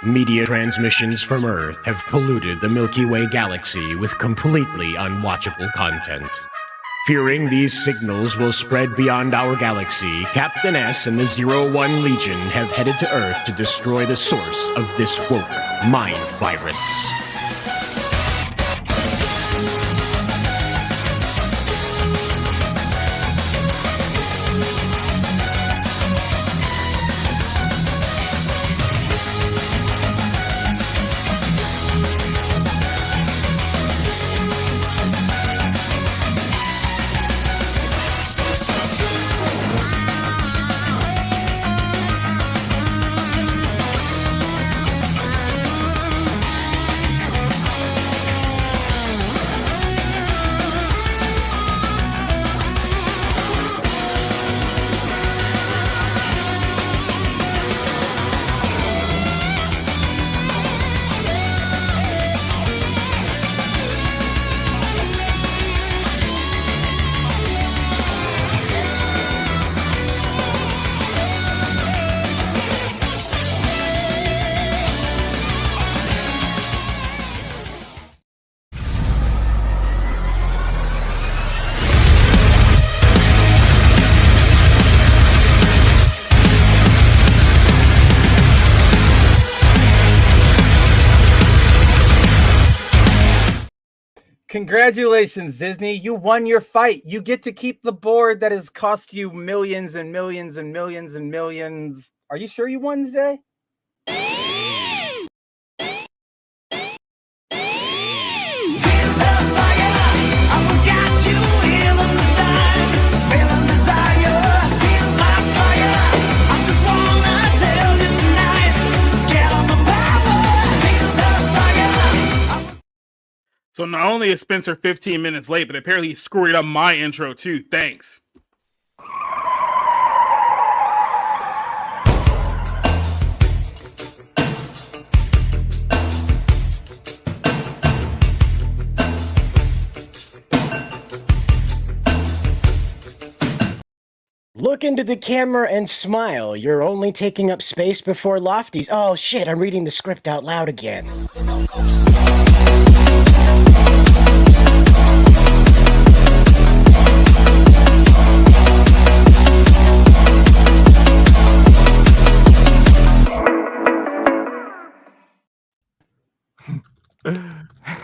Media transmissions from Earth have polluted the Milky Way galaxy with completely unwatchable content. Fearing these signals will spread beyond our galaxy, Captain S and the 01 Legion have headed to Earth to destroy the source of this woke mind virus. Congratulations, Disney. You won your fight. You get to keep the board that has cost you millions and millions and millions and millions. Are you sure you won today? So not only is Spencer 15 minutes late, but apparently he screwed up my intro too. Thanks. Look into the camera and smile. You're only taking up space before Lofties. Oh shit, I'm reading the script out loud again.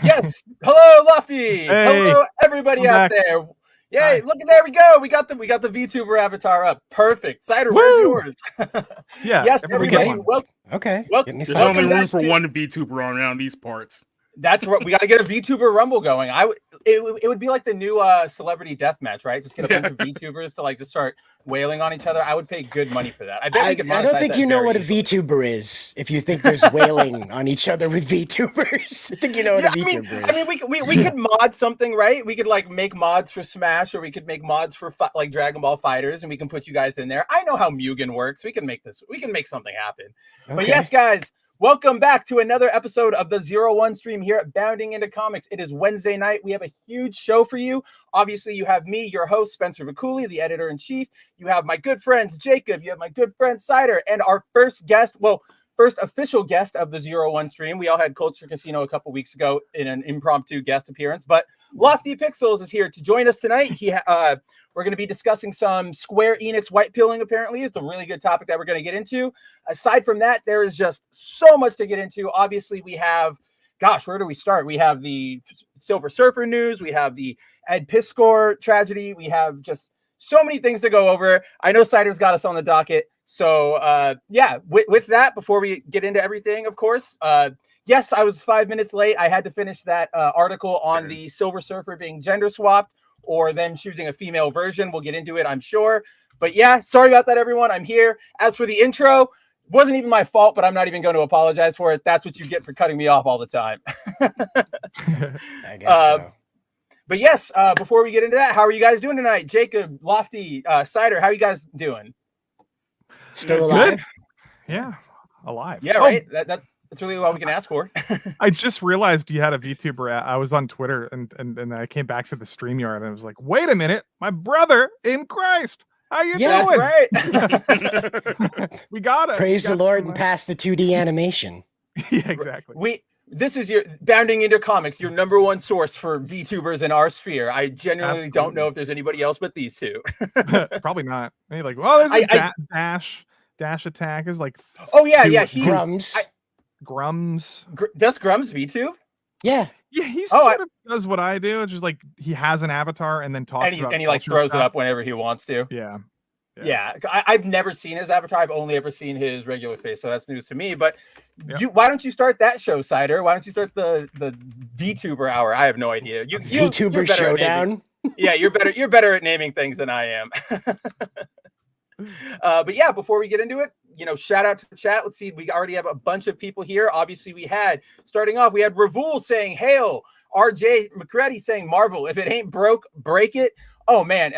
Yes. Hello, Lofty. Hey, hello, everybody out there. Yay! Look, there we go. We got the VTuber avatar up. Perfect. Cider, where's yours? Yeah. Yes, everybody. Okay. There's only room for one VTuber around these parts. That's what we got to get a VTuber Rumble going. It would be like the new celebrity deathmatch, right? Just get a bunch of VTubers to just start wailing on each other. I would pay good money for that. I bet we could monetize I don't think you know what a easily. VTuber is. If you think there's wailing on each other with VTubers, I think you know what a VTuber is. I mean, we could mod something, right? We could make mods for Smash, or we could make mods for Dragon Ball Fighters, and we can put you guys in there. I know how Mugen works. We can make something happen. Okay. But yes, guys. Welcome back to another episode of the 01 stream here at Bounding Into Comics. It is Wednesday night. We have a huge show for you. Obviously, you have me, your host, Spencer McCooley, the editor-in-chief. You have my good friends, Jacob. You have my good friend, Cider. And our first official guest of the 01 stream. We all had Culture Casino a couple weeks ago in an impromptu guest appearance. But Lofti Pixels is here to join us tonight. We're going to be discussing some Square Enix white pilling, apparently. It's a really good topic that we're going to get into. Aside from that, there is just so much to get into. Obviously, we have, where do we start? We have the Silver Surfer news. We have the Ed Piskor tragedy. We have just so many things to go over. I know Cider's got us on the docket. So, with that, before we get into everything, of course, yes, I was 5 minutes late. I had to finish that article on the Silver Surfer being gender swapped, or them choosing a female version. We'll get into it, I'm sure. But yeah, sorry about that, everyone. I'm here. As for the intro, wasn't even my fault, but I'm not even going to apologize for it. That's what you get for cutting me off all the time. I guess so. But yes, before we get into that, how are you guys doing tonight? Jacob, Lofty, Cider, how are you guys doing? Still alive? Good. Yeah, alive. Yeah, right. That's really all we can ask for. I just realized you had a VTuber. I was on Twitter and I came back to the StreamYard and I was like, wait a minute, my brother in Christ. How you doing? That's right. We got it. Praise the Lord and pass the 2D animation. Yeah, exactly. This is your Bounding Into Comics, your number one source for VTubers in our sphere. I genuinely don't know if there's anybody else but these two. Probably not. Maybe like, well, there's a dash attack is like. Oh yeah, Grums. Grums. Does Grums VTube? Yeah. Yeah, he sort of does what I do. It's just like he has an avatar and then talks about and he like throws it up whenever he wants to. Yeah. I've never seen his avatar. I've only ever seen his regular face, so that's news to me. But why don't you start that show, Cider? Why don't you start the VTuber hour? I have no idea. VTuber Showdown. Yeah, you're better at naming things than I am. But yeah, before we get into it, shout out to the chat. Let's see. We already have a bunch of people here. Obviously, starting off, we had Ravul saying, "Hail." RJ McCready saying, "Marvel, if it ain't broke, break it." Oh man,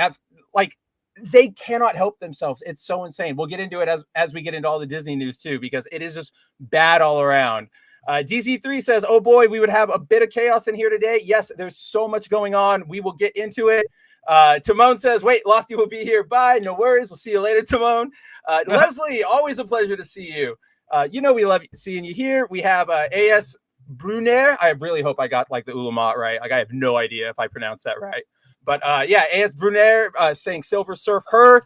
they cannot help themselves. It's so insane. We'll get into it as we get into all the Disney news too, because it is just bad all around. DZ3 says, "Oh boy, we would have a bit of chaos in here today." Yes, there's so much going on. We will get into it. Timon says, "Wait, Lofti will be here. Bye. No worries. We'll see you later, Timon." Leslie, always a pleasure to see you. We love seeing you here. We have AS Brunner. I really hope I got like the Ulamat right. Like I have no idea if I pronounced that right. But AS Brunner saying Silver Surf her.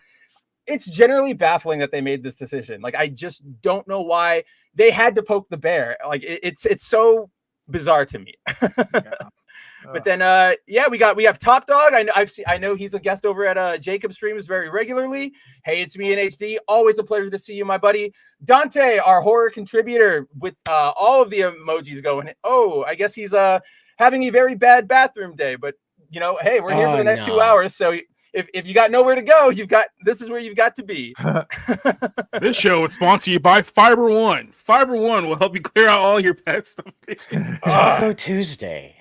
It's generally baffling that they made this decision. Like I just don't know why they had to poke the bear. Like it's so bizarre to me. But then we have Top Dog. I know he's a guest over at Jacob Streams very regularly. Hey, it's me in HD. Always a pleasure to see you, my buddy. Dante, our horror contributor, with all of the emojis going. Oh, I guess he's having a very bad bathroom day, but hey, we're here for the next 2 hours. So if you got nowhere to go, this is where you've got to be. This show is sponsored you by Fiber One. Fiber One will help you clear out all your pet stuff. Taco Tuesday.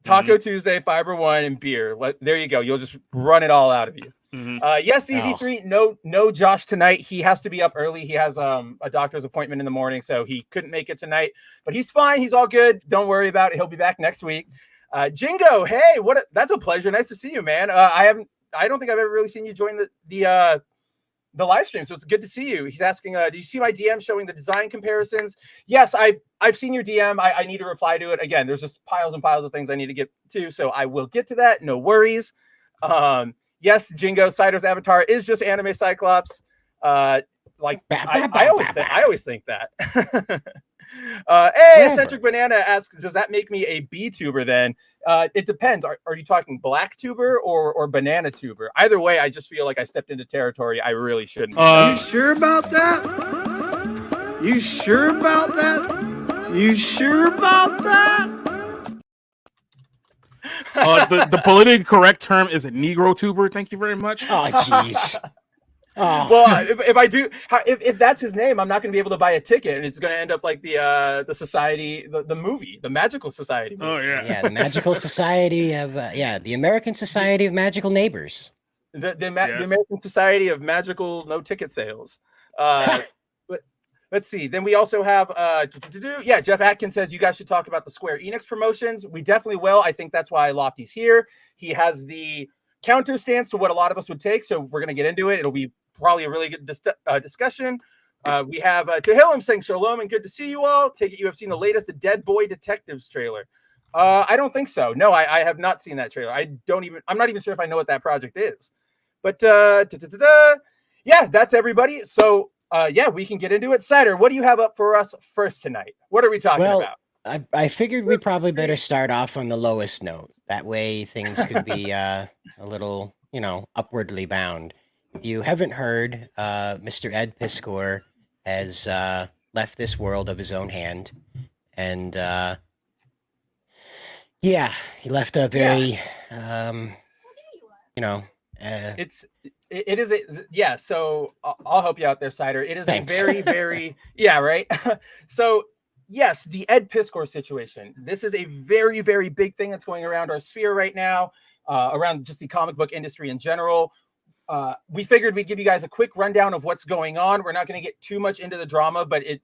Taco Tuesday, Fiber One, and beer. There you go. You'll just run it all out of you. Yes, DZ3. No, Josh tonight. He has to be up early. He has a doctor's appointment in the morning, so he couldn't make it tonight. But he's fine. He's all good. Don't worry about it. He'll be back next week. Jingo, hey, that's a pleasure. Nice to see you, man. I don't think I've ever really seen you join the live stream, so it's good to see you. He's asking, do you see my DM showing the design comparisons? Yes, I've seen your DM. I need to reply to it. Again, there's just piles and piles of things I need to get to, so I will get to that. No worries. Yes, Jingo, Cider's avatar is just anime Cyclops. I always think that. Eccentric Banana asks, does that make me a B-tuber then? It depends. Are you talking black tuber or banana tuber? Either way, I just feel like I stepped into territory I really shouldn't. You sure about that? You sure about that? You sure about that? The politically correct term is a Negro tuber. Thank you very much. Oh, jeez. Oh. Well, if I do, if that's his name, I'm not going to be able to buy a ticket, and it's going to end up like the society, the movie, the Magical Society movie. Oh yeah, yeah, the Magical Society of the American Society of Magical Neighbors, the American Society of Magical No Ticket Sales. But let's see. Then we also have Jeff Atkins says you guys should talk about the Square Enix promotions. We definitely will. I think that's why Lofty's here. He has the counter stance to what a lot of us would take, so we're going to get into it. It'll be probably a really good discussion. We have Tehillim saying shalom and good to see you all. Take it you have seen the latest Dead Boy Detectives trailer. I don't think so. No, I have not seen that trailer. I'm not even sure if I know what that project is. But yeah, that's everybody. So we can get into it. Cider, what do you have up for us first tonight? What are we talking about? I figured we probably better start off on the lowest note. That way things could be a little, upwardly bound. If you haven't heard, Mr. Ed Piskor has left this world of his own hand. And he left a very, so I'll help you out there, Cider. It is Thanks. a very, very, right. So yes, the Ed Piskor situation. This is a very, very big thing that's going around our sphere right now, around just the comic book industry in general. We figured we'd give you guys a quick rundown of what's going on. We're not going to get too much into the drama, but it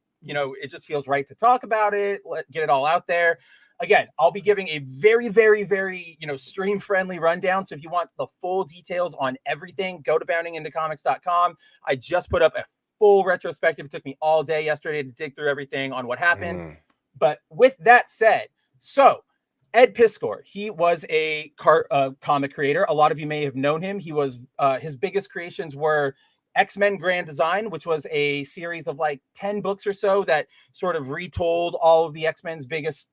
just feels right to talk about it, get it all out there. Again, I'll be giving a very, very, very, stream-friendly rundown. So if you want the full details on everything, go to boundingintocomics.com. I just put up a full retrospective. It took me all day yesterday to dig through everything on what happened. But with that said, so Ed Piskor, he was a comic creator. A lot of you may have known him. He was his biggest creations were X-Men Grand Design, which was a series of like 10 books or so that sort of retold all of the X-Men's biggest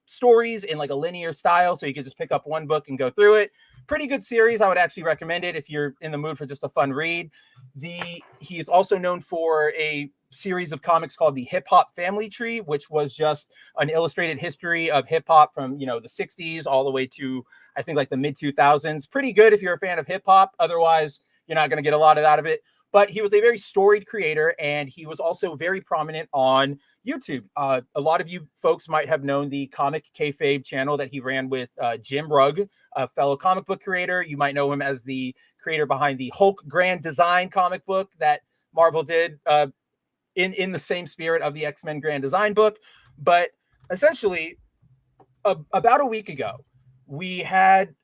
stories in like a linear style. So you could just pick up one book and go through it. Pretty good series. I would actually recommend it if you're in the mood for just a fun read. He is also known for a series of comics called the Hip Hop Family Tree, which was just an illustrated history of hip hop from, the 60s all the way to, I think, like the mid 2000s. Pretty good if you're a fan of hip hop. Otherwise, you're not going to get a lot out of it. But he was a very storied creator, and he was also very prominent on YouTube. A lot of you folks might have known the Comic Kayfabe channel that he ran with Jim Rugg, a fellow comic book creator. You might know him as the creator behind the Hulk Grand Design comic book that Marvel did in the same spirit of the X-Men Grand Design book. But essentially, about a week ago, we had...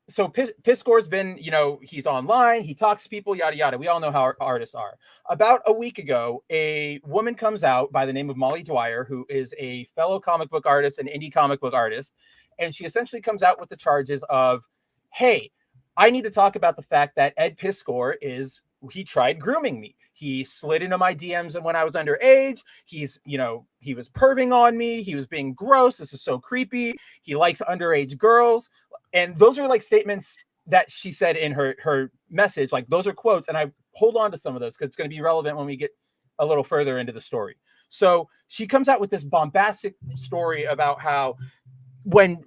So Piskor's been, he's online, he talks to people, yada, yada. We all know how our artists are. About a week ago, a woman comes out by the name of Molly Dwyer, who is a fellow comic book artist, an indie comic book artist. And she essentially comes out with the charges of, hey, I need to talk about the fact that Ed Piskor he tried grooming me. He slid into my DMs when I was underage. He was perving on me. He was being gross. This is so creepy. He likes underage girls. And those are like statements that she said in her message. Like, those are quotes. And I hold on to some of those because it's going to be relevant when we get a little further into the story. So she comes out with this bombastic story about how when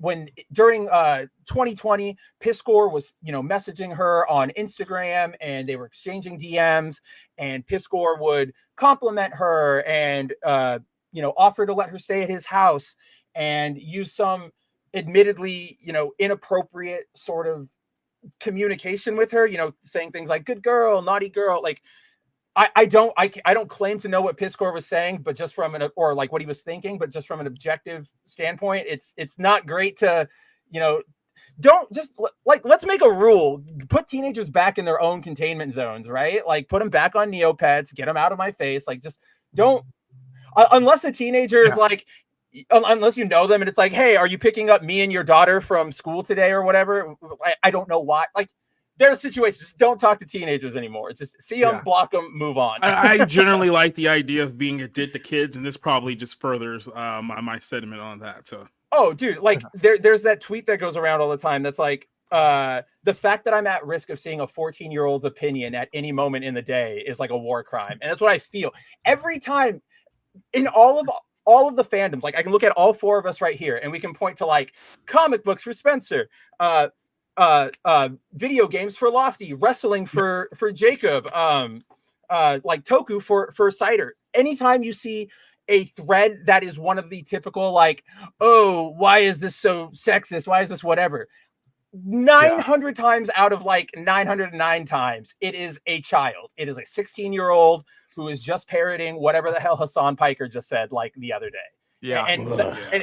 during 2020, Piskor was, messaging her on Instagram, and they were exchanging DMs, and Piskor would compliment her and, offer to let her stay at his house and use some admittedly, inappropriate sort of communication with her, saying things like good girl, naughty girl. Like, I don't claim to know what Piskor was saying, but just from or like what he was thinking, but just from an objective standpoint, it's not great to, don't just like, let's make a rule, put teenagers back in their own containment zones, right? Like, put them back on Neopets, get them out of my face. Like, just don't, unless a teenager is like, unless you know them and it's like, hey, are you picking up me and your daughter from school today or whatever? I don't know why. Like, there are situations, just don't talk to teenagers anymore. It's just see them, block them, move on. I generally like the idea of being a dit to kids, and this probably just furthers my sentiment on that. So, oh, dude, like there's that tweet that goes around all the time that's like, the fact that I'm at risk of seeing a 14-year-old's opinion at any moment in the day is like a war crime, and that's what I feel every time in all of the fandoms. Like, I can look at all four of us right here, and we can point to like comic books for Spencer, video games for Lofty, wrestling for Jacob, like Toku for Cider. Anytime you see a thread that is one of the typical like, oh, why is this so sexist? Why is this whatever? 900 times out of like 909 times, it is a child. It is a 16-year-old who is just parroting whatever the hell Hassan Piker just said like the other day. Yeah. And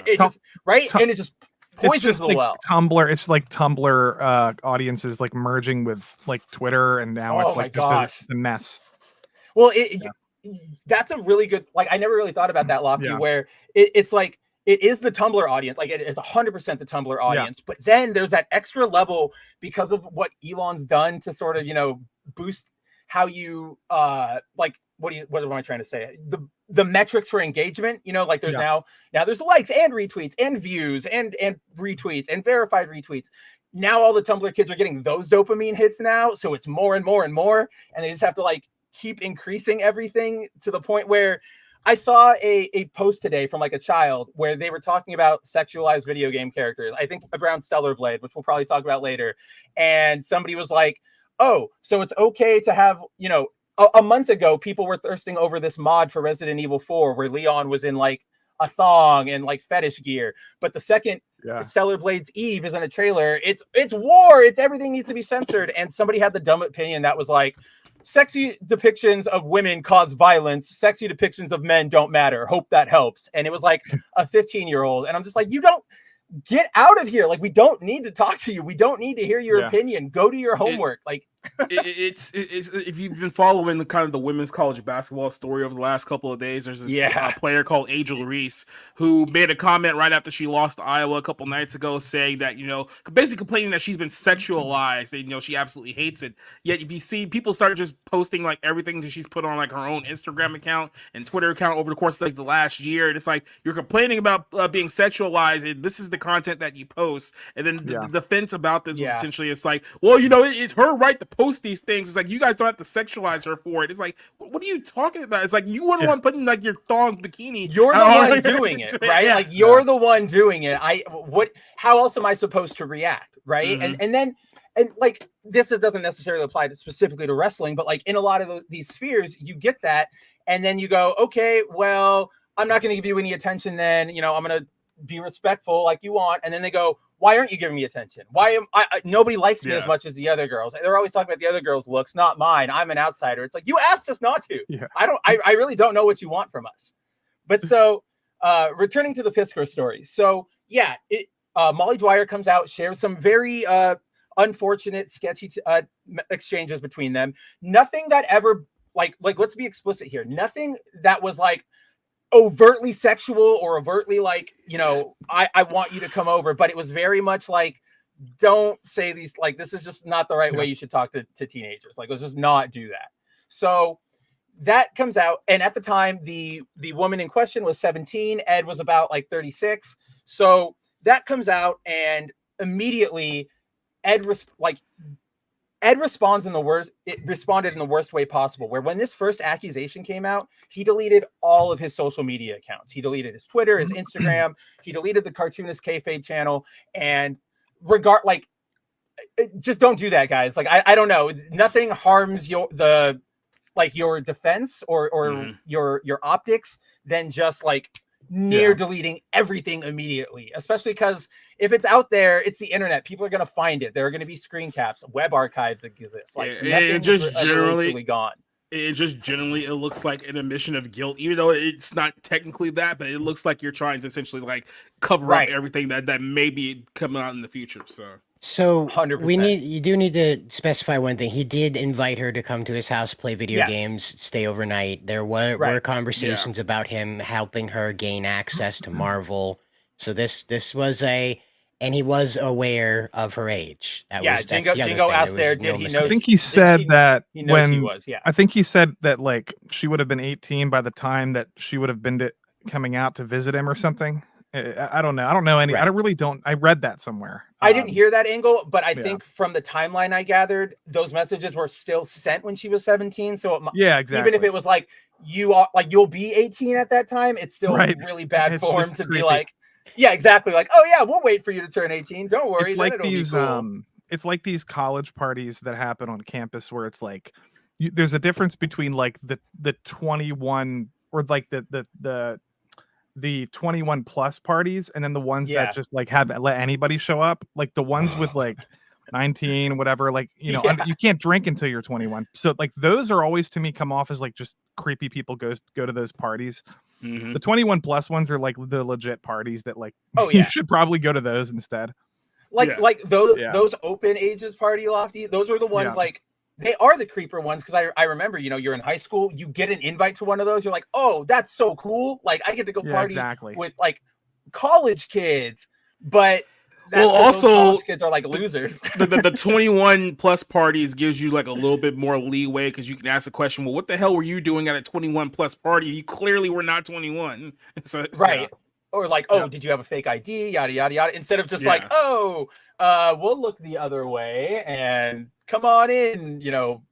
it just, right? And it just poisons the well. Tumblr, it's like Tumblr audiences like merging with like Twitter, and now it's like just a mess. Well, that's a really good, like, I never really thought about that, Lofty, where it's like, it is the Tumblr audience. Like, it's 100% the Tumblr audience. But then there's that extra level because of what Elon's done to sort of, boost how you, like, what am I trying to say? The metrics for engagement, like there's now there's likes and retweets and views and retweets and verified retweets. Now all the Tumblr kids are getting those dopamine hits now. So it's more and more and more. And they just have to like keep increasing everything to the point where I saw a post today from like a child where they were talking about sexualized video game characters. I think around Stellar Blade, which we'll probably talk about later. And somebody was like, oh, so it's okay to have, a month ago, people were thirsting over this mod for Resident Evil 4 where Leon was in like a thong and like fetish gear. But the second Stellar Blade's Eve is in a trailer, it's war. It's everything needs to be censored. And somebody had the dumb opinion that was like, sexy depictions of women cause violence. Sexy depictions of men don't matter. Hope that helps. And it was like a 15-year-old. And I'm just like, you don't get out of here. Like, we don't need to talk to you. We don't need to hear your opinion. Go do your homework. it's if you've been following the kind of the women's college basketball story over the last couple of days, there's this player called Angel Reese who made a comment right after she lost to Iowa a couple nights ago, saying that basically complaining that she's been sexualized, and she absolutely hates it. Yet if you see people start just posting like everything that she's put on like her own Instagram account and Twitter account over the course of like the last year, and it's like you're complaining about being sexualized, and this is the content that you post, and then the defense about this was essentially it's like, well, it's her right to post these things. It's like you guys don't have to sexualize her for it. It's like, what are you talking about? It's like you were the one putting like your thong bikini. You're the one doing it, right? Like you're the one doing it. How else am I supposed to react, right? And like this doesn't necessarily apply specifically to wrestling, but like in a lot of these spheres, you get that, and then you go, okay, well, I'm not going to give you any attention. Then I'm going to be respectful like you want, and then they go, why aren't you giving me attention? Why am I nobody likes me as much as the other girls? They're always talking about the other girls' looks, not mine. I'm an outsider. It's like, you asked us not to. I really don't know what you want from us. But so returning to the Piskor story. So Molly Dwyer comes out, shares some very unfortunate, sketchy exchanges between them. Nothing that ever like let's be explicit here. Nothing that was like overtly sexual or overtly like, I want you to come over, but it was very much like, don't say these, like, this is just not the right way you should talk to teenagers. Like, let's just not do that. So that comes out. And at the time, the woman in question was 17. Ed was about like 36. So that comes out, and immediately Ed responded in the worst way possible, where when this first accusation came out, he deleted all of his social media accounts. He deleted his Twitter, his Instagram, he deleted the Cartoonist Kayfabe channel, and just don't do that, guys. Like, I don't know. Nothing harms your defense or your optics than just like deleting everything immediately, especially because if it's out there, it's the internet. People are going to find it. There are going to be screen caps, web archives exist. Like, it just generally gone. It just generally, it looks like an admission of guilt, even though it's not technically that, but it looks like you're trying to essentially like cover up everything that may be coming out in the future. So 100%. you do need to specify one thing. He did invite her to come to his house, play video games, stay overnight. There were conversations about him helping her gain access to Marvel. So this was and he was aware of her age. Jingo asked there, did he know? I think he said that when he was, I think he said that like she would have been 18 by the time that she would have been coming out to visit him or something. I don't know. I don't know any. Right. I read that somewhere. I didn't hear that angle, but I think from the timeline I gathered, those messages were still sent when she was 17. So exactly. Even if it was like you'll be 18 at that time, it's still really bad form to be like, exactly. Like, oh yeah, we'll wait for you to turn 18. Don't worry. It's like these it's like these college parties that happen on campus where it's like there's a difference between like the 21 or like the 21 plus parties, and then the ones that just like let anybody show up, like the ones with like 19 whatever, like you can't drink until you're 21. So like those are always to me come off as like just creepy people go to those parties. The 21 plus ones are like the legit parties that like you should probably go to those instead. Like those open ages party, Lofty, those are the ones like they are the creeper ones, because I remember, you're in high school, you get an invite to one of those, you're like, oh, that's so cool. Like, I get to go party with like college kids, but also college kids are like losers. the 21 plus parties gives you like a little bit more leeway, because you can ask the question, well, what the hell were you doing at a 21 plus party? You clearly were not 21. So or like, did you have a fake ID? Yada yada yada. Instead of just like, we'll look the other way and come on in,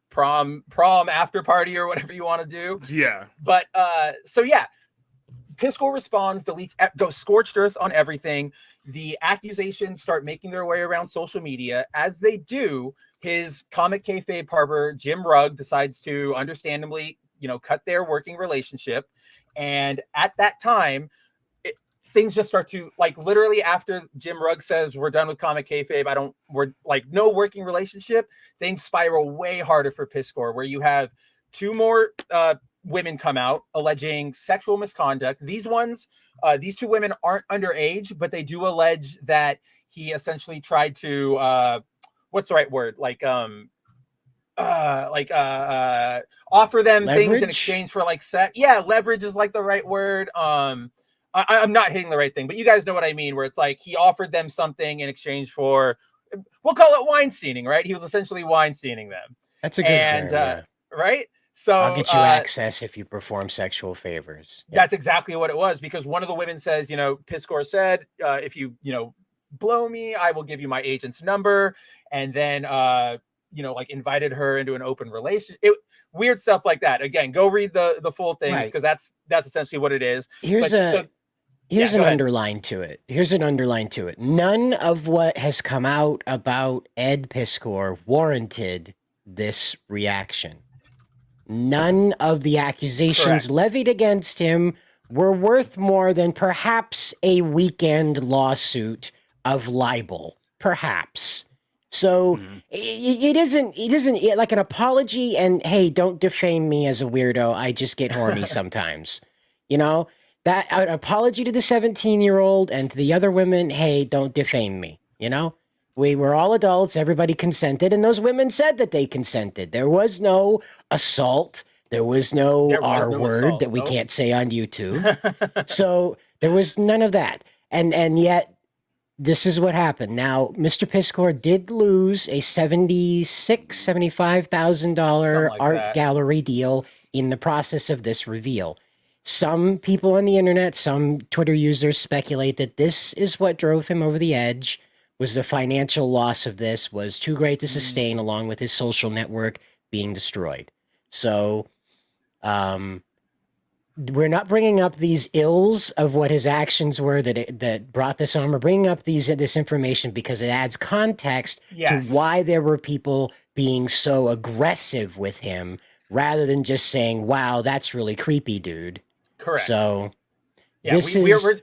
prom after party or whatever you want to do. Yeah. But Piskor responds, deletes, goes scorched earth on everything. The accusations start making their way around social media. As they do, his comic kayfabe harbor, Jim Rugg, decides to understandably, cut their working relationship. And at that time, things just start to, like, literally after Jim Rugg says we're done with comic kayfabe, we're like no working relationship, things spiral way harder for Piskor, where you have two more women come out alleging sexual misconduct. These two women aren't underage, but they do allege that he essentially tried to what's the right word, like offer them Leverage? things in exchange for like sex. Yeah, leverage is like the right word. I'm not hitting the right thing, but you guys know what I mean, where it's like he offered them something in exchange for, we'll call it Weinsteining, right? He was essentially Weinsteining them. That's a good term, yeah. Right? So I'll get you access if you perform sexual favors. Yeah. That's exactly what it was, because one of the women says, Piskor said, if you, blow me, I will give you my agent's number. And then, like invited her into an open relationship. Weird stuff like that. Again, go read the full things, because that's essentially what it is. Here's an underline to it. None of what has come out about Ed Piskor warranted this reaction. None of the accusations levied against him were worth more than perhaps a weekend lawsuit of libel. Perhaps. So it isn't like an apology and, hey, don't defame me as a weirdo. I just get horny sometimes. That an apology to the 17-year-old and to the other women, hey, don't defame me. We were all adults. Everybody consented. And those women said that they consented. There was no assault. There was no R word that we can't say on YouTube. So there was none of that. And yet this is what happened. Now, Mr. Piskor did lose a $75,000 art gallery deal in the process of this reveal. Some people on the internet, some Twitter users speculate that this is what drove him over the edge. Was the financial loss of this was too great to sustain, along with his social network being destroyed. So, we're not bringing up these ills of what his actions were that brought this on. We're bringing up this information because it adds context to why there were people being so aggressive with him, rather than just saying, "Wow, that's really creepy, dude." Correct. So. Yeah,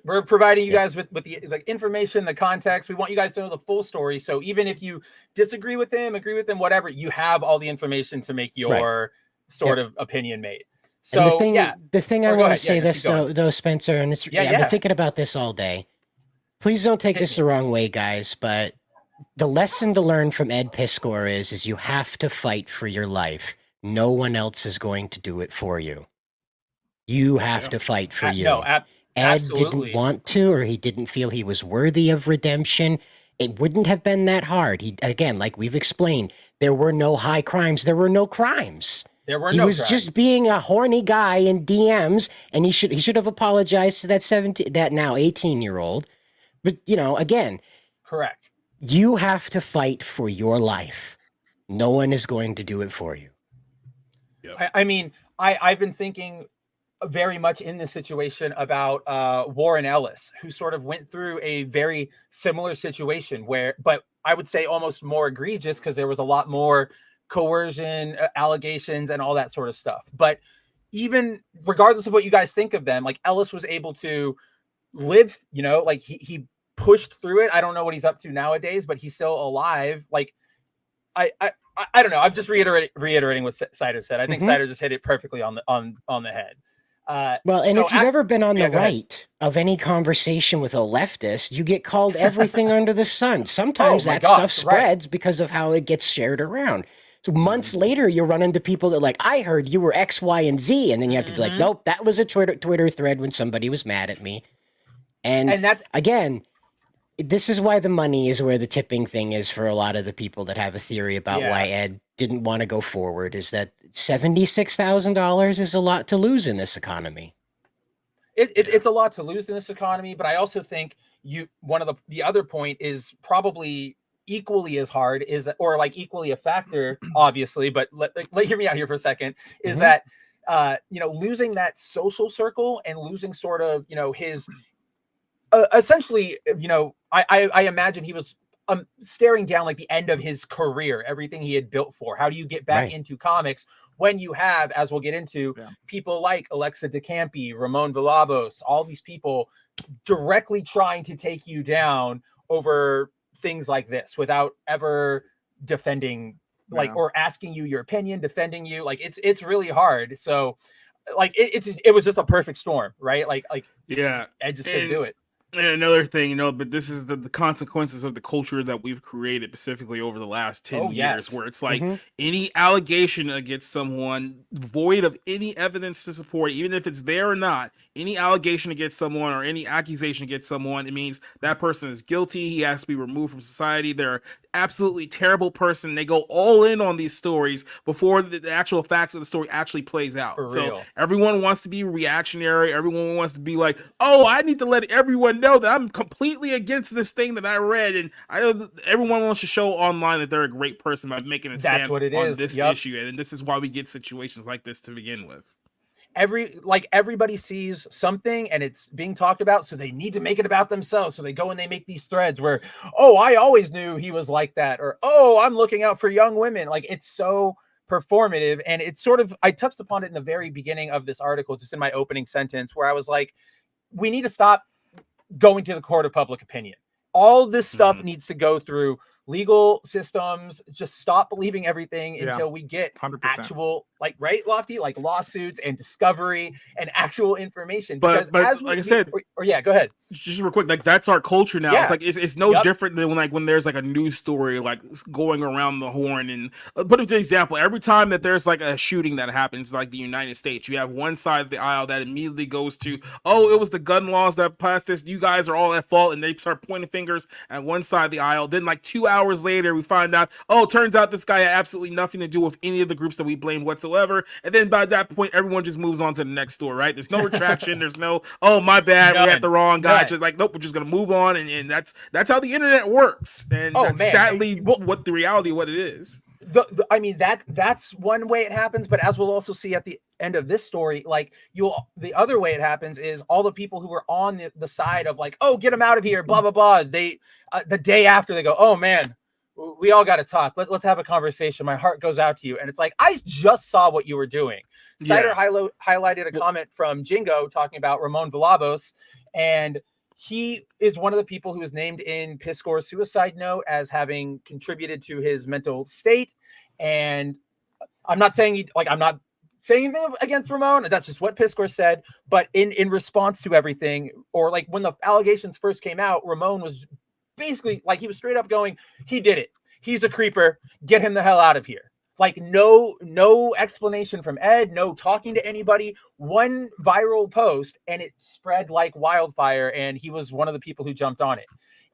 we're providing you guys with the information, the context. We want you guys to know the full story. So even if you disagree with him, agree with him, whatever, you have all the information to make your sort of opinion made. So the thing I want to say this though, Spencer, and I've been thinking about this all day. Please don't take this the wrong way, guys, but the lesson to learn from Ed Piskor is you have to fight for your life. No one else is going to do it for you. You have to fight for you. Ed didn't want to, or he didn't feel he was worthy of redemption. It wouldn't have been that hard. Again, like we've explained, there were no high crimes. There were no crimes. He was just being a horny guy in DMs, and he should have apologized to that now 18-year-old. But again, correct. You have to fight for your life. No one is going to do it for you. Yep. I mean, I've been thinking very much in this situation about Warren Ellis, who sort of went through a very similar situation but I would say almost more egregious, because there was a lot more coercion, allegations, and all that sort of stuff. But even regardless of what you guys think of them, like Ellis was able to live, like he pushed through it. I don't know what he's up to nowadays, but he's still alive. Like I don't know. I'm just reiterating what Cider said. I think Cider just hit it perfectly on the head. Well, and if you've ever been on the right of any conversation with a leftist, you get called everything under the sun. Sometimes stuff spreads because of how it gets shared around. So months later, you'll run into people that are like, I heard you were X, Y, and Z. And then you have to be like, nope, that was a Twitter thread when somebody was mad at me. And that's, again, this is why the money is where the tipping thing is for a lot of the people that have a theory about why Ed didn't want to go forward, is that $76,000 is a lot to lose in this economy. It's a lot to lose in this economy, but I also think one of the other point is probably equally as hard or like equally a factor, obviously, but hear me out here for a second, is that losing that social circle and losing sort of his essentially I imagine he was staring down like the end of his career, everything he had built for. How do you get back into comics when you have, as we'll get into, people like Alexa DeCampi, Ramon Villalobos, all these people directly trying to take you down over things like this without ever defending, or asking you your opinion, defending you. Like it's really hard. So like it was just a perfect storm, right? Like Ed just couldn't do it. And another thing, but this is the consequences of the culture that we've created specifically over the last 10 years, where it's like any allegation against someone void of any evidence to support, even if it's there or not, any allegation against someone or any accusation against someone, it means that person is guilty. He has to be removed from society. They're an absolutely terrible person. They go all in on these stories before the actual facts of the story actually plays out. So everyone wants to be reactionary. Everyone wants to be like, oh, I need to let everyone know that I'm completely against this thing that I read. And I know everyone wants to show online that they're a great person by making a stand on this issue. And this is why we get situations like this to begin with. Everybody sees something and it's being talked about, so they need to make it about themselves. So they go and they make these threads where, oh, I always knew he was like that, or oh, I'm looking out for young women. Like, it's so performative. And it's sort of, I touched upon it in the very beginning of this article, just in my opening sentence, where I was like, we need to stop going to the court of public opinion. All this stuff needs to go through legal systems. Just stop believing everything until we get 100%. Actual, like, right, Lofty, like lawsuits and discovery and actual information. Because but as like I said, go ahead. Just real quick, like, that's our culture now. It's like it's no different than when there's like a news story like going around the horn. And put it to example, every time that there's like a shooting that happens, like the United States, you have one side of the aisle that immediately goes to, oh, it was the gun laws that passed this. You guys are all at fault, and they start pointing fingers at one side of the aisle. Then like 2 hours later, we find out, oh, turns out this guy had absolutely nothing to do with any of the groups that we blame whatsoever. And then by that point, everyone just moves on to the next story, right? There's no retraction. There's no, oh, my bad, we had the wrong guy. Just like, nope, we're just gonna move on, and that's how the internet works. And that's sadly what the reality of what it is. I mean, that's one way it happens, but as we'll also see at the end of this story, like, the other way it happens is all the people who were on the side of like, oh, get him out of here, blah blah blah, they the day after they go, oh man, we all got to talk, let's have a conversation, my heart goes out to you. And it's like, I just saw what you were doing. Cider highlighted a comment from Jingo talking about Ramon Villalobos, and he is one of the people who is named in Piskor's suicide note as having contributed to his mental state. And I'm not saying anything against Ramon. That's just what Piskor said. But in response to everything, or like when the allegations first came out, Ramon was basically like, he was straight up going, he did it. He's a creeper. Get him the hell out of here. Like, no explanation from Ed, no talking to anybody. One viral post and it spread like wildfire, and he was one of the people who jumped on it.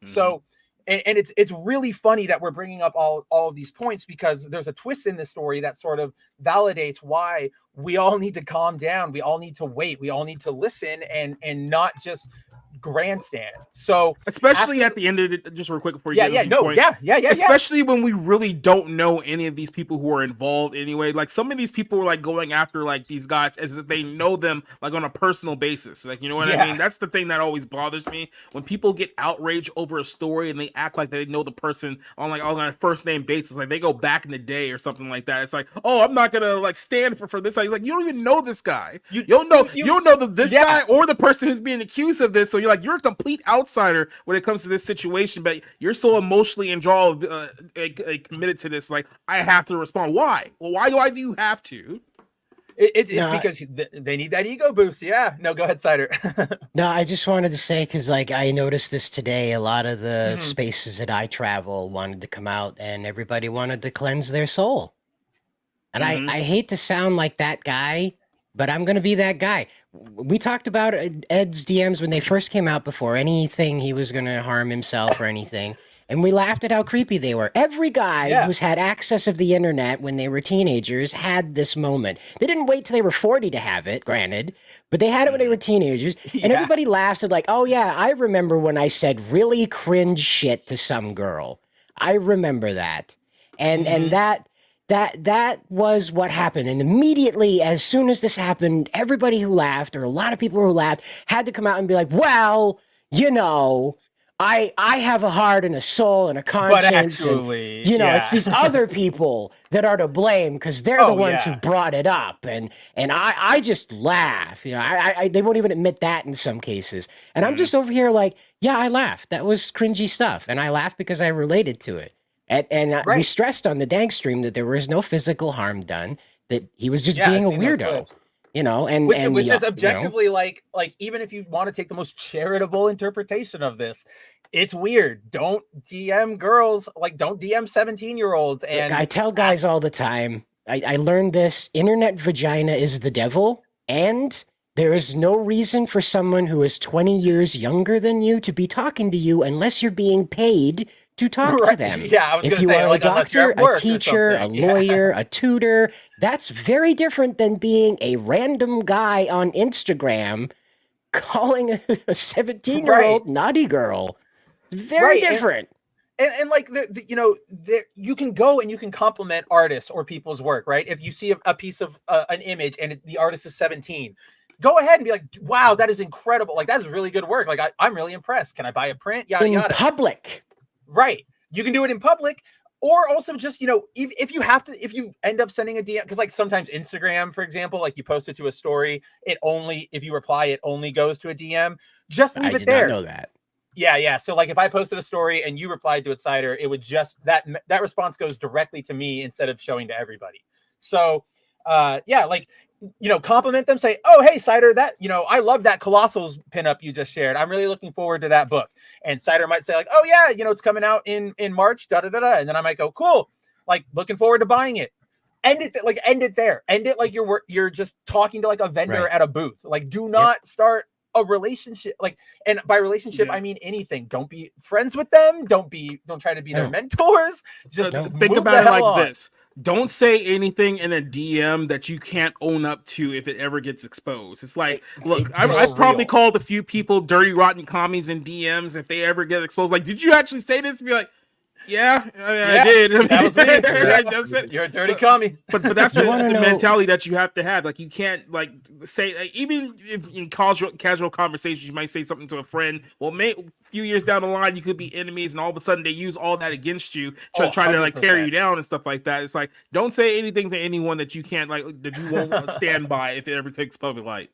So, and it's really funny that we're bringing up all of these points, because there's a twist in this story that sort of validates why we all need to calm down. We all need to wait. We all need to listen and not just grandstand. So especially at the end of it, just real quick before you especially when we really don't know any of these people who are involved anyway. Like, some of these people were like going after like these guys as if they know them like on a personal basis, like, you know what I mean? That's the thing that always bothers me, when people get outraged over a story and they act like they know the person on a first name basis, like they go back in the day or something like that. It's like, oh, I'm not gonna like stand for this. Like, you don't even know this guy. You don't know this guy or the person who's being accused of this. So you're like, you're a complete outsider when it comes to this situation, but you're so emotionally involved, committed to this. Like, I have to respond. Why? Well, why do you have to? It's because they need that ego boost. Yeah. No, go ahead, Cider. No, I just wanted to say, because like I noticed this today, a lot of the spaces that I travel wanted to come out, and everybody wanted to cleanse their soul. And I hate to sound like that guy, but I'm going to be that guy. We talked about Ed's DMs when they first came out, before anything he was going to harm himself or anything. And we laughed at how creepy they were. Every guy who's had access of the internet when they were teenagers had this moment. They didn't wait till they were 40 to have it, granted, but they had it when they were teenagers. And everybody laughs at like, oh yeah, I remember when I said really cringe shit to some girl. I remember that. And that was what happened. And immediately, as soon as this happened, everybody who laughed, or a lot of people who laughed, had to come out and be like, well, you know, I have a heart and a soul and a conscience. But actually, and, it's these other people that are to blame, because they're the ones who brought it up. And I just laugh. They won't even admit that in some cases. And I'm just over here like, yeah, I laughed. That was cringy stuff. And I laughed because I related to it. And we stressed on the Dank stream that there was no physical harm done, that he was just being a weirdo. you know, and which and is the, objectively like even if you want to take the most charitable interpretation of this, it's weird. Don't DM girls, like don't DM 17-year-olds. And I tell guys all the time, I learned this: internet vagina is the devil, and there is no reason for someone who is 20 years younger than you to be talking to you unless you're being paid to talk to them. Yeah, I was if gonna you say, are like, a unless you're doctor, at work a or teacher, a something. lawyer, a tutor, that's very different than being a random guy on Instagram calling a 17-year-old naughty girl. Very different. And like you can go and you can compliment artists or people's work, right? If you see a piece of an image and the artist is 17, go ahead and be like, wow, that is incredible. Like, that is really good work. Like, I'm really impressed. Can I buy a print? Yada, yada. Public. Right. You can do it in public, or also just, if you end up sending a DM, because like sometimes Instagram, for example, like you post it to a story, if you reply, it only goes to a DM. Just leave it there. I did not know that. Yeah. So like if I posted a story and you replied to it, Cider, it would just, that response goes directly to me instead of showing to everybody. So compliment them, say, oh, hey, Cider, that, I love that Colossals pinup you just shared. I'm really looking forward to that book. And Cider might say like, oh yeah, it's coming out in March, And then I might go, cool. Like, looking forward to buying it. End it there. End it like you're just talking to like a vendor at a booth. Like, do not start a relationship. Like, and by relationship, I mean anything. Don't be friends with them. Don't try to be their mentors. Just think about it like this. Don't say anything in a DM that you can't own up to if it ever gets exposed. It's like, look, I've probably called a few people dirty, rotten commies in DMs if they ever get exposed. Like, did you actually say this? Be like, yeah, I did. That was me. You're a dirty commie. But that's the mentality that you have to have. Like, you can't like say, like, even if in casual conversations you might say something to a friend. Well, a few years down the line you could be enemies, and all of a sudden they use all that against you, try to like tear you down and stuff like that. It's like, don't say anything to anyone that you can't that you won't stand by if it ever takes public light.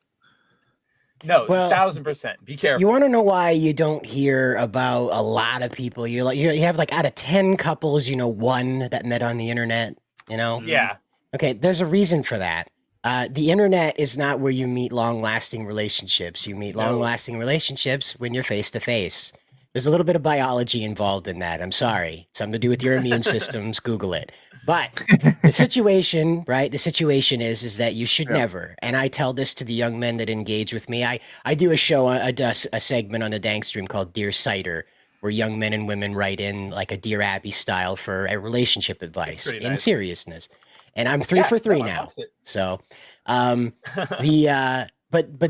No, 1,000%. Be careful. You want to know why you don't hear about a lot of people? You have like out of 10 couples, one that met on the internet. Yeah. Okay, there's a reason for that. The internet is not where you meet long-lasting relationships. You meet long-lasting relationships when you're face-to-face. There's a little bit of biology involved in that. I'm sorry. Something to do with your immune systems. Google it. But the situation, right? The situation is that you should never, and I tell this to the young men that engage with me. I do a show, a segment on the Dank Stream called Dear Cider, where young men and women write in like a Dear Abby style for a relationship advice in seriousness. And I'm 3 for 3 now. So, but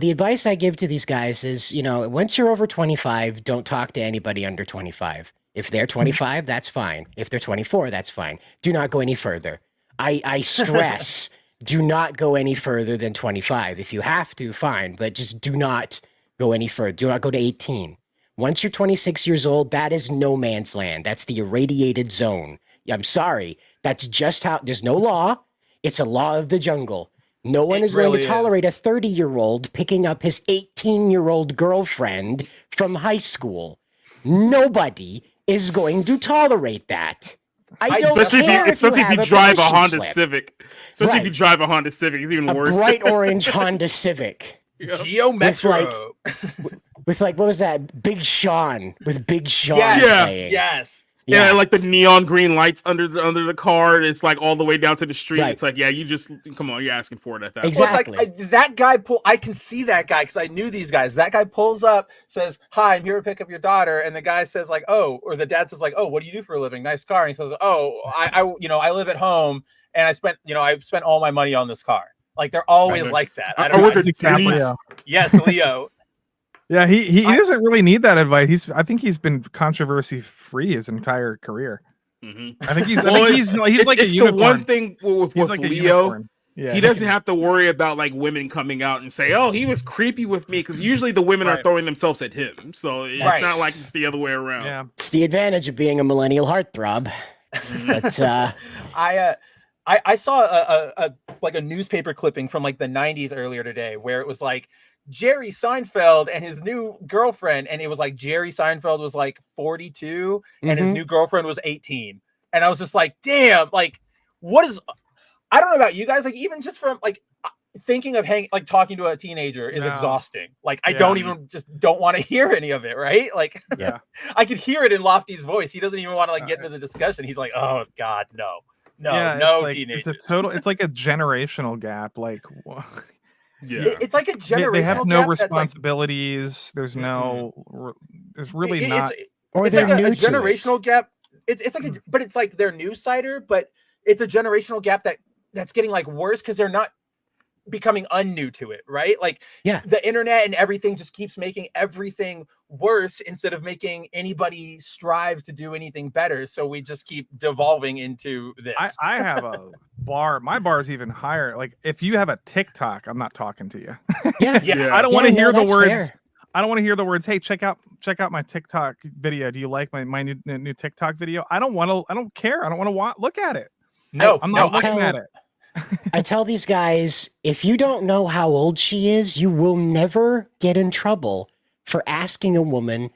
the advice I give to these guys is, once you're over 25, don't talk to anybody under 25. If they're 25, that's fine. If they're 24, that's fine. Do not go any further. I stress, do not go any further than 25. If you have to, fine, but just do not go any further. Do not go to 18. Once you're 26 years old, that is no man's land. That's the irradiated zone. I'm sorry. That's just how, there's no law. It's a law of the jungle. No one is going to tolerate a 30-year-old picking up his 18-year-old girlfriend from high school. Nobody is going to tolerate that. Especially if you drive a Honda Civic. Especially if you drive a Honda Civic, it's even worse. A bright orange Honda Civic. Geo Metro. With what was that? Big Sean. With Big Sean playing. Yes. Yeah, like the neon green lights under the car. It's like all the way down to the street. Right. It's like, you just come on, you're asking for it at that point. Exactly. Well, that guy I can see that guy because I knew these guys. That guy pulls up, says, "Hi, I'm here to pick up your daughter," and the guy says like, "Oh," or the dad says like, "Oh, what do you do for a living? Nice car." And he says, "Oh, I live at home and I spent all my money on this car." Like, they're always like that. I don't know. Yes, Leo. Yeah, he doesn't really need that advice. I think he's been controversy free his entire career. Mm-hmm. I think he's like a unicorn. The one thing with like Leo, he doesn't have to worry about like women coming out and say, "Oh, he was creepy with me," because usually the women are throwing themselves at him. So it's not like it's the other way around. Yeah, it's the advantage of being a millennial heartthrob. But I saw a newspaper clipping from like the 90s earlier today where it was like Jerry Seinfeld and his new girlfriend, and it was like Jerry Seinfeld was like 42 and his new girlfriend was 18, and I was just like, damn, like, what is, I don't know about you guys, like, even just from like, thinking of talking to a teenager is No. exhausting. Like I Yeah. don't want to hear any of it, right? Like Yeah. I could hear it in Lofty's voice. He doesn't even want to like get into the discussion. He's like, oh God, no, teenagers. It's like a generational gap. Like, Yeah. It's like a generational they have gap no that's, like, responsibilities. There's there's really not. Or it's they're like a new to it. generational gap. It's like but it's like they're news-sider, but it's a generational gap that's getting like worse because they're not becoming unnew to it, right? Like the internet and everything just keeps making everything worse instead of making anybody strive to do anything better. So we just keep devolving into this. I have a bar. My bar is even higher. Like if you have a TikTok, I'm not talking to you. Yeah. I don't want to hear the that's words. fair. I don't want to hear the words. Hey, check out my TikTok video. Do you like my new TikTok video? I don't care. I don't want to look at it. No, I'm not looking at it. I tell these guys, if you don't know how old she is, you will never get in trouble for asking a woman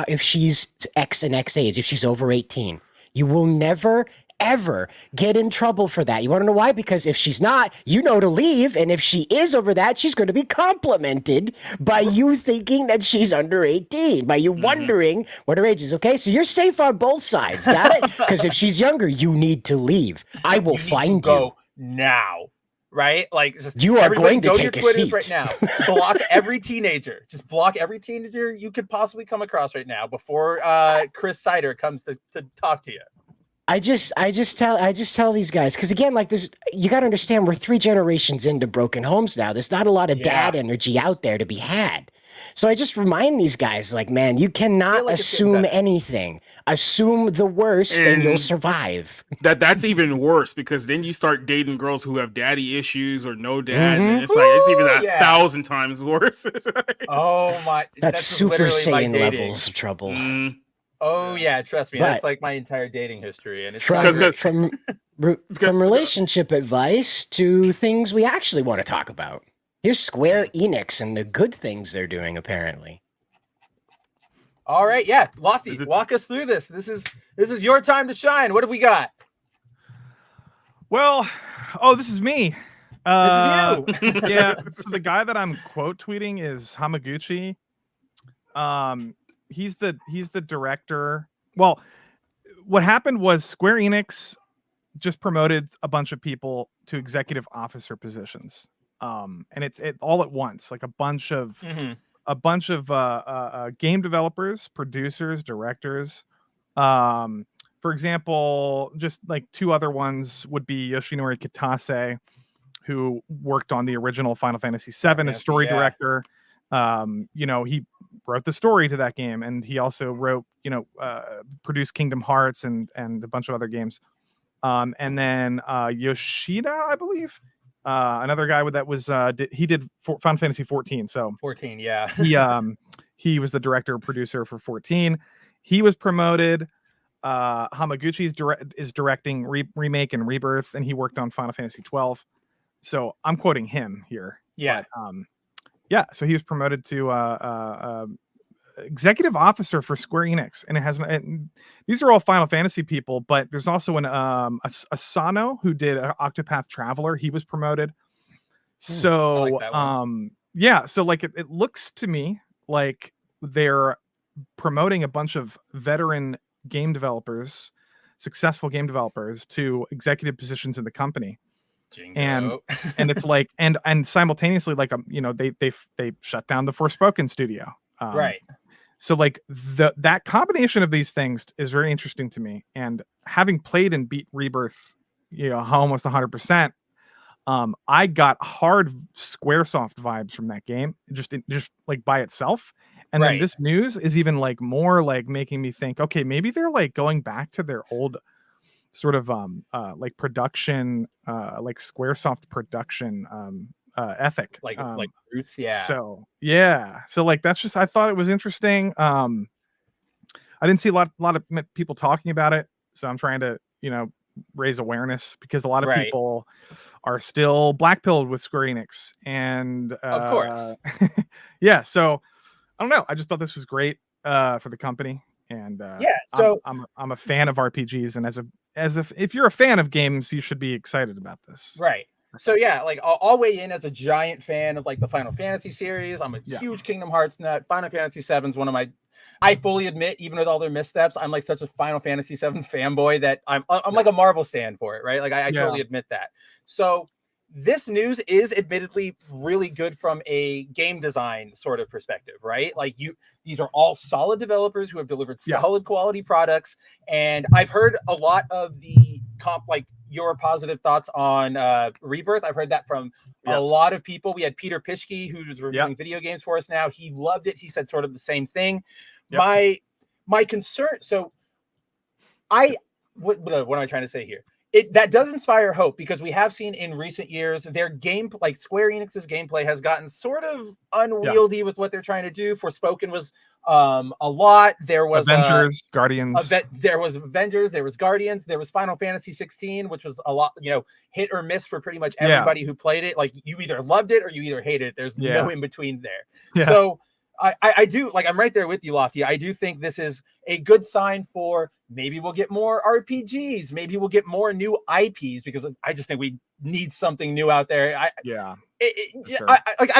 if she's X and X age, if she's over 18. You will never, ever get in trouble for that. You want to know why? Because if she's not, you know to leave. And if she is over that, she's going to be complimented by you thinking that she's under 18, by you wondering what her age is. Okay, so you're safe on both sides. Got it? Because if she's younger, you need to leave. I will find you. Now, right? Like just you are going to go take to a your Twitters seat right now. Block every teenager. Just block every teenager you could possibly come across right now before Chris Sider comes to talk to you. I just tell these guys, because again, like this, you got to understand, we're 3 generations into broken homes now. There's not a lot of dad energy out there to be had. So I just remind these guys, like, man, you cannot assume anything. Assume the worst, and you'll survive. That's even worse, because then you start dating girls who have daddy issues or no dad, and it's even 1,000 times worse. Oh my! That's Super Saiyan levels of trouble. Oh yeah, trust me, that's like my entire dating history, and it's from relationship advice to things we actually want to talk about. Here's Square Enix and the good things they're doing, apparently. All right, yeah, Lofty, walk us through this. This is your time to shine. What have we got? Well, this is me. This is you. Yeah, so the guy that I'm quote tweeting is Hamaguchi. He's the director. Well, what happened was Square Enix just promoted a bunch of people to executive officer positions. And it's all at once, like a bunch of game developers, producers, directors. For example, just like 2 other ones would be Yoshinori Kitase, who worked on the original Final Fantasy VII as story director. He wrote the story to that game, and he also wrote, produced Kingdom Hearts and a bunch of other games. And then Yoshida, I believe. Another guy that was he did Final Fantasy 14. So 14, yeah. He was the director producer for 14. He was promoted. Hamaguchi is directing remake and rebirth, and he worked on Final Fantasy 12. So I'm quoting him here. Yeah. But, so he was promoted to executive officer for Square Enix, and these are all Final Fantasy people, but there's also an Asano who did Octopath Traveler. He was promoted. So I like that one. So like it looks to me like they're promoting a bunch of veteran game developers, successful game developers, to executive positions in the company. Jingo. And it's like and simultaneously, like they shut down the Forspoken studio. Right. So like that combination of these things is very interesting to me. And having played and beat Rebirth, almost 100%, I got hard SquareSoft vibes from that game, just like by itself. And then this news is even like more like making me think, okay, maybe they're like going back to their old sort of like production, like SquareSoft production ethic, like roots. So like that's just, I thought it was interesting. I didn't see a lot of people talking about it, so I'm trying to raise awareness, because a lot of people are still blackpilled with Square Enix, and of course. So I don't know, I just thought this was great for the company, and so I'm a fan of RPGs, and if you're a fan of games, you should be excited about this. Right. So yeah, like I'll weigh in as a giant fan of like the Final Fantasy series. I'm a huge Kingdom Hearts nut. Final Fantasy VII is one of my. I fully admit, even with all their missteps, I'm like such a Final Fantasy VII fanboy that I'm like a Marvel stan for it, right? Like I totally admit that. So this news is admittedly really good from a game design sort of perspective, right? Like these are all solid developers who have delivered solid quality products. And I've heard a lot of the like your positive thoughts on Rebirth. I've heard that from a lot of people. We had Peter Pischke, who's reviewing video games for us now. He loved it. He said sort of the same thing. My concern. So what am I trying to say here? That does inspire hope because we have seen in recent years their game, like Square Enix's gameplay, has gotten sort of unwieldy with what they're trying to do. Forspoken was a lot. There was Avengers, Guardians. There was Avengers. There was Guardians. There was Final Fantasy 16, which was a lot, hit or miss for pretty much everybody who played it. Like you either loved it or you either hated it. There's no in between there. Yeah. So I do, like, I'm right there with you, Lofty. I do think this is a good sign for maybe we'll get more RPGs. Maybe we'll get more new IPs because I just think we need something new out there. I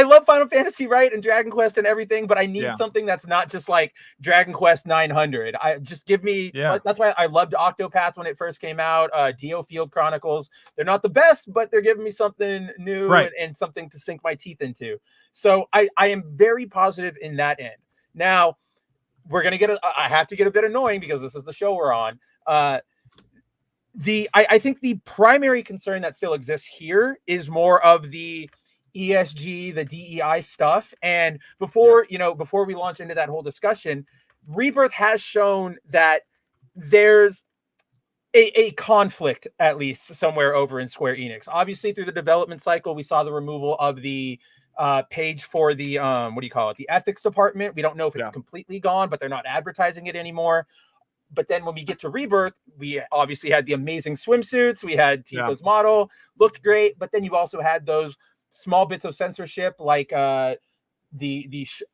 love Final Fantasy, right? And Dragon Quest and everything, but I need something that's not just like Dragon Quest 900. I just give me, that's why I loved Octopath when it first came out. Dio Field Chronicles. They're not the best, but they're giving me something new and something to sink my teeth into. So I am very positive in that end. Now, we're going to get I have to get a bit annoying because this is the show we're on. I think the primary concern that still exists here is more of the ESG, the DEI stuff. And before we launch into that whole discussion, Rebirth has shown that there's a conflict, at least somewhere over in Square Enix. Obviously, through the development cycle, we saw the removal of the page for the the ethics department. We don't know if it's completely gone, but they're not advertising it anymore. But then when we get to Rebirth, we obviously had the amazing swimsuits. We had Tifa's model, looked great. But then you've also had those small bits of censorship, like the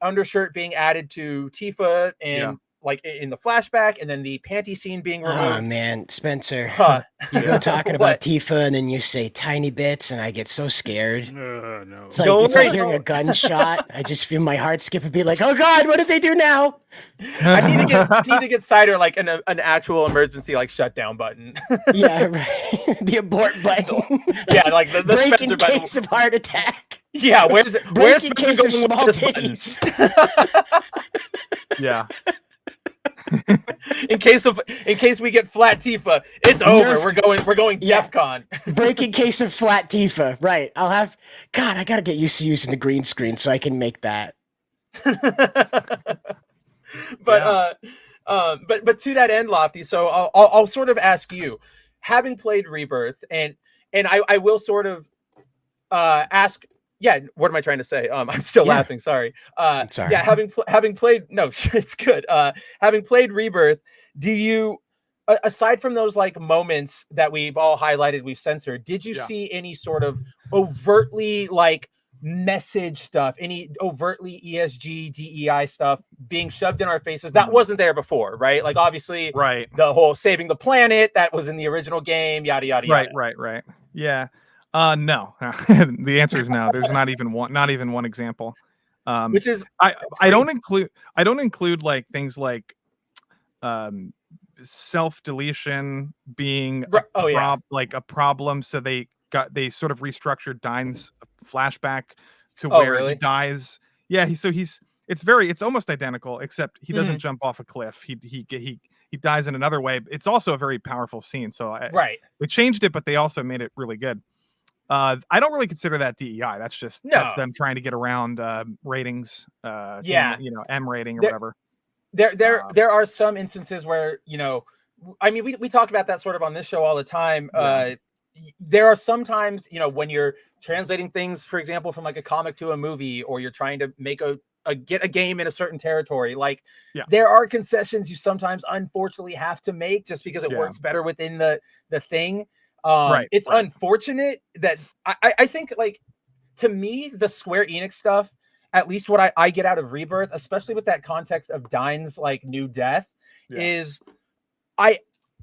undershirt being added to Tifa and like in the flashback, and then the panty scene being removed. Oh man, Spencer, you go talking about Tifa, and then you say tiny bits, and I get so scared. No. It's like hearing a gunshot. I just feel my heart skip and be like, "Oh God, what did they do now?" I need to get Cider like an actual emergency like shutdown button. Yeah, right. The abort button. Yeah, like the break Spencer in button. Case of heart attack. Yeah, where's in case of small titties. Yeah. In case we get flat Tifa, it's over. We're going DEFCON. Break in case of flat Tifa. Right. I gotta get used to using the green screen so I can make that. But to that end, Lofty, so I'll sort of ask you, having played Rebirth, and I will sort of ask. Yeah, what am I trying to say? I'm still laughing. Sorry. Sorry. Yeah, having played, no, it's good. Having played Rebirth, do you, aside from those like moments that we've all highlighted, we've censored, did you see any sort of overtly like message stuff, any overtly ESG, DEI stuff being shoved in our faces that wasn't there before, right? Like obviously, the whole saving the planet that was in the original game, yada yada yada. Right. Yeah. No. The answer is no. There's not even one example. Which is I don't include like things like self-deletion being like a problem. So they sort of restructured Dine's flashback to where he dies. Yeah, it's almost identical, except he doesn't jump off a cliff. He dies in another way. It's also a very powerful scene. So they changed it, but they also made it really good. I don't really consider that DEI. That's them trying to get around ratings. M rating or whatever. There are some instances where I mean we talk about that sort of on this show all the time. There are sometimes when you're translating things, for example, from like a comic to a movie, or you're trying to make get a game in a certain territory. Like there are concessions you sometimes unfortunately have to make just because it works better within the thing. It's unfortunate that I think, like, to me, the Square Enix stuff, at least what I get out of Rebirth, especially with that context of Dine's like new death, is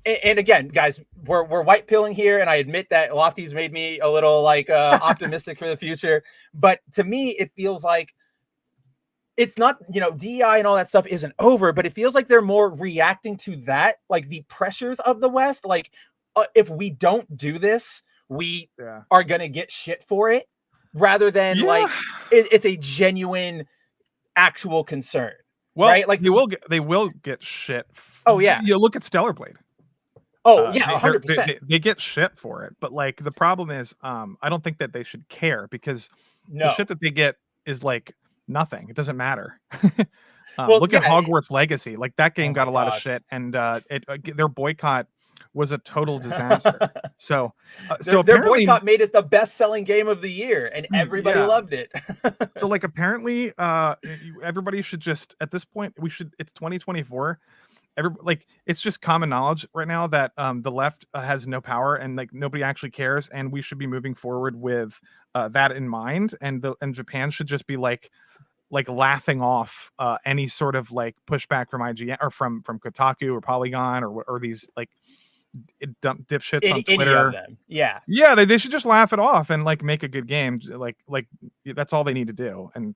and again, guys, we're white pilling here, and I admit that Lofty's made me a little like optimistic for the future. But to me, it feels like it's not, DEI and all that stuff isn't over, but it feels like they're more reacting to that, like the pressures of the West. Like, if we don't do this, we are gonna get shit for it, rather than like it's a genuine, actual concern. Well, right? Like they will get shit. Oh yeah, you look at Stellar Blade. Oh yeah, 100%. They get shit for it, but like the problem is, I don't think that they should care, because the shit that they get is like nothing. It doesn't matter. Look at Hogwarts Legacy. Like that game got a lot of shit, and their boycott was a total disaster. So their boycott made it the best-selling game of the year, and everybody loved it. So like apparently, everybody should just, at this point, it's 2024. It's just common knowledge right now that the left has no power, and like nobody actually cares, and we should be moving forward with that in mind, and Japan should just be like laughing off any sort of like pushback from IGN or from Kotaku or Polygon or these like dipshits on Twitter. Yeah, they should just laugh it off and like make a good game. Like that's all they need to do. And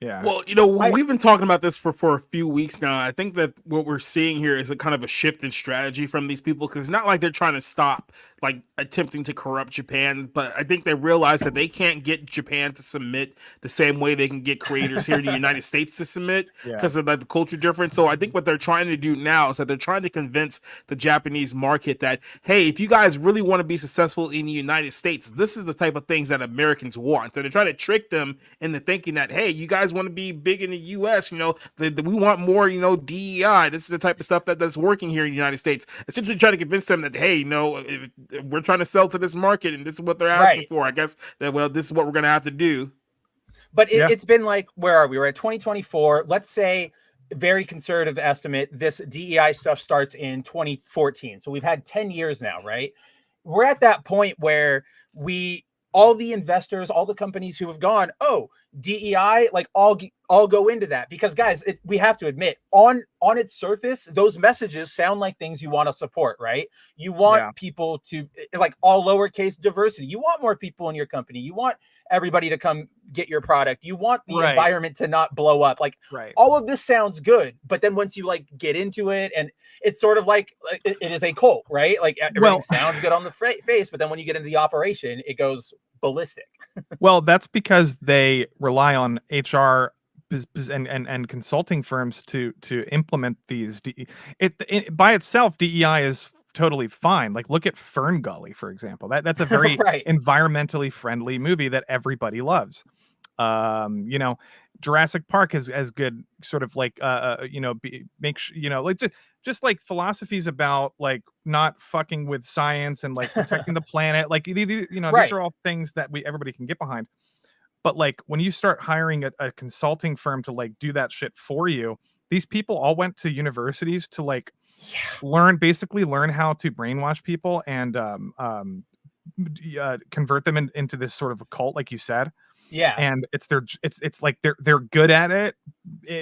yeah. Well, we've been talking about this for a few weeks now. I think that what we're seeing here is a kind of a shift in strategy from these people, because it's not like they're trying to stop like attempting to corrupt Japan, but I think they realize that they can't get Japan to submit the same way they can get creators here in the United States to submit, because of like the culture difference. So I think what they're trying to do now is that they're trying to convince the Japanese market that, hey, if you guys really want to be successful in the United States, this is the type of things that Americans want. So they're trying to trick them into thinking that, hey, you guys want to be big in the U.S., we want more, DEI. This is the type of stuff that's working here in the United States. Essentially trying to convince them that, hey, if we're trying to sell to this market and this is what they're asking for, I guess that, well, this is what we're going to have to do. But it's been like, where are we? We're at 2024. Let's say, very conservative estimate, this DEI stuff starts in 2014. So we've had 10 years now, right? We're at that point where all the investors, all the companies who have gone, oh, DEI, like all go into that, because guys, we have to admit, on its surface, those messages sound like things you want to support, right? You want people to, like, all lowercase diversity. You want more people in your company. You want everybody to come get your product. You want the environment to not blow up. Like, all of this sounds good, but then once you like get into it, and it's sort of like it is a cult, right? Like everything sounds good on the face, but then when you get into the operation, it goes ballistic. Well, that's because they rely on HR and consulting firms to implement these. By itself, DEI is totally fine. Like, look at Fern Gully, for example. That's a very environmentally friendly movie that everybody loves. Jurassic Park has good sort of like just like philosophies about like not fucking with science and like protecting the planet. Like these are all things that everybody can get behind. But like when you start hiring a consulting firm to like do that shit for you, these people all went to universities to like learn how to brainwash people and convert them into this sort of a cult, like you said. Yeah. And it's like they're good at it.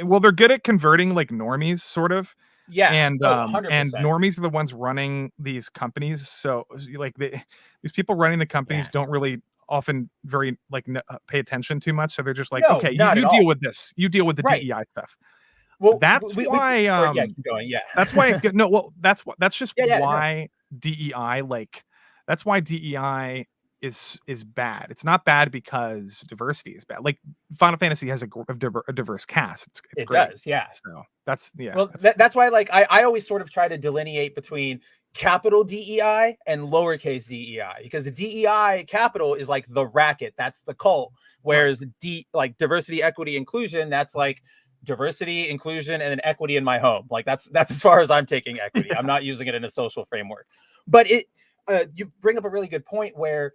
Well, they're good at converting like normies, sort of. Yeah. And and normies are the ones running these companies. So like these people running the companies don't really often very like pay attention too much. So they're just like, okay, you deal with this. You deal with the DEI stuff. Well, that's why keep going. That's why that's just why DEI, like that's why DEI is bad. It's not bad because diversity is bad. Like Final Fantasy has a diverse cast. It's great. Does, yeah. So that's that's why like I always sort of try to delineate between capital DEI and lowercase DEI, because the DEI capital is like the racket, that's the cult, whereas like diversity, equity, inclusion, that's like diversity, inclusion, and then equity in my home. Like that's as far as I'm taking equity. I'm not using it in a social framework. But you bring up a really good point where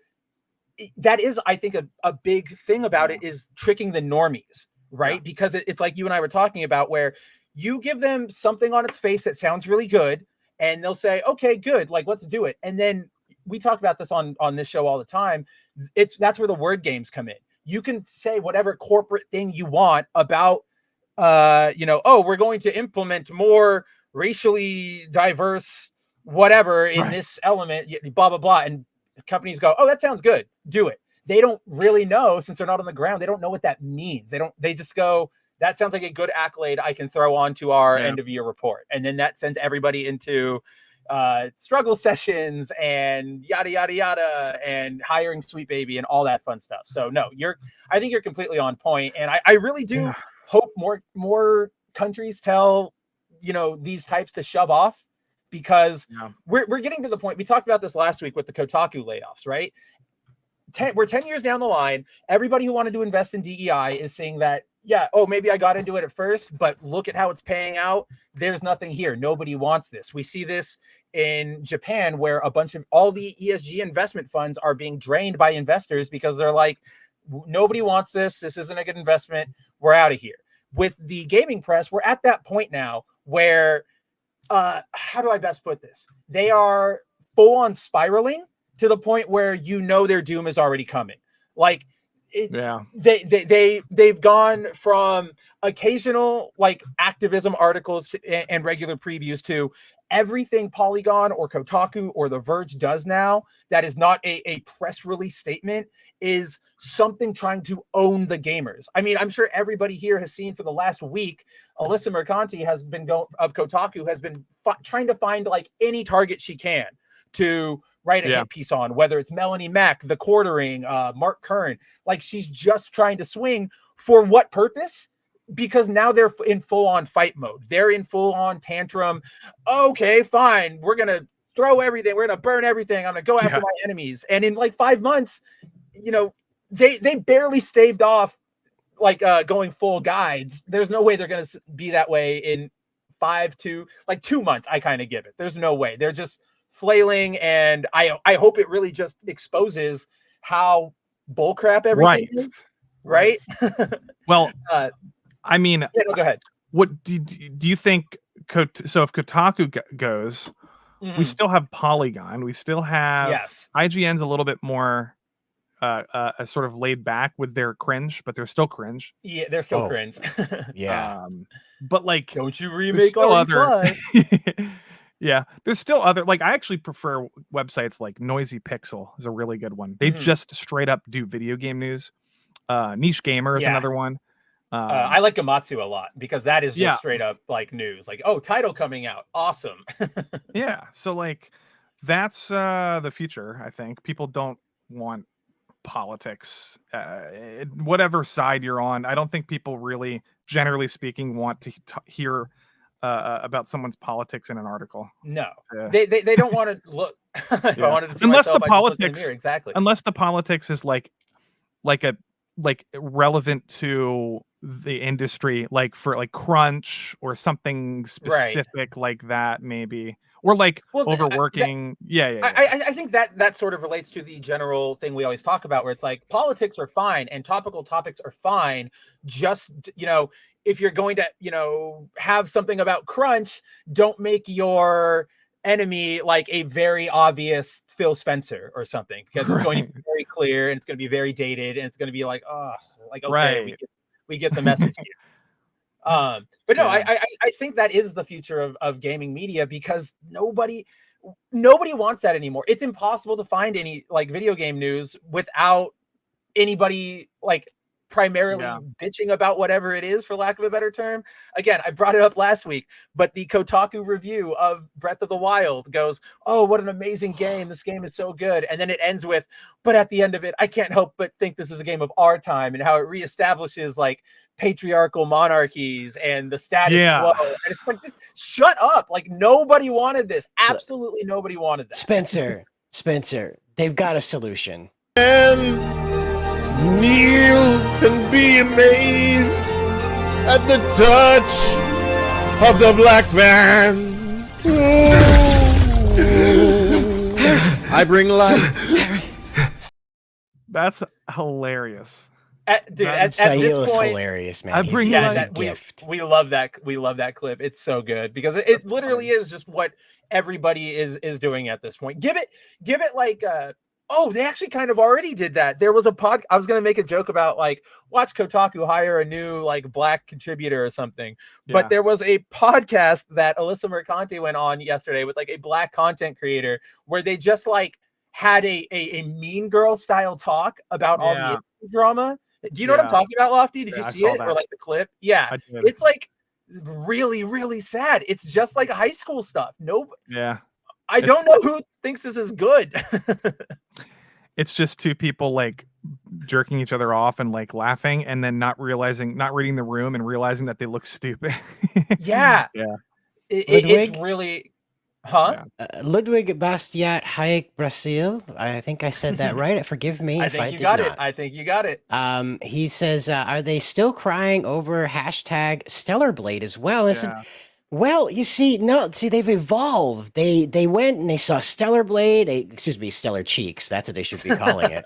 that is, I think, a big thing about it is tricking the normies, right? Because it's like you and I were talking about, where you give them something on its face that sounds really good, and they'll say, okay, good, like let's do it. And then we talk about this on this show all the time. That's where the word games come in. You can say whatever corporate thing you want about we're going to implement more racially diverse whatever in this element, blah, blah, blah. And companies go, oh, that sounds good. Do it. They don't really know, since they're not on the ground. They don't know what that means. They just go, that sounds like a good accolade I can throw onto our end of year report. And then that sends everybody into struggle sessions and yada, yada, yada, and hiring Sweet Baby and all that fun stuff. So no, I think you're completely on point. And I really do hope more countries tell, these types to shove off, because we're getting to the point. We talked about this last week with the Kotaku layoffs, right? We're 10 years down the line. Everybody who wanted to invest in DEI is saying that, maybe I got into it at first, but look at how it's paying out. There's nothing here. Nobody wants this. We see this in Japan, where a bunch of all the ESG investment funds are being drained by investors because they're like, nobody wants this. This isn't a good investment. We're out of here. With the gaming press, we're at that point now where, how do I best put this? They are full on spiraling to the point where their doom is already coming. Like, they've gone from occasional like activism articles and regular previews to everything Polygon or Kotaku or The Verge does now that is not a press release statement is something trying to own the gamers. I mean, I'm sure everybody here has seen for the last week, Alyssa Mercanti has been of Kotaku has been trying to find like any target she can to write a hit piece on, whether it's Melanie Mack, The Quartering, Mark Kern. Like, she's just trying to swing. For what purpose? Because now they're in full-on fight mode. They're in full-on tantrum. Okay, fine. We're going to throw everything. We're going to burn everything. I'm going to go after my enemies. And in like 5 months, they barely staved off like going full guides. There's no way they're going to be that way in 2 months. I kind of give it. There's no way. They're just flailing, and I hope it really just exposes how bullcrap everything is, right? Well, I mean, go ahead. What do you think? So if Kotaku goes, we still have Polygon. We still have IGN's a little bit more sort of laid back with their cringe, but they're still cringe. Yeah, they're still cringe. But like, don't you remake all other? Yeah, there's still other, like, I actually prefer websites like Noisy Pixel is a really good one. They just straight up do video game news. Niche Gamer is another one. I like Gamatsu a lot because that is just straight up like news. Like, oh, title coming out. Awesome. Yeah. So like, that's the future, I think. People don't want politics, whatever side you're on. I don't think people really, generally speaking, want to hear about someone's politics in an article. No, they don't want to look. If I wanted to see unless myself, the politics, exactly. Unless the politics is like relevant to the industry, like for like crunch or something specific like that, maybe. Or like overworking. I think that sort of relates to the general thing we always talk about, where it's like politics are fine and topical topics are fine. Just, if you're going to, have something about crunch, don't make your enemy like a very obvious Phil Spencer or something, because it's going to be very clear and it's going to be very dated and it's going to be like, okay, we get the message here. But no, I think that is the future of gaming media, because nobody wants that anymore. It's impossible to find any like video game news without anybody like primarily bitching about whatever it is, for lack of a better term. Again, I brought it up last week, but the Kotaku review of Breath of the Wild goes, oh, what an amazing game. This game is so good. And then it ends with, but at the end of it, I can't help but think this is a game of our time, and how it reestablishes like patriarchal monarchies and the status quo. And it's like, just shut up. Like, nobody wanted this. Absolutely nobody wanted that. Spencer, they've got a solution. Kneel and be amazed at the touch of the black man. I bring light. That's hilarious. At this point, hilarious, man. I bring a gift. We love that. We love that clip. It's so good because it literally is just what everybody is doing at this point. Give it like Oh, they actually kind of already did that. There was a I was going to make a joke about like, watch Kotaku hire a new like black contributor or something. Yeah. But there was a podcast that Alyssa Mercante went on yesterday with like a black content creator where they just like had a Mean Girl style talk about all the drama. Do you know what I'm talking about, Lofty? Did you see it or like the clip? Yeah, it's like really, really sad. It's just like high school stuff. I don't know who thinks this is good. It's just two people like jerking each other off and like laughing and then not reading the room and realizing that they look stupid. Yeah. It's really, Ludwig Bastiat Hayek Brasil. I think I said that right. Forgive me if I did not. I think you got it. He says, are they still crying over hashtag Stellar Blade as well? And I said, well, you see, they've evolved. They went and they saw Stellar Blade, Stellar Cheeks. That's what they should be calling it.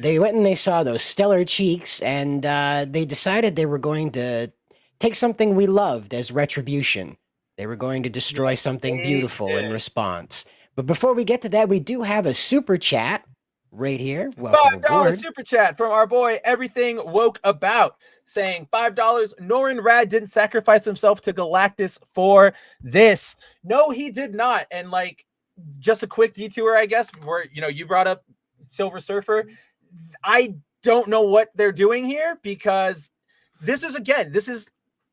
They went and they saw those stellar cheeks, and they decided they were going to take something we loved as retribution. They were going to destroy something beautiful in response. But before we get to that, we do have a super chat right here. Welcome aboard. $5 super chat from our boy Everything Woke About, saying $5. Norrin Rad didn't sacrifice himself to Galactus for this. No, he did not. And like, just a quick detour, I guess, where you brought up Silver Surfer. I don't know what they're doing here, because this is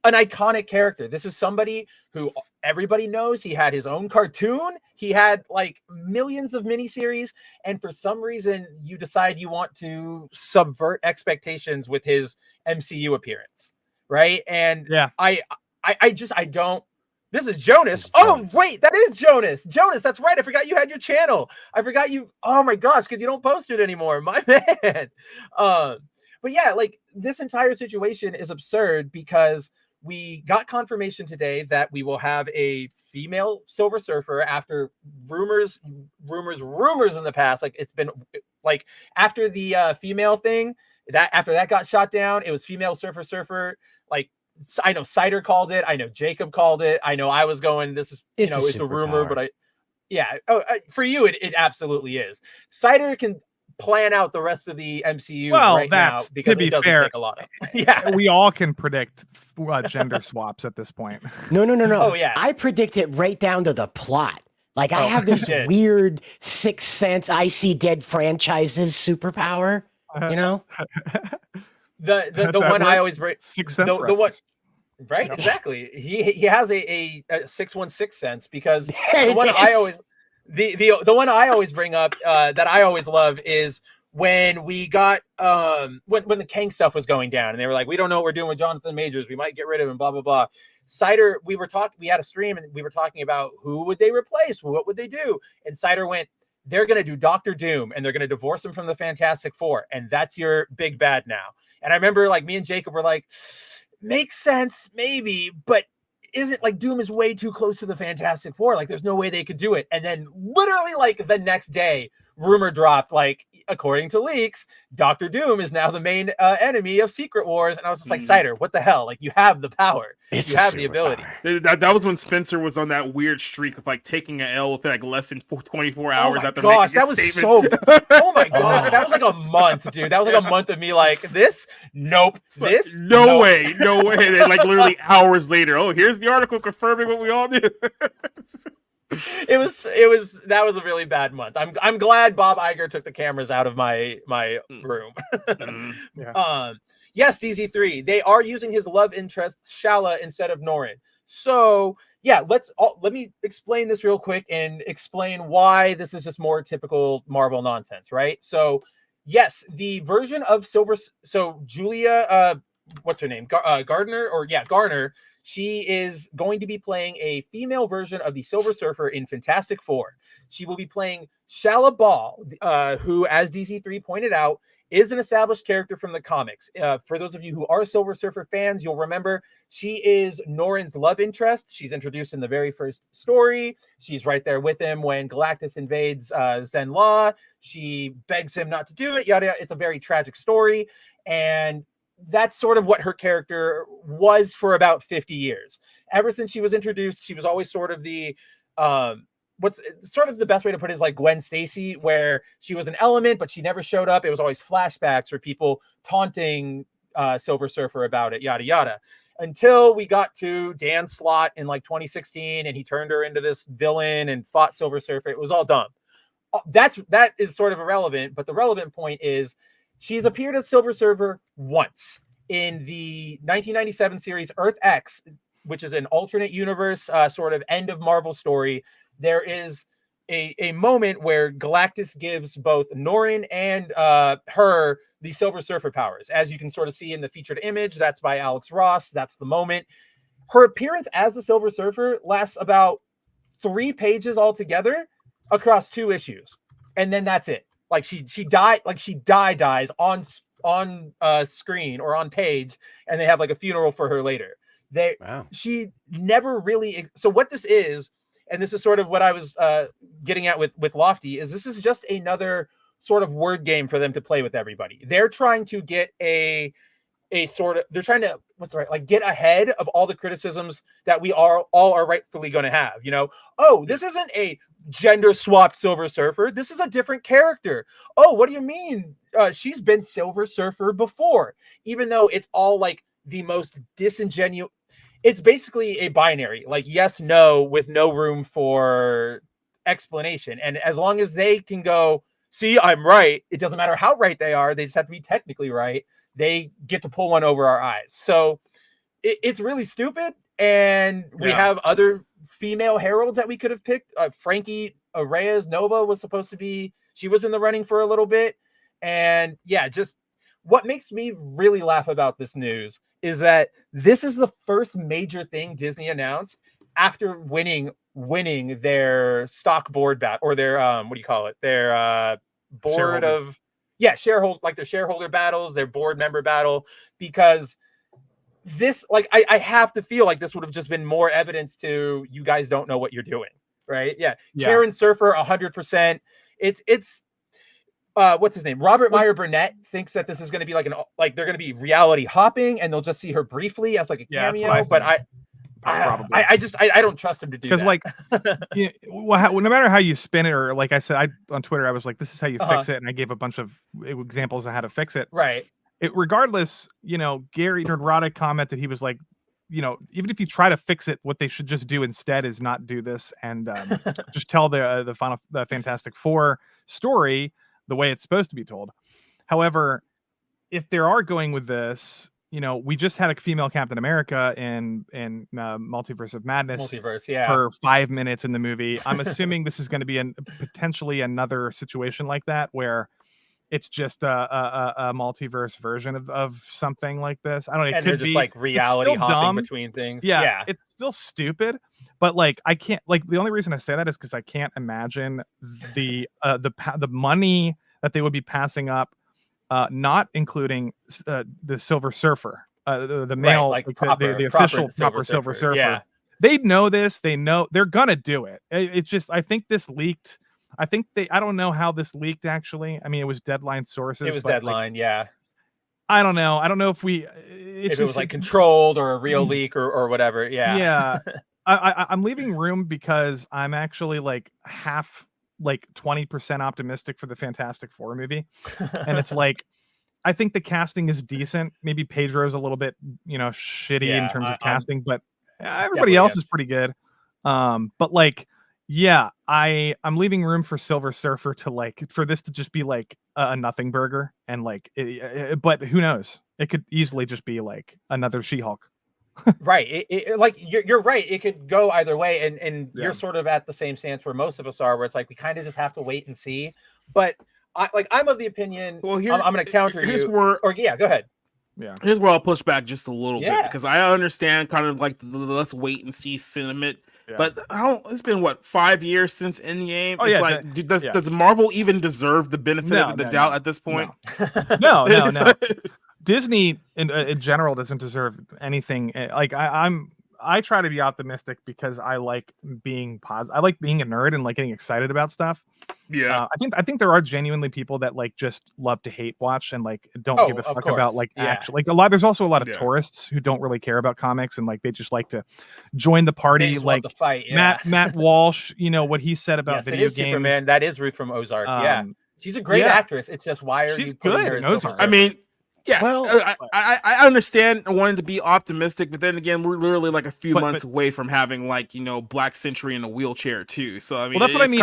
an iconic character. This is somebody who everybody knows. He had his own cartoon. He had like millions of miniseries. And for some reason, you decide you want to subvert expectations with his MCU appearance. Right. And I don't. This is Jonas. Oh, wait, that is Jonas. Jonas, that's right. I forgot you had your channel. I forgot you. Oh my gosh, because you don't post it anymore. My man. But yeah, like this entire situation is absurd, because we got confirmation today that we will have a female Silver Surfer after rumors in the past. Like it's been like after the female thing, that after that got shot down, it was female Surfer. Like I know Cider called it. I know Jacob called it. I know I was going, this is, it's a rumor, but for you, it absolutely is. Cider can plan out the rest of the MCU right now, because it doesn't take a lot of. We all can predict gender swaps at this point. No. Oh yeah, I predict it right down to the plot. Like I have this weird Sixth Sense, I see dead franchises superpower. The one I always bring. Sixth Sense. The one. Right, exactly. He has a 616 sense, because the one I always the one I always bring up that I always love is when we got when the Kang stuff was going down, and they were like, we don't know what we're doing with Jonathan Majors, we might get rid of him, blah blah blah. Cider, we had a stream and we were talking about who would they replace, what would they do, and Cider went, they're gonna do Dr. Doom, and they're gonna divorce him from the Fantastic Four, and that's your big bad now. And I remember like me and Jacob were like, makes sense, maybe, but isn't like Doom is way too close to the Fantastic Four. Like there's no way they could do it. And then literally like the next day, rumor dropped, like according to leaks, Dr. Doom is now the main enemy of Secret Wars. And I was just like, Cider, what the hell? Like you have the power. You have the ability. That was when Spencer was on that weird streak of like taking an L within like less than 24 hours after making a statement. Oh my gosh, that was like a month, dude. That was like a month of me like, this? Nope. This? Like, no way. And then, like literally hours later, oh, here's the article confirming what we all knew. That was a really bad month. I'm glad Bob Iger took the cameras out of my room. Yes, DZ3, they are using his love interest Shala instead of Norrin. So yeah, let me explain this real quick and explain why this is just more typical Marvel nonsense, right? So yes, the version of Julia, what's her name? Garner. She is going to be playing a female version of the Silver Surfer in Fantastic Four. She will be playing Shalla-Bal, who, as DC3 pointed out, is an established character from the comics. For those of you who are Silver Surfer fans, you'll remember she is Norrin's love interest. She's introduced in the very first story. She's right there with him when Galactus invades Zen-La. She begs him not to do it. Yada yada. It's a very tragic story. And that's sort of what her character was for about 50 years. Ever since she was introduced, she was always sort of the what's sort of the best way to put it is like Gwen Stacy, where she was an element, but she never showed up. It was always flashbacks for people taunting Silver Surfer about it, yada, yada. Until we got to Dan Slott in like 2016 and he turned her into this villain and fought Silver Surfer. It was all dumb. That is sort of irrelevant, but the relevant point is she's appeared as Silver Surfer once in the 1997 series Earth X, which is an alternate universe sort of end of Marvel story. There is a moment where Galactus gives both Norrin and her the Silver Surfer powers. As you can sort of see in the featured image, that's by Alex Ross. That's the moment. Her appearance as the Silver Surfer lasts about 3 pages altogether across 2 issues. And then that's it. Like she dies on screen or on page, and they have like a funeral for her later. She never really. So what this is, and this is sort of what I was getting at with Lofti, is this is just another sort of word game for them to play with everybody. They're trying to get they're trying to get ahead of all the criticisms that we all are rightfully going to have. You know, oh, this isn't a gender swapped Silver Surfer. This is a different character. Oh, what do you mean? She's been Silver Surfer before, even though it's all like the most disingenuous. It's basically a binary, like yes, no, with no room for explanation. And as long as they can go, see, I'm right. It doesn't matter how right they are. They just have to be technically right. They get to pull one over our eyes. So it's really stupid. And we have other female heralds that we could have picked. Frankie Reyes Nova was supposed to be, she was in the running for a little bit. And yeah, just what makes me really laugh about this news is that this is the first major thing Disney announced after winning their stock board bat or their what do you call it? Their board of their shareholder battles, their board member battle, because this, like, I have to feel like this would have just been more evidence to you guys don't know what you're doing, right? Yeah. Karen Surfer 100%. It's what's his name? Robert Meyer Burnett thinks that this is going to be they're going to be reality hopping and they'll just see her briefly as like a cameo, but I don't trust him to do that. Because no matter how you spin it, or like I said, on Twitter, I was like, this is how you fix it. And I gave a bunch of examples of how to fix it. Right. Regardless, Gary Nerdrotic commented, he was like, even if you try to fix it, what they should just do instead is not do this and just tell the Fantastic Four story the way it's supposed to be told. However, if they are going with this, we just had a female Captain America in Multiverse of Madness for 5 minutes in the movie. I'm assuming this is going to be potentially another situation like that, where it's just a multiverse version of something like this. I don't know. It could just be reality hopping between things. Yeah, it's still stupid. But I can't, the only reason I say that is because I can't imagine the money that they would be passing up, not incling the Silver Surfer, the male, the official proper Silver Surfer. Yeah. They know this. They know they're gonna do it. It's just, I think this leaked. I don't know how this leaked actually. I mean, it was Deadline sources. It was Deadline, yeah. I don't know. I don't know if it was controlled or a real leak or whatever. Yeah. Yeah. I'm leaving room because I'm actually half 20% optimistic for the Fantastic Four movie. And it's I think the casting is decent. Maybe Pedro's a little bit, shitty in terms of casting, but everybody else is pretty good. But I'm leaving room for Silver Surfer to for this to just be a nothing burger, and but who knows? It could easily just be another She-Hulk. Right. You're right. It could go either way, and you're sort of at the same stance where most of us are, where it's we kind of just have to wait and see. But I'm of the opinion. Well, I'm going to counter you. Go ahead. Yeah. Here's where I'll push back just a little bit, because I understand kind of the let's wait and see sentiment. Yeah. But it's been 5 years since Endgame. Oh, it's does Marvel even deserve the benefit of the doubt at this point? No. Disney in general doesn't deserve anything. I try to be optimistic because I like being positive. I like being a nerd and getting excited about stuff. Yeah, I think there are genuinely people that like just love to hate watch and like don't give a fuck about like action. Like there's also a lot of tourists who don't really care about comics and like they just like to join the party. Like the fight, Matt Walsh, what he said about video games. Superman. That is Ruth from Ozark. She's a great actress. It's just why are she's you putting good her in so Ozark? I mean. Yeah, Well, I understand wanting to be optimistic, but then again, we're literally like a few months away from having like Black Century in a wheelchair too. So I mean, that's what I mean.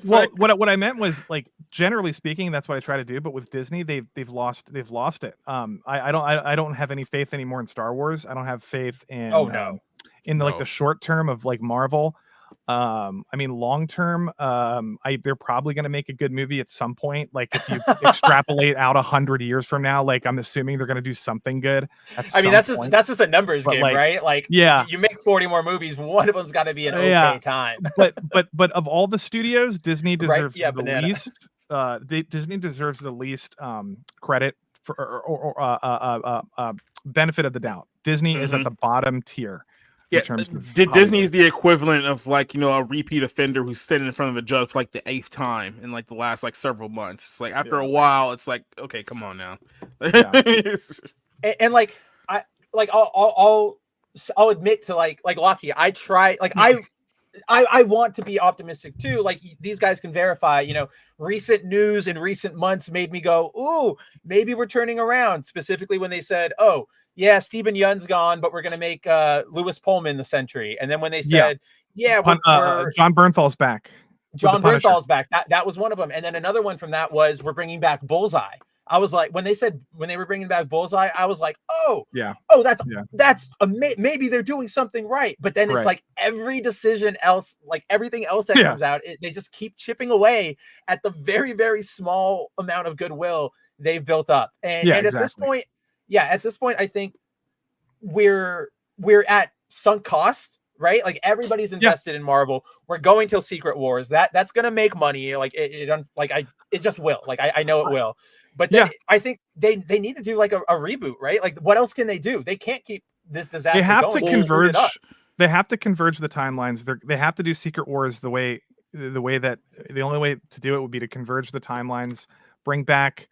Well, what I meant was like generally speaking, that's what I try to do. But with Disney, they've lost it. I don't have any faith anymore in Star Wars. I don't have faith in like the short term of like Marvel. I mean, long term, they're probably going to make a good movie at some point. Like if you extrapolate out 100 years from now, like I'm assuming they're going to do something good. That's just a numbers game, right? Like, you make 40 more movies, one of them's got to be an okay time. but of all the studios, Disney deserves the least. Disney deserves the least credit for or benefit of the doubt. Disney is at the bottom tier. Yeah, Disney is the equivalent of like a repeat offender who's standing in front of a judge for like the 8th time in like the last like several months. It's like after a while, it's like, okay, come on now. and like I'll admit to like Lofti, I try like I want to be optimistic too. Like these guys can verify, recent news in recent months made me go, ooh, maybe we're turning around. Specifically when they said, oh, yeah, Stephen Yun's gone, but we're going to make Lewis Pullman the Sentry. And then when they said, John Bernthal's back. John Bernthal's back. That was one of them. And then another one from that was we're bringing back Bullseye. I was like, when they were bringing back Bullseye, I was like, that's maybe they're doing something right. But then it's like every decision else, like everything else that comes out, they just keep chipping away at the very, very small amount of goodwill they've built up. And at this point, I think we're at sunk cost, right? Like everybody's invested in Marvel. We're going till Secret Wars. That's gonna make money. Like it just will. Like I know it will. But then I think they need to do like a reboot, right? Like what else can they do? They can't keep this disaster. They have going. to converge. They have to converge the timelines. They have to do Secret Wars the way that the only way to do it would be to converge the timelines, bring back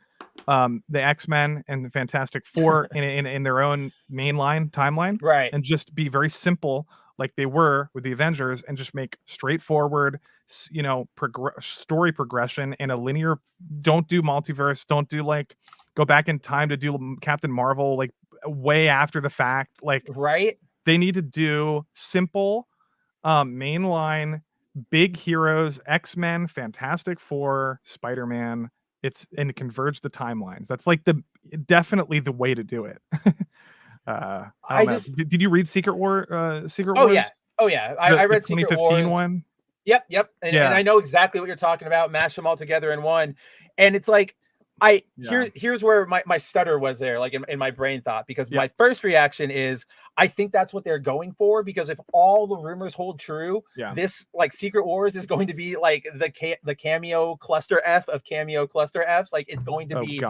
the X-Men and the Fantastic Four in their own mainline timeline, right? And just be very simple like they were with the Avengers and just make straightforward story progression in a linear. Don't do multiverse, don't do like go back in time to do Captain Marvel like way after the fact, like right. They need to do simple mainline big heroes, X-Men, Fantastic Four, Spider-Man. And converge the timelines. That's like definitely the way to do it. Did you read Secret Wars? Oh yeah. I read the 2015 one. Yep. And I know exactly what you're talking about. Mash them all together in one. And it's like here's where my stutter was there, like in my brain thought, because my first reaction is I think that's what they're going for, because if all the rumors hold true, this like Secret Wars is going to be like the cameo cluster F of cameo cluster Fs. Like it's going to be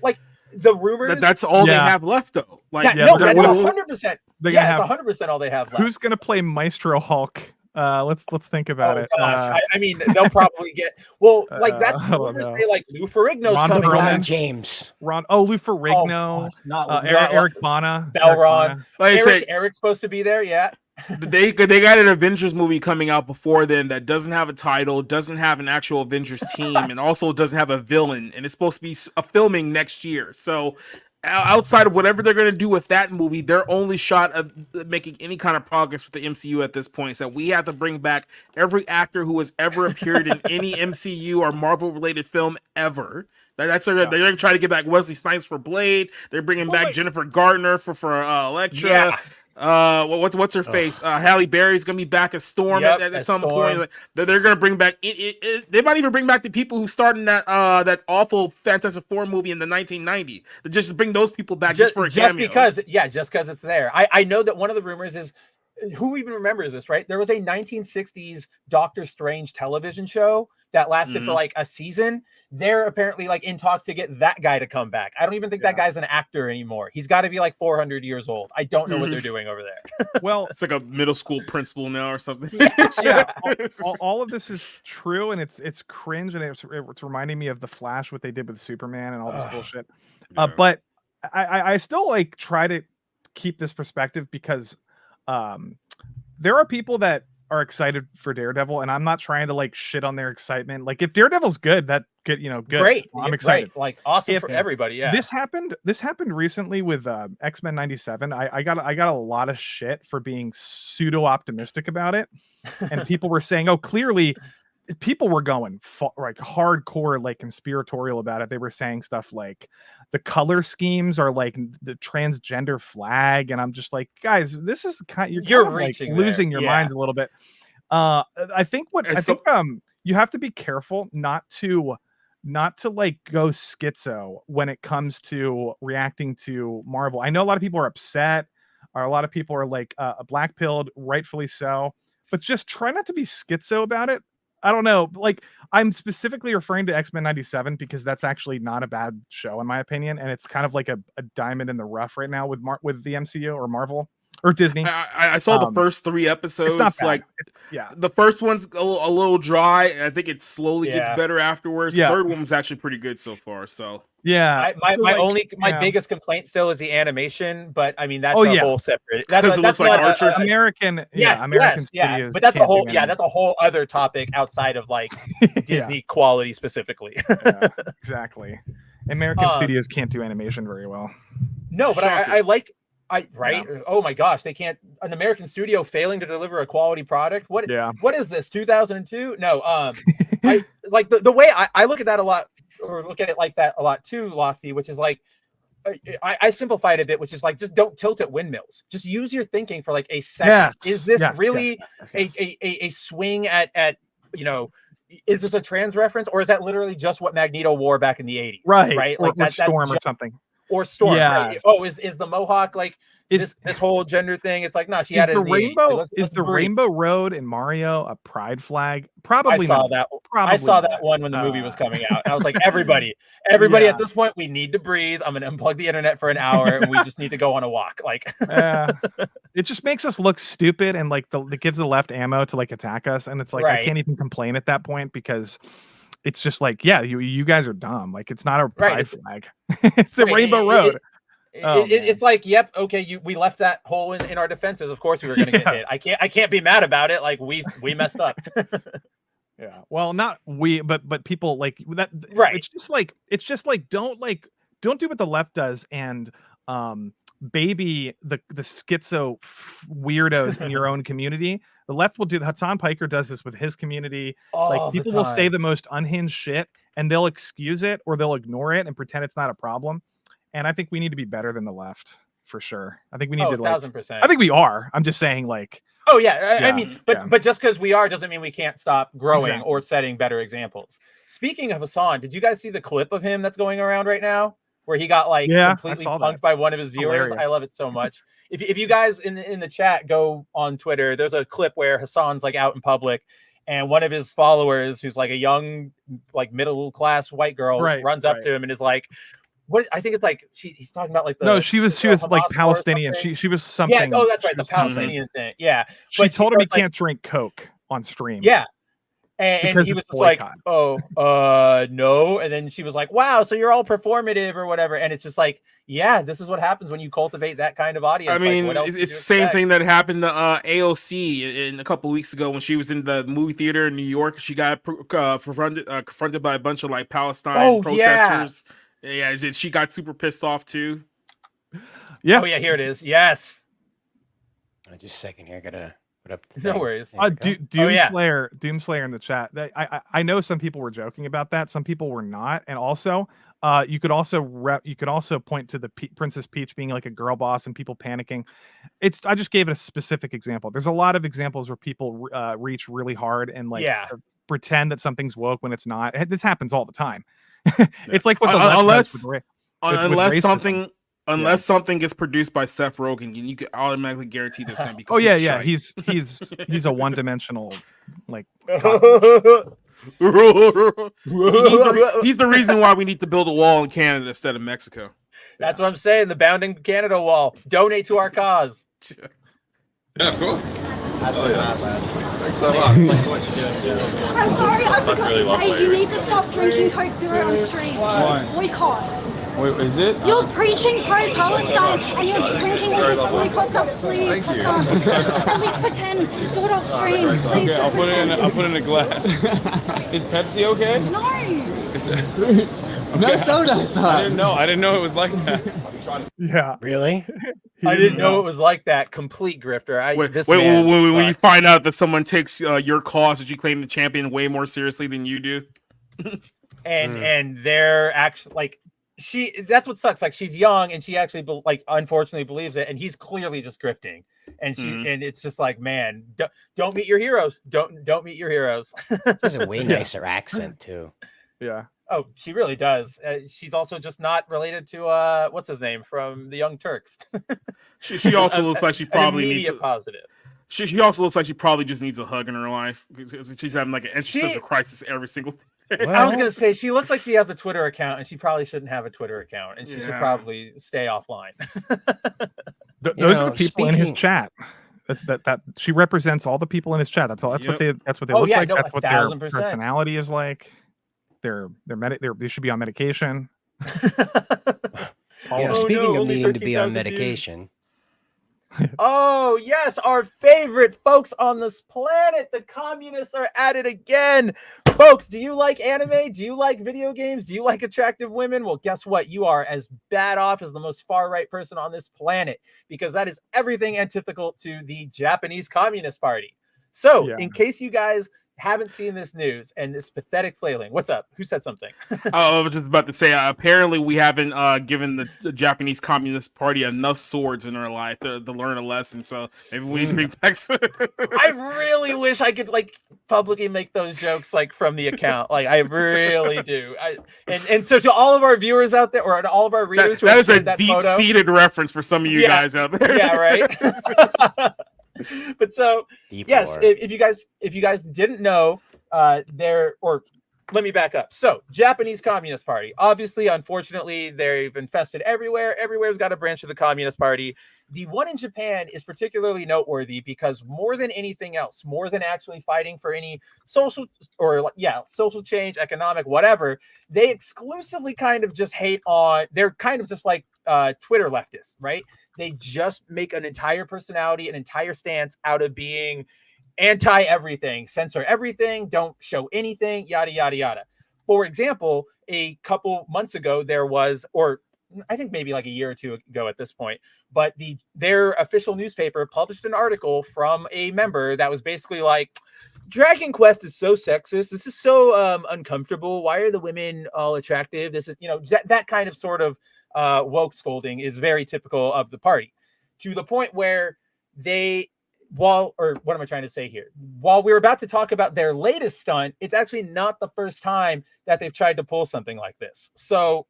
like the rumors. That's all they have left though. Like that's 100%. Yeah, it's 100% all they have left. Who's gonna play Maestro Hulk? Let's think about it. I mean, they'll probably get like that. Rumors say like Lou Ferrigno's coming. Ron James. Lou Ferrigno. Eric Bana. Belron. Like I said, Eric's supposed to be there. Yeah. They got an Avengers movie coming out before then that doesn't have a title, doesn't have an actual Avengers team, and also doesn't have a villain, and it's supposed to be a filming next year. So outside of whatever they're going to do with that movie, their only shot of making any kind of progress with the MCU at this point is that we have to bring back every actor who has ever appeared in any MCU or Marvel related film ever. They're going to try to get back Wesley Snipes for Blade. They're bringing back Jennifer Gardner for Elektra. Yeah. What's her face? Halle Berry's gonna be back as Storm at some point. Like, they're gonna bring back. They might even bring back the people who starred in that awful Fantastic Four movie in the 1990s. They just bring those people back just for a cameo. Just because it's there. I know that one of the rumors is, who even remembers this, right? There was a 1960s Doctor Strange television show that lasted for like a season. They're apparently like in talks to get that guy to come back. I don't even think that guy's an actor anymore. He's got to be like 400 years old. I don't know what they're doing over there. Well, it's like a middle school principal now or something. All of this is true, and it's cringe, and it's reminding me of The Flash, what they did with Superman and all this bullshit. But I still like try to keep this perspective because there are people that are excited for Daredevil, and I'm not trying to like shit on their excitement. Like if Daredevil's good, that good, good. Great. I'm excited. Right. Like awesome for everybody. Yeah. This happened recently with X-Men 97. I got a lot of shit for being pseudo optimistic about it. And people were saying, oh, clearly people were going like hardcore, like conspiratorial about it. They were saying stuff like the color schemes are like the transgender flag. And I'm just like, guys, this is you're reaching like losing your minds a little bit. I think you have to be careful not to like go schizo when it comes to reacting to Marvel. I know a lot of people are upset, or a lot of people are like black-pilled, rightfully so, but just try not to be schizo about it. I don't know. Like, I'm specifically referring to X-Men 97 because that's actually not a bad show in my opinion, and it's kind of like a diamond in the rough right now with the MCU or Marvel or Disney. I saw the first 3 episodes. It's not bad. Like, the first one's a little dry, and I think it slowly gets better afterwards. The third one was actually pretty good so far. So my biggest complaint still is the animation, but I mean that's a whole separate. That's it looks like Archer. American Studios. But that's a whole that's a whole other topic outside of like Disney quality specifically. Exactly. American Studios can't do animation very well. No, but I like. Oh my gosh, they can't. An American studio failing to deliver a quality product. What is this? 2002? No. I like the way I look at that a lot, or look at it like that a lot too, Lofty, which is like I simplified it a bit, which is like just don't tilt at windmills. Just use your thinking for like a second. Is this really a swing at is this a trans reference, or is that literally just what Magneto wore back in the 80s? Right. Like or Storm or something. Or Storm. Right? Oh, is the Mohawk like this whole gender thing? It's like, no, she had the rainbow. Is the Rainbow Road in Mario a pride flag? Probably. I saw that one when the movie was coming out. And I was like, everybody at this point, we need to breathe. I'm gonna unplug the internet for an hour, and we just need to go on a walk. Like, it just makes us look stupid, and like it gives the left ammo to like attack us, and it's like I can't even complain at that point because it's just like, you guys are dumb. Like, it's not a pride flag. It's a Rainbow Road. It's like, yep, okay, we left that hole in our defenses. Of course we were gonna get hit. I can't be mad about it. Like we messed up. Well, not we, but people like that. Right. It's just like don't do what the left does and baby the schizo weirdos in your own community. The left will do. Hassan Piker does this with his community. Like people will say the most unhinged shit, and they'll excuse it or they'll ignore it and pretend it's not a problem. And I think we need to be better than the left for sure. I think we need to 1,000%. I think we are. I'm just saying, like. Oh yeah, I mean, but just because we are doesn't mean we can't stop growing or setting better examples. Speaking of Hassan, did you guys see the clip of him that's going around right now, where he got like completely punked by one of his viewers? Hilarious. I love it so much. If you guys in the chat go on Twitter, there's a clip where Hassan's like out in public, and one of his followers, who's like a young, like middle class white girl, runs up to him and is like, "What?" I think it's like he's talking about like she was like Palestinian. She was something. Yeah. Oh, that's right, the Palestinian thing. Yeah. She told him he can't drink Coke on stream. Yeah. And he was just like, no. And then she was like, wow, so you're all performative or whatever. And it's just like, yeah, this is what happens when you cultivate that kind of audience. I mean, it's the same thing that happened to AOC in a couple of weeks ago when she was in the movie theater in New York. She got confronted by a bunch of like Palestine protesters. Yeah, she got super pissed off too. Yeah. Oh, yeah, here it is. Yes. Just a second here. Gotta put up the no thing. worries. Doomslayer in the chat. I know some people were joking about that. Some people were not. And also, you could also point to the Princess Peach being like a girl boss and people panicking. I just gave it a specific example. There's a lot of examples where people reach really hard and like pretend that something's woke when it's not. This happens all the time. It's like what the left does with racism. Unless something gets produced by Seth Rogen, you can automatically guarantee that's going to be. He's a one-dimensional like. He's the reason why we need to build a wall in Canada instead of Mexico. That's what I'm saying. The Bounding Canada Wall. Donate to our cause. Yeah, of course. I'm sorry, I forgot to say you need to stop drinking Coke Zero on stream. It's boycott. Wait, is it? You're preaching pro-Palestine and you're drinking all this boycott stuff. Please, Hassan, at least pretend. Do it off stream. Please, Okay, I'll put it in a glass. Is Pepsi okay? No. No soda. I didn't know it was like that. Yeah. Really? I didn't know it was like that. Complete grifter. When you find out that someone takes your cause that you claim to champion way more seriously than you do, and they're actually like that's what sucks. Like she's young and she actually unfortunately believes it, and he's clearly just grifting. And and it's just like, man, don't meet your heroes. Don't meet your heroes. She has a way nicer accent too. Yeah. Oh, she really does. She's also just not related to what's his name from the Young Turks. she also looks like she probably needs positive. She also looks like she probably just needs a hug in her life because she's having like an existential crisis every single day. I was gonna say she looks like she has a Twitter account and she probably shouldn't have a Twitter account and she should probably stay offline. Those are the people in his chat. That's that she represents all the people in his chat. That's all. That's what they look like. That's what their personality is like. They should be on medication. Speaking of needing to be on medication. Oh yes, our favorite folks on this planet, the communists, are at it again. Folks, do you like anime? Do you like video games? Do you like attractive women? Well, guess what? You are as bad off as the most far right person on this planet, because that is everything antithetical to the Japanese Communist Party. So, in case you guys haven't seen this news and this pathetic flailing, what's up? Who said something? I was just about to say, apparently we haven't given the Japanese Communist Party enough swords in our life to learn a lesson. So maybe we need to bring back. I really wish I could publicly make those jokes from the account. I really do. And so to all of our viewers out there, or to all of our readers, that is a deep-seated reference for some of you guys out there. Yeah, right. But so Deep yes, lore. if you guys didn't know, let me back up. So Japanese Communist Party, obviously, unfortunately, they've infested everywhere. Everywhere's got a branch of the Communist Party. The one in Japan is particularly noteworthy because more than anything else, more than actually fighting for any social change, economic, whatever, they exclusively kind of just hate on. They're kind of just like Twitter leftists, right? They just make an entire personality, an entire stance out of being anti everything, censor everything, don't show anything, yada yada yada. For example, a couple months ago there was, or I think maybe like a year or two ago at this point, but their official newspaper published an article from a member that was basically like, Dragon Quest is so sexist, this is so uncomfortable, why are the women all attractive, this is, that kind of sort of woke scolding is very typical of the party, to the point where while we're about to talk about their latest stunt, it's actually not the first time that they've tried to pull something like this. So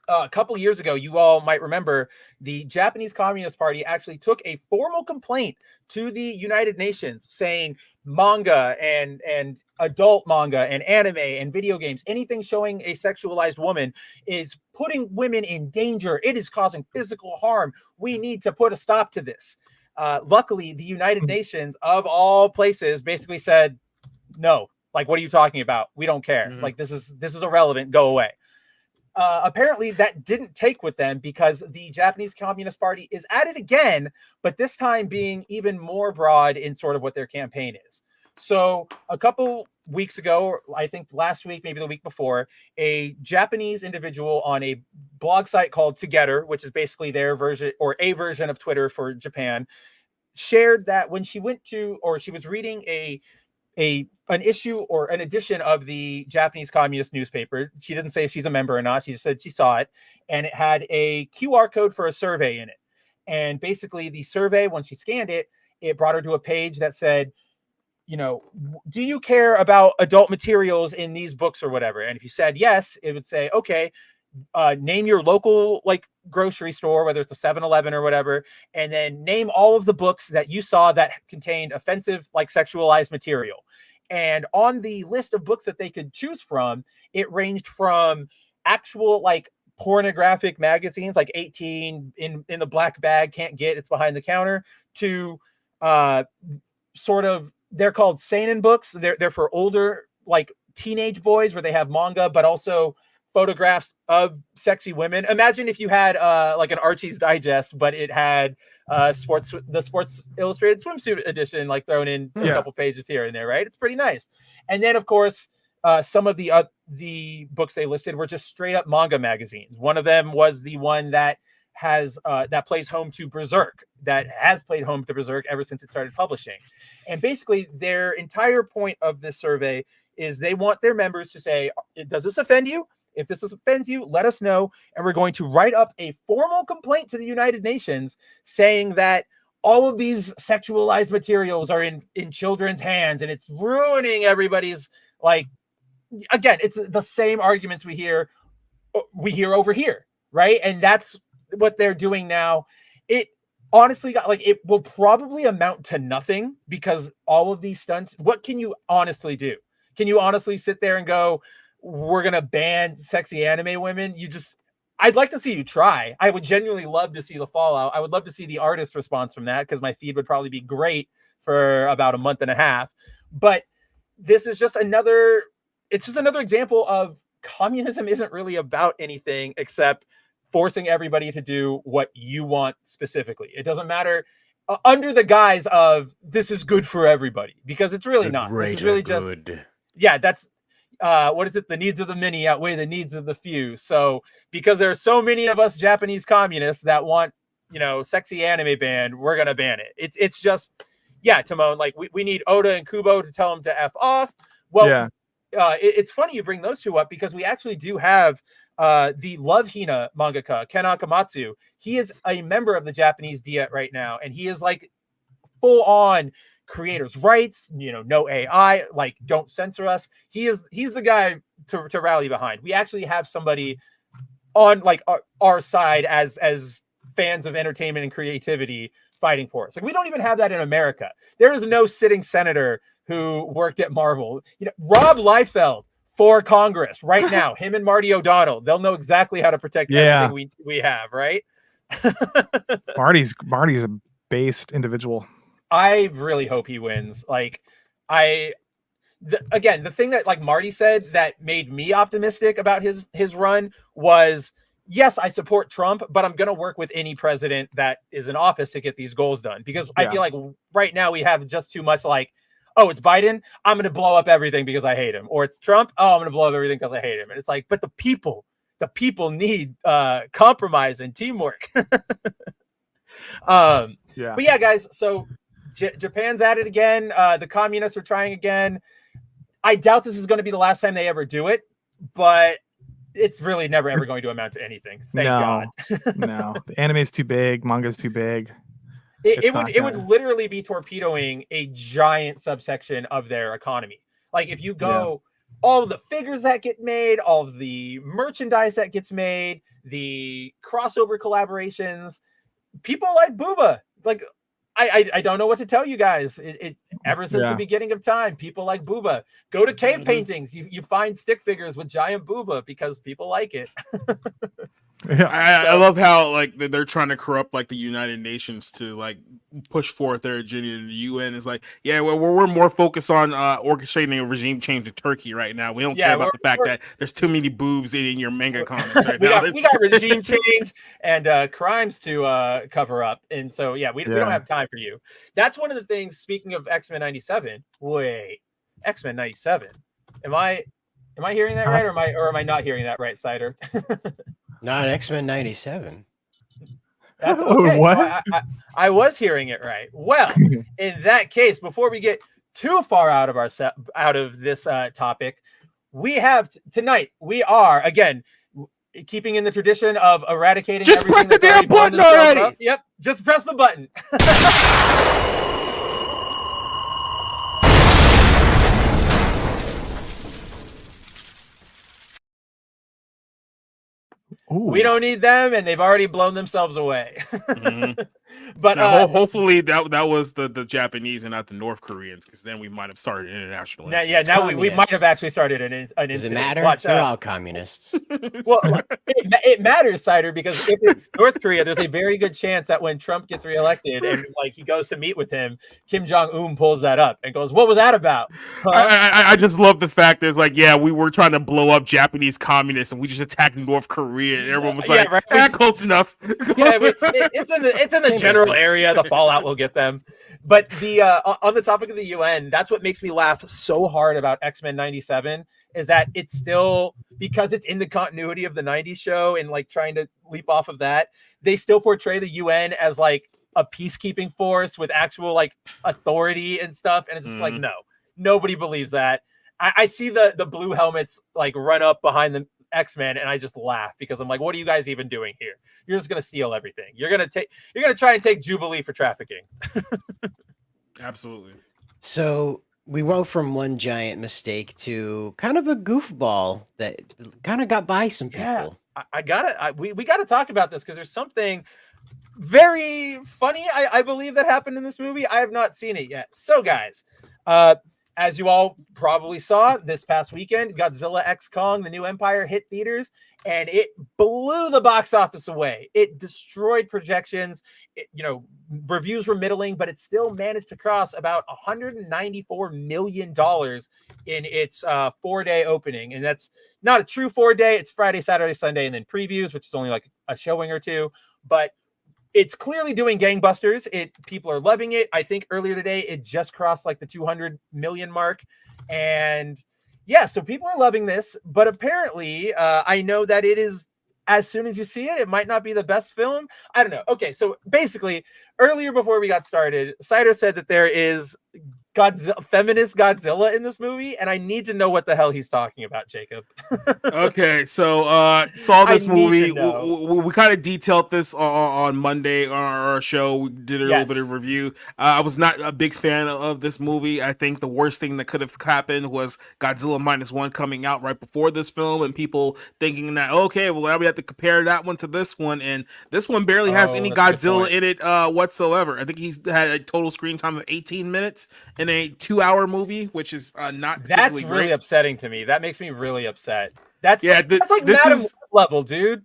a couple of years ago, you all might remember, the Japanese Communist Party actually took a formal complaint to the United Nations saying manga and adult manga and anime and video games, anything showing a sexualized woman is putting women in danger. It is causing physical harm. We need to put a stop to this. Luckily, the United Nations, of all places, basically said, no, what are you talking about? We don't care. This is irrelevant. Go away. Apparently that didn't take with them, because the Japanese Communist Party is at it again, but this time being even more broad in sort of what their campaign is. So a couple weeks ago, I think last week, maybe the week before, a Japanese individual on a blog site called Together, which is basically their version or a version of Twitter for Japan, shared that when she was reading an issue or an edition of the Japanese Communist newspaper. She didn't say if she's a member or not. She just said she saw it, and it had a QR code for a survey in it. And basically the survey, when she scanned it, it brought her to a page that said, do you care about adult materials in these books or whatever? And if you said yes, it would say, okay, name your local grocery store, whether it's a 7-Eleven or whatever, and then name all of the books that you saw that contained offensive sexualized material. And on the list of books that they could choose from, it ranged from actual like pornographic magazines like 18 in the black bag, can't get, it's behind the counter, to sort of, they're called seinen books. They're for older like teenage boys where they have manga but also photographs of sexy women. Imagine if you had like an Archie's Digest, but it had the Sports Illustrated swimsuit edition like thrown in a couple pages here and there, right? It's pretty nice. And then of course some of the books they listed were just straight up manga magazines. One of them was the one that has that plays home to Berserk, that has played home to Berserk ever since it started publishing. And basically their entire point of this survey is they want their members to say, does this offend you? If this offends you, let us know. And we're going to write up a formal complaint to the United Nations saying that all of these sexualized materials are in children's hands and it's ruining everybody's, like, again, it's the same arguments we hear over here, right? And that's what they're doing now. It honestly got, like, it will probably amount to nothing because all of these stunts, what can you honestly do? Can you honestly sit there and go, we're going to ban sexy anime women? I'd like to see you try. I would genuinely love to see the fallout. I would love to see the artist response from that because my feed would probably be great for about a month and a half. But this is just another example of communism isn't really about anything except forcing everybody to do what you want specifically. It doesn't matter under the guise of this is good for everybody, because it's really not. This is really just good. Yeah, that's what is it? The needs of the many outweigh the needs of the few. So because there are so many of us Japanese communists that want, sexy anime banned, we're going to ban it. It's just, yeah, Timon, like we need Oda and Kubo to tell them to F off. Well, it's funny you bring those two up because we actually do have the Love Hina mangaka, Ken Akamatsu. He is a member of the Japanese Diet right now. And he is like full on creators' rights, no AI, like don't censor us. He's the guy to rally behind. We actually have somebody on like our side as fans of entertainment and creativity fighting for us. Like we don't even have that in America. There is no sitting senator who worked at Marvel. Rob Liefeld for Congress right now, him and Marty O'Donnell, they'll know exactly how to protect everything we have, right? Marty's a based individual. I really hope he wins. Like, again, the thing that like Marty said that made me optimistic about his run was, yes, I support Trump, but I'm going to work with any president that is in office to get these goals done. Because I feel like right now we have just too much like, oh, it's Biden, I'm going to blow up everything because I hate him. Or it's Trump, oh, I'm going to blow up everything because I hate him. And it's like, but the people need compromise and teamwork. But yeah, guys, so Japan's at it again. The communists are trying again. I doubt this is going to be the last time they ever do it, but it's really never ever going to amount to anything. Thank God. No, the anime's too big, manga's too big. It would literally be torpedoing a giant subsection of their economy. Like if you go, all of the figures that get made, all of the merchandise that gets made, the crossover collaborations, people like Booba. Like I don't know what to tell you guys. Ever since the beginning of time, people like Booba. Go to cave paintings. You find stick figures with giant Booba because people like it. I love how like they're trying to corrupt like the United Nations to like push forth their agenda. The UN is like, we're more focused on orchestrating a regime change in Turkey right now. We don't care about the fact that there's too many boobs in your manga comics right now. We got regime change and crimes to cover up, and so we don't have time for you. That's one of the things. Speaking of X-Men 97, wait, X-Men 97. Am I hearing that right, or am I not hearing that right, Cider? Not X-Men 97. That's okay. What? So I was hearing it right. Well, in that case, before we get too far out of this topic, we have tonight. We are again keeping in the tradition of eradicating. Just press the damn button already. Yep, just press the button. Ooh. We don't need them, and they've already blown themselves away. But hopefully that was the Japanese and not the North Koreans, because then we might have started an international incident. Now we might have actually started an incident. Does it matter? They're all communists. Well, it matters, Cider, because if it's North Korea, there's a very good chance that when Trump gets reelected and like he goes to meet with him, Kim Jong-un pulls that up and goes, "What was that about?" Huh? I just love the fact there's like, yeah, we were trying to blow up Japanese communists and we just attacked North Korea, and everyone was like, right. Close enough. Yeah, it's in the general area. The fallout will get them. But the on the topic of the UN, that's what makes me laugh so hard about X-Men 97 is that it's still, because it's in the continuity of the 90s show and like trying to leap off of that, they still portray the UN as like a peacekeeping force with actual like authority and stuff. And it's just like, no, nobody believes that. I see the blue helmets like run up behind the X-Men and I just laugh because I'm like, what are you guys even doing here? You're just gonna steal everything. You're gonna try and take Jubilee for trafficking. Absolutely. So we went from one giant mistake to kind of a goofball that kind of got by some people. Yeah, we gotta talk about this because there's something very funny I believe that happened in this movie. I have not seen it yet. So guys, as you all probably saw this past weekend, Godzilla X Kong, The New Empire hit theaters and it blew the box office away. It destroyed projections. Reviews were middling, but it still managed to cross about $194 million in its 4-day opening. And that's not a true 4-day. It's Friday, Saturday, Sunday, and then previews, which is only like a showing or two. But it's clearly doing gangbusters. People are loving it. I think earlier today it just crossed like the 200 million mark, and yeah, so people are loving this. But apparently, I know that it is. As soon as you see it, it might not be the best film. I don't know. Okay, so basically, earlier before we got started, Cider said that there is feminist Godzilla in this movie, and I need to know what the hell he's talking about, Jacob. Okay, so saw this movie. We kind of detailed this on Monday on our show. We did a little bit of review. I was not a big fan of this movie. I think the worst thing that could have happened was Godzilla -1 coming out right before this film, and people thinking that, okay, well, now we have to compare that one to this one, and this one barely has any Godzilla in it whatsoever. I think he's had a total screen time of 18 minutes in a 2-hour movie, which is not that's really great. Upsetting to me. That makes me really upset. That's like this Madam level, dude.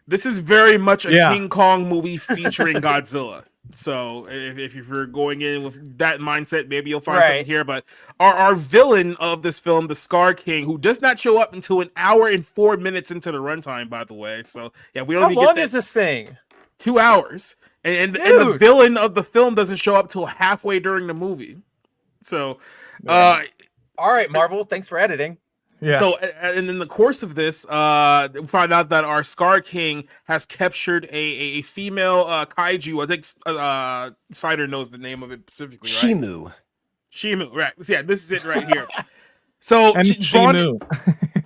This is very much a King Kong movie featuring Godzilla. So if you're going in with that mindset, maybe you'll find something here. But our villain of this film, the Scar King, who does not show up until 1 hour and 4 minutes into the runtime, by the way. So yeah, we only How long is this thing? 2 hours, and the villain of the film doesn't show up till halfway during the movie. So, all right, Marvel, thanks for editing. Yeah. So, and in the course of this, we find out that our Scar King has captured a female kaiju. I think Cider knows the name of it specifically, right? Shimu, right? So, yeah, this is it right here. So, Shimu.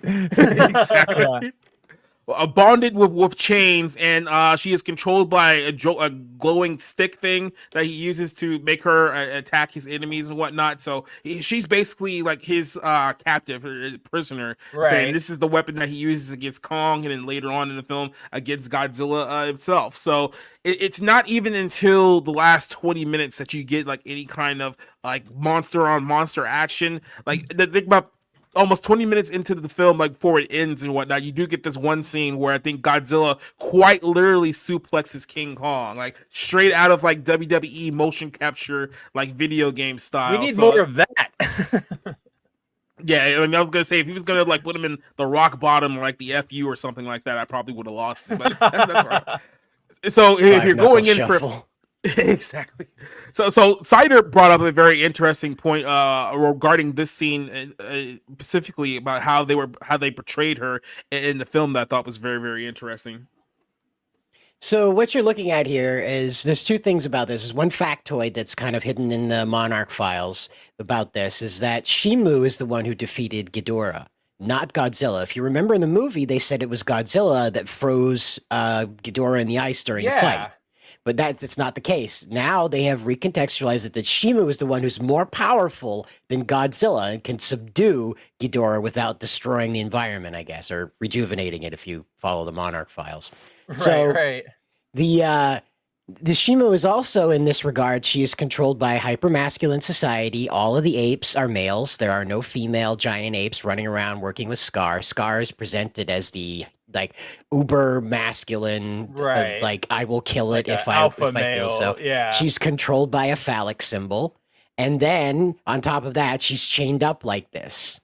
Exactly. Yeah. Bonded with chains, and she is controlled by a glowing stick thing that he uses to make her attack his enemies and whatnot. So she's basically like his captive or prisoner, saying this is the weapon that he uses against Kong, and then later on in the film against Godzilla himself. So it's not even until the last 20 minutes that you get like any kind of like monster on monster action. Like the thing about almost 20 minutes into the film, like before it ends and whatnot, you do get this one scene where I think Godzilla quite literally suplexes King Kong, like straight out of like WWE motion capture, like video game style. We need more of that. Yeah, I mean, I was gonna say if he was gonna like put him in the rock bottom, like the FU or something like that, I probably would have lost him. But that's all right. So if you're going in for exactly. So Cider brought up a very interesting point regarding this scene, specifically about how they portrayed her in the film that I thought was very, very interesting. So what you're looking at here is there's two things about this. There's one factoid that's kind of hidden in the Monarch files about this, is that Shimu is the one who defeated Ghidorah, not Godzilla. If you remember in the movie, they said it was Godzilla that froze Ghidorah in the ice during the fight. But that's not the case. Now they have recontextualized it that Shimu is the one who's more powerful than Godzilla and can subdue Ghidorah without destroying the environment, I guess, or rejuvenating it if you follow the Monarch files. Right. The The Shimu is also, in this regard, she is controlled by a hypermasculine society. All of the apes are males. There are no female giant apes running around working with Scar. Scar is presented as the like uber masculine, Right. like I will kill it Like if a I alpha feel so. male, yeah. She's controlled by a phallic symbol, and then on top of that, she's chained up like this.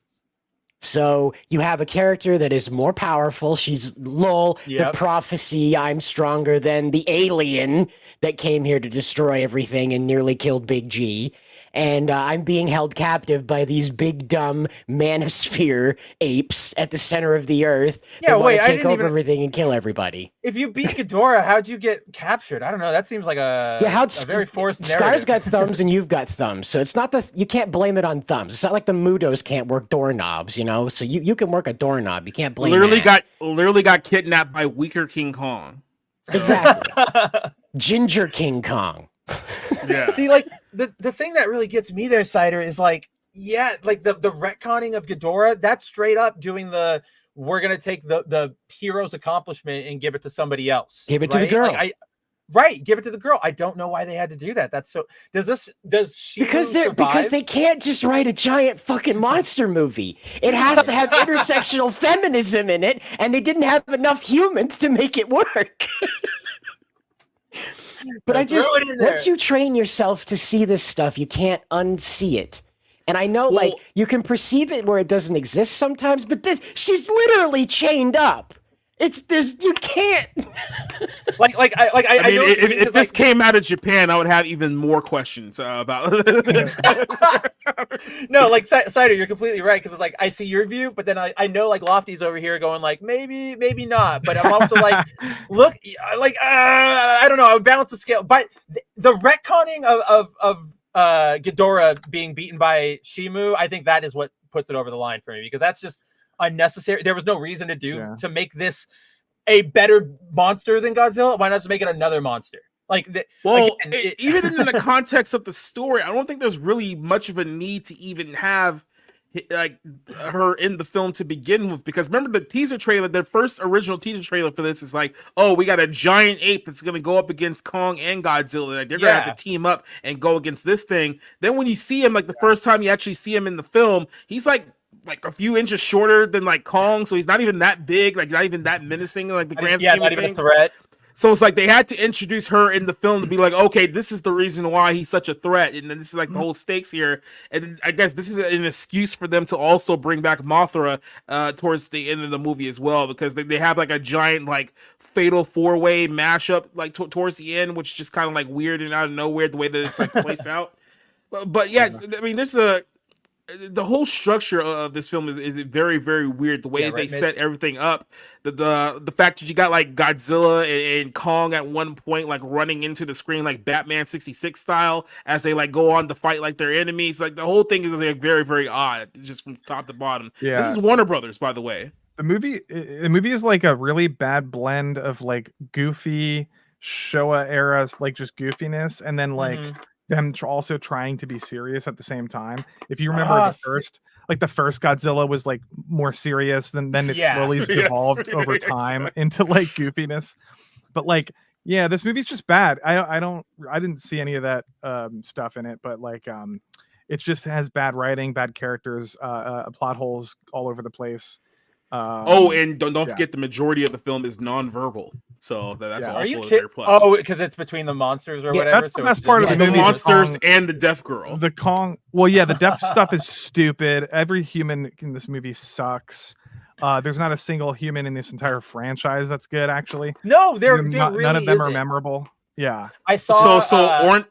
So you have a character that is more powerful. She's the Yep. prophecy. I'm stronger than the alien that came here to destroy everything and nearly killed Big G. And I'm being held captive by these big dumb manosphere apes at the center of the earth Yeah, that want wait, to I take didn't over even- everything and kill everybody. If you beat Ghidorah, how'd you get captured? I don't know. That seems like a very forced Scar's narrative. got thumbs and you've got thumbs, so it's not you can't blame it on thumbs. It's not like the Mudos can't work doorknobs, you know. So you can work a doorknob. You can't blame. Literally got kidnapped by weaker King Kong. So. Exactly. Ginger King Kong. Yeah. See, like the thing that really gets me there, Cider, is like, yeah, like the retconning of Ghidorah. That's straight up doing the we're gonna take the hero's accomplishment and give it to somebody else. Give it to the right? girl. Like, right, give it to the girl. I don't know why they had to do that. That's so. Does she because survive? they can't just write a giant fucking monster movie. It has to have intersectional feminism in it, and they didn't have enough humans to make it work. But once you train yourself to see this stuff, you can't unsee it. And I know, like, you can perceive it where it doesn't exist sometimes, but she's literally chained up. You can't. I mean, if this came out of Japan, I would have even more questions about. No, like Cider, you're completely right, because it's like I see your view, but then I know like Lofty's over here going like maybe not, but I'm also like look, like I don't know, I would balance the scale, but the retconning of Ghidorah being beaten by Shimu, I think that is what puts it over the line for me, because that's just unnecessary. There was no reason to make this a better monster than Godzilla. Why not just make it another monster? Like, even in the context of the story, I don't think there's really much of a need to even have like her in the film to begin with, because remember the teaser trailer, the first original teaser trailer for this is like, oh, we got a giant ape that's gonna go up against Kong and Godzilla, like they're gonna have to team up and go against this thing. Then when you see him, like the first time you actually see him in the film, he's like a few inches shorter than like Kong, so he's not even that big, like not even that menacing, like the grand scheme not of even things. a threat. So it's like they had to introduce her in the film to be like, okay, this is the reason why he's such a threat, and then this is like the whole stakes here. And I guess this is an excuse for them to also bring back Mothra towards the end of the movie as well, because they have like a giant like fatal 4-way mashup like towards the end, which is just kind of like weird and out of nowhere the way that it's like placed out. But yeah, I mean, the whole structure of this film is very, very weird. The way they set everything up, the fact that you got like Godzilla and Kong at one point like running into the screen like Batman 66 style as they like go on to fight like their enemies. Like the whole thing is like very, very odd, just from top to bottom. Yeah. This is Warner Brothers, by the way. The movie is like a really bad blend of like goofy Showa era, like just goofiness, and then like them also trying to be serious at the same time. If you remember the first Godzilla was like more serious, then it slowly devolved over time into like goofiness. But like, yeah, this movie's just bad. I didn't see any of that stuff in it, but like it just has bad writing, bad characters, plot holes all over the place. And don't forget the majority of the film is non-verbal, so that's also a very plus. Oh, because it's between the monsters or whatever. That's the best part of the movie. The monsters and the deaf girl. The Kong. Well, yeah, the deaf stuff is stupid. Every human in this movie sucks. There's not a single human in this entire franchise that's good, actually. No, there really none of them are isn't. memorable. Yeah, I saw. Orange.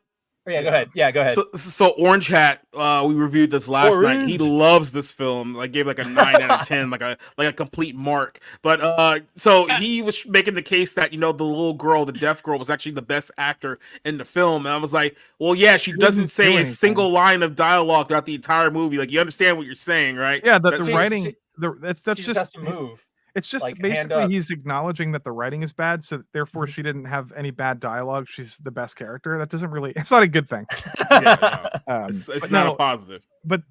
Yeah, go ahead. Yeah, go ahead. So Orange Hat, we reviewed this last night. He loves this film. Like gave like a 9 out of 10, like a complete mark. But so he was making the case that, you know, the little girl, the deaf girl, was actually the best actor in the film. And I was like, well, yeah, she doesn't say a single line of dialogue throughout the entire movie. Like, you understand what you're saying, right? Yeah, the writing. That's just has to move. It's just like, basically he's acknowledging that the writing is bad, so therefore she didn't have any bad dialogue. She's the best character. That doesn't really. It's not a good thing. It's not a positive. But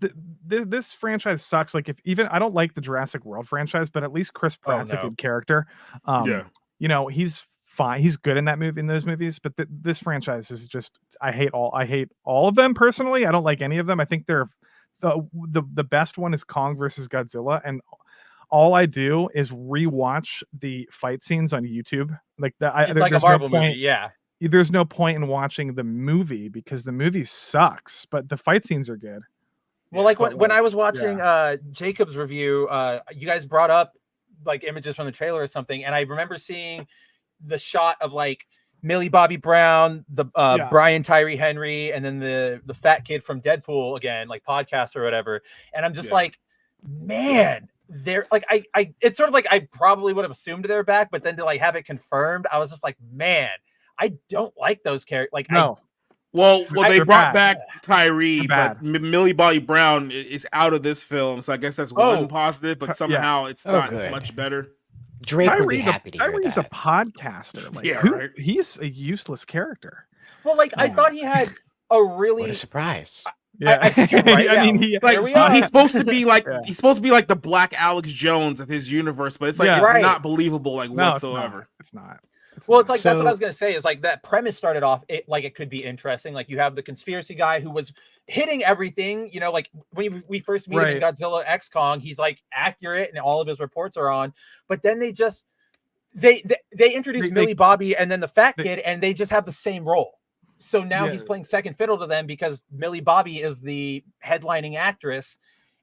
this franchise sucks. Like, if even I don't like the Jurassic World franchise, but at least Chris Pratt's a good character. You know, he's fine. He's good in that movie, in those movies. But this franchise is just, I hate all of them personally. I don't like any of them. I think they're the best one is Kong versus Godzilla, and all I do is rewatch the fight scenes on YouTube. Like that, it's like a Marvel movie. Yeah. There's no point in watching the movie because the movie sucks, but the fight scenes are good. Well, like when I was watching Jacob's review, you guys brought up like images from the trailer or something, and I remember seeing the shot of like Millie Bobby Brown, the Brian Tyree Henry, and then the fat kid from Deadpool again, like podcast or whatever. And I'm just like, man, they're like, I it's sort of like I probably would have assumed they're back, but then to like have it confirmed, I was just like, man, I don't like those characters. Like, no. Well, they brought back Tyree, but Millie Bobby Brown is out of this film, so I guess that's one positive. But somehow it's not much better. Drake would be happy to hear Tyree's that. a podcaster. Like, he's a useless character. Well, like I thought he had a really what a surprise. Yeah, I mean, he's supposed to be like he's supposed to be like the Black Alex Jones of his universe, but it's like it's not believable whatsoever. It's not. Well, it's like that's what I was gonna say. Is like that premise started off like it could be interesting. Like you have the conspiracy guy who was hitting everything. You know, like when we first meet him in Godzilla X Kong, he's like accurate and all of his reports are on. But then they just they introduced Millie Bobby and then the fat kid, and they just have the same role. So now he's playing second fiddle to them because Millie Bobby is the headlining actress,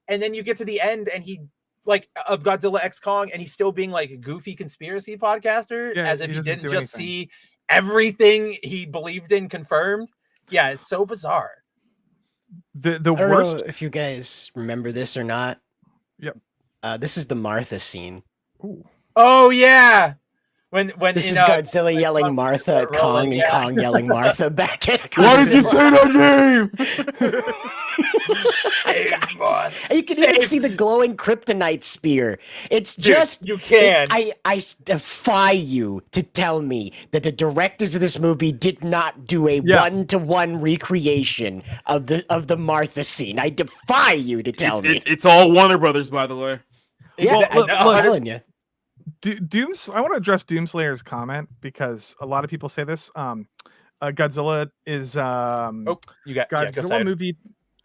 and then you get to the end and he. Like of Godzilla X Kong, and he's still being like a goofy conspiracy podcaster, as if he didn't just see everything he believed in confirmed. Yeah, it's so bizarre. The I don't worst. know if you guys remember this or not. Yep. This is the Martha scene. Ooh. Oh yeah. When this is Godzilla yelling Martha at Kong and Kong yelling Martha back at Godzilla. Why did you say that name? You can even see the glowing kryptonite spear. It's just you can. I defy you to tell me that the directors of this movie did not do a one-to-one recreation of the Martha scene. I defy you to tell me. It's all Warner Brothers, by the way. Yeah, I'm telling you. I want to address Doomslayer's comment because a lot of people say this. Godzilla is Godzilla movie.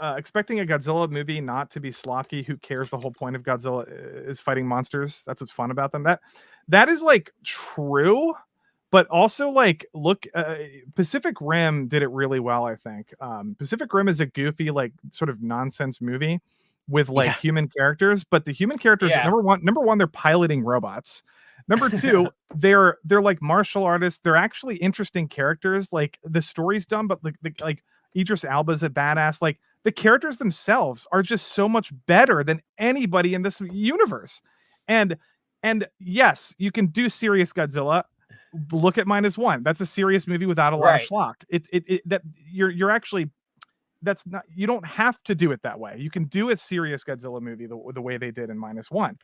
Expecting a Godzilla movie not to be schlocky. Who cares? The whole point of Godzilla is fighting monsters. That's what's fun about them. That is like true, but also like look, Pacific Rim did it really well. I think Pacific Rim is a goofy like sort of nonsense movie with like human characters, but the human characters number one they're piloting robots. Number two, they're like martial artists. They're actually interesting characters. Like the story's dumb, but like Idris Elba's a badass. Like the characters themselves are just so much better than anybody in this universe. And yes, you can do serious Godzilla. Look at -1. That's a serious movie without a lot of schlock. That you're actually. That's not, you don't have to do it that way. You can do a serious Godzilla movie the way they did in -1.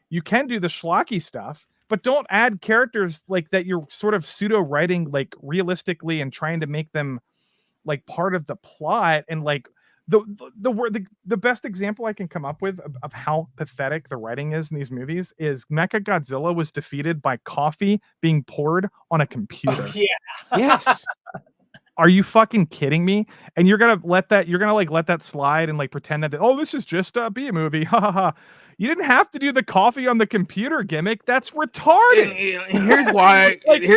You can do the schlocky stuff, but don't add characters like that you're sort of pseudo writing like realistically and trying to make them like part of the plot. And like the best example I can come up with of how pathetic the writing is in these movies is Mechagodzilla was defeated by coffee being poured on a computer. Oh, yeah. Yes. Are you fucking kidding me? And you're gonna let that slide and like pretend that this is just a B movie. Ha ha ha. You didn't have to do the coffee on the computer gimmick. That's retarded. And here's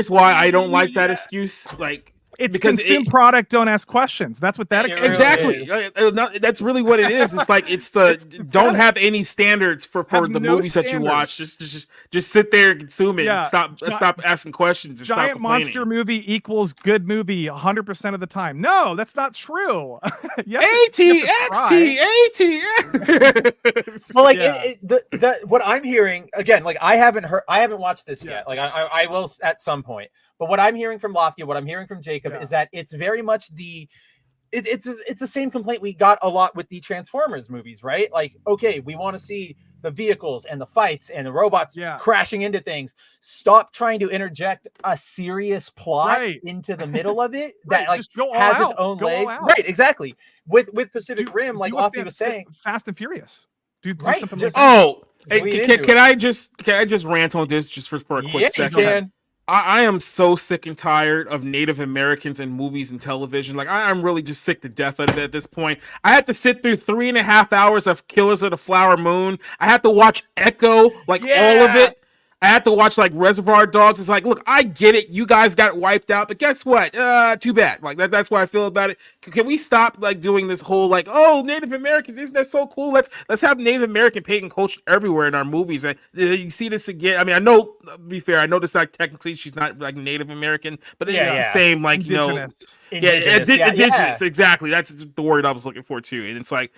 why I don't like that excuse. Like it's consume product, don't ask questions. That's what that exactly. That's really what it is. It's like it's the don't have any standards for the movies that you watch. Just sit there and consume it. And stop asking questions. And giant stop monster movie equals good movie 100% of the time. No, that's not true. Well, like what I'm hearing again, like I haven't watched this yet. Like I will at some point. But what I'm hearing from Lofti, what I'm hearing from Jacob is that it's very much it's the same complaint we got a lot with the Transformers movies, right? Like, okay, we want to see the vehicles and the fights and the robots crashing into things. Stop trying to interject a serious plot into the middle of it that like has its own legs. Right, exactly. With Pacific Rim, like Lofti was saying, Fast and Furious. Dude, right? Like can I just rant on this just for a quick second? You can. I am so sick and tired of Native Americans in movies and television. Like, I'm really just sick to death of it at this point. I had to sit through 3.5 hours of Killers of the Flower Moon. I had to watch Echo, like all of it. I had to watch like Reservoir Dogs. It's like, look, I get it. You guys got wiped out, but guess what? Too bad. Like that's what I feel about it. Can we stop like doing this whole like, oh, Native Americans, isn't that so cool? Let's have Native American pagan culture everywhere in our movies. And you see this again. I mean, I know, to be fair, I know this like technically she's not like Native American, but it's the same like Indigenous. Indigenous. Exactly. That's the word I was looking for too. And it's like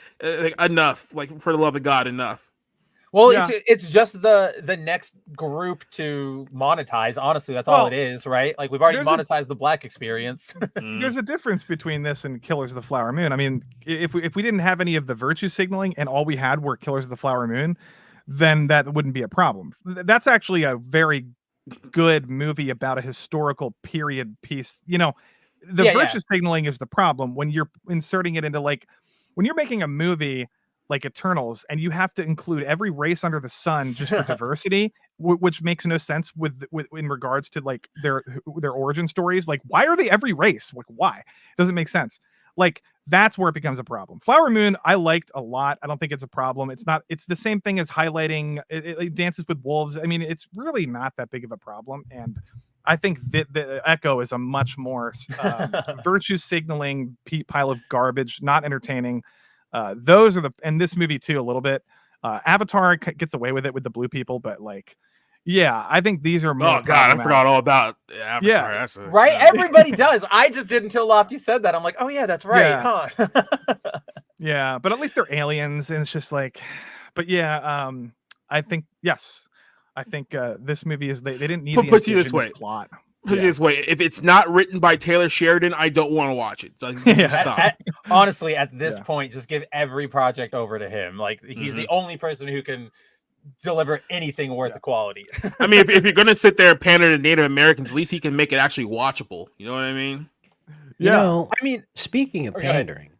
enough. Like for the love of God, enough. Well, it's just the next group to monetize. Honestly, that's all it is, right? Like we've already monetized the Black experience. There's a difference between this and Killers of the Flower Moon. I mean, if we didn't have any of the virtue signaling and all we had were Killers of the Flower Moon, then that wouldn't be a problem. That's actually a very good movie about a historical period piece. You know, the virtue signaling is the problem when you're inserting it into like when you're making a movie like Eternals, and you have to include every race under the sun just for diversity, which makes no sense with in regards to like their origin stories. Like, why are they every race? Like, why? It doesn't make sense. Like, that's where it becomes a problem. Flower Moon, I liked a lot. I don't think it's a problem. It's not. It's the same thing as highlighting it Dances with Wolves. I mean, it's really not that big of a problem. And I think the Echo is a much more virtue signaling pile of garbage, not entertaining. Those are and this movie too a little bit. Avatar gets away with it with the blue people, but like, yeah, I think these are more. Oh God, I forgot all about Avatar. Yeah, right. Everybody does. I just did until Lofty said that. I'm like, oh yeah, that's right, huh? Yeah, but at least they're aliens, and it's just like, but yeah, I think yes, I think this movie is they didn't need. Put you this way. Plot. Put it this way, if it's not written by Taylor Sheridan, I don't want to watch it. Like, stop. Honestly, at this point, just give every project over to him. Like he's the only person who can deliver anything worth the quality. I mean, if you're gonna sit there and pander to Native Americans, at least he can make it actually watchable. You know what I mean? You know, I mean, speaking of pandering.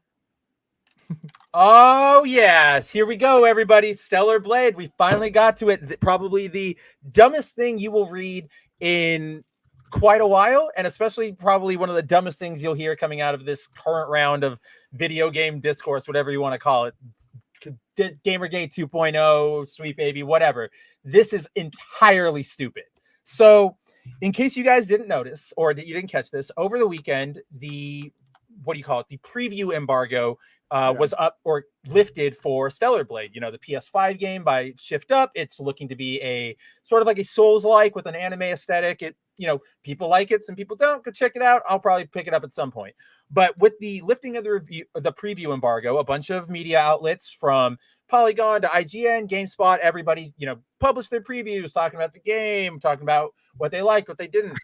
Oh yes, here we go, everybody. Stellar Blade. We finally got to it. Probably the dumbest thing you will read in quite a while, and especially probably one of the dumbest things you'll hear coming out of this current round of video game discourse, whatever you want to call it. Gamergate 2.0, Sweet Baby, whatever. This is entirely stupid. So in case you guys didn't notice or that you didn't catch this, over the weekend, the preview embargo was up or lifted for Stellar Blade, the PS5 game by Shift Up. It's looking to be a sort of like a Souls-like with an anime aesthetic. It, people like it, some people don't. Go check it out. I'll probably pick it up at some point. But with the lifting of the preview embargo, a bunch of media outlets from Polygon to IGN, GameSpot, everybody, published their previews talking about the game, talking about what they liked, what they didn't.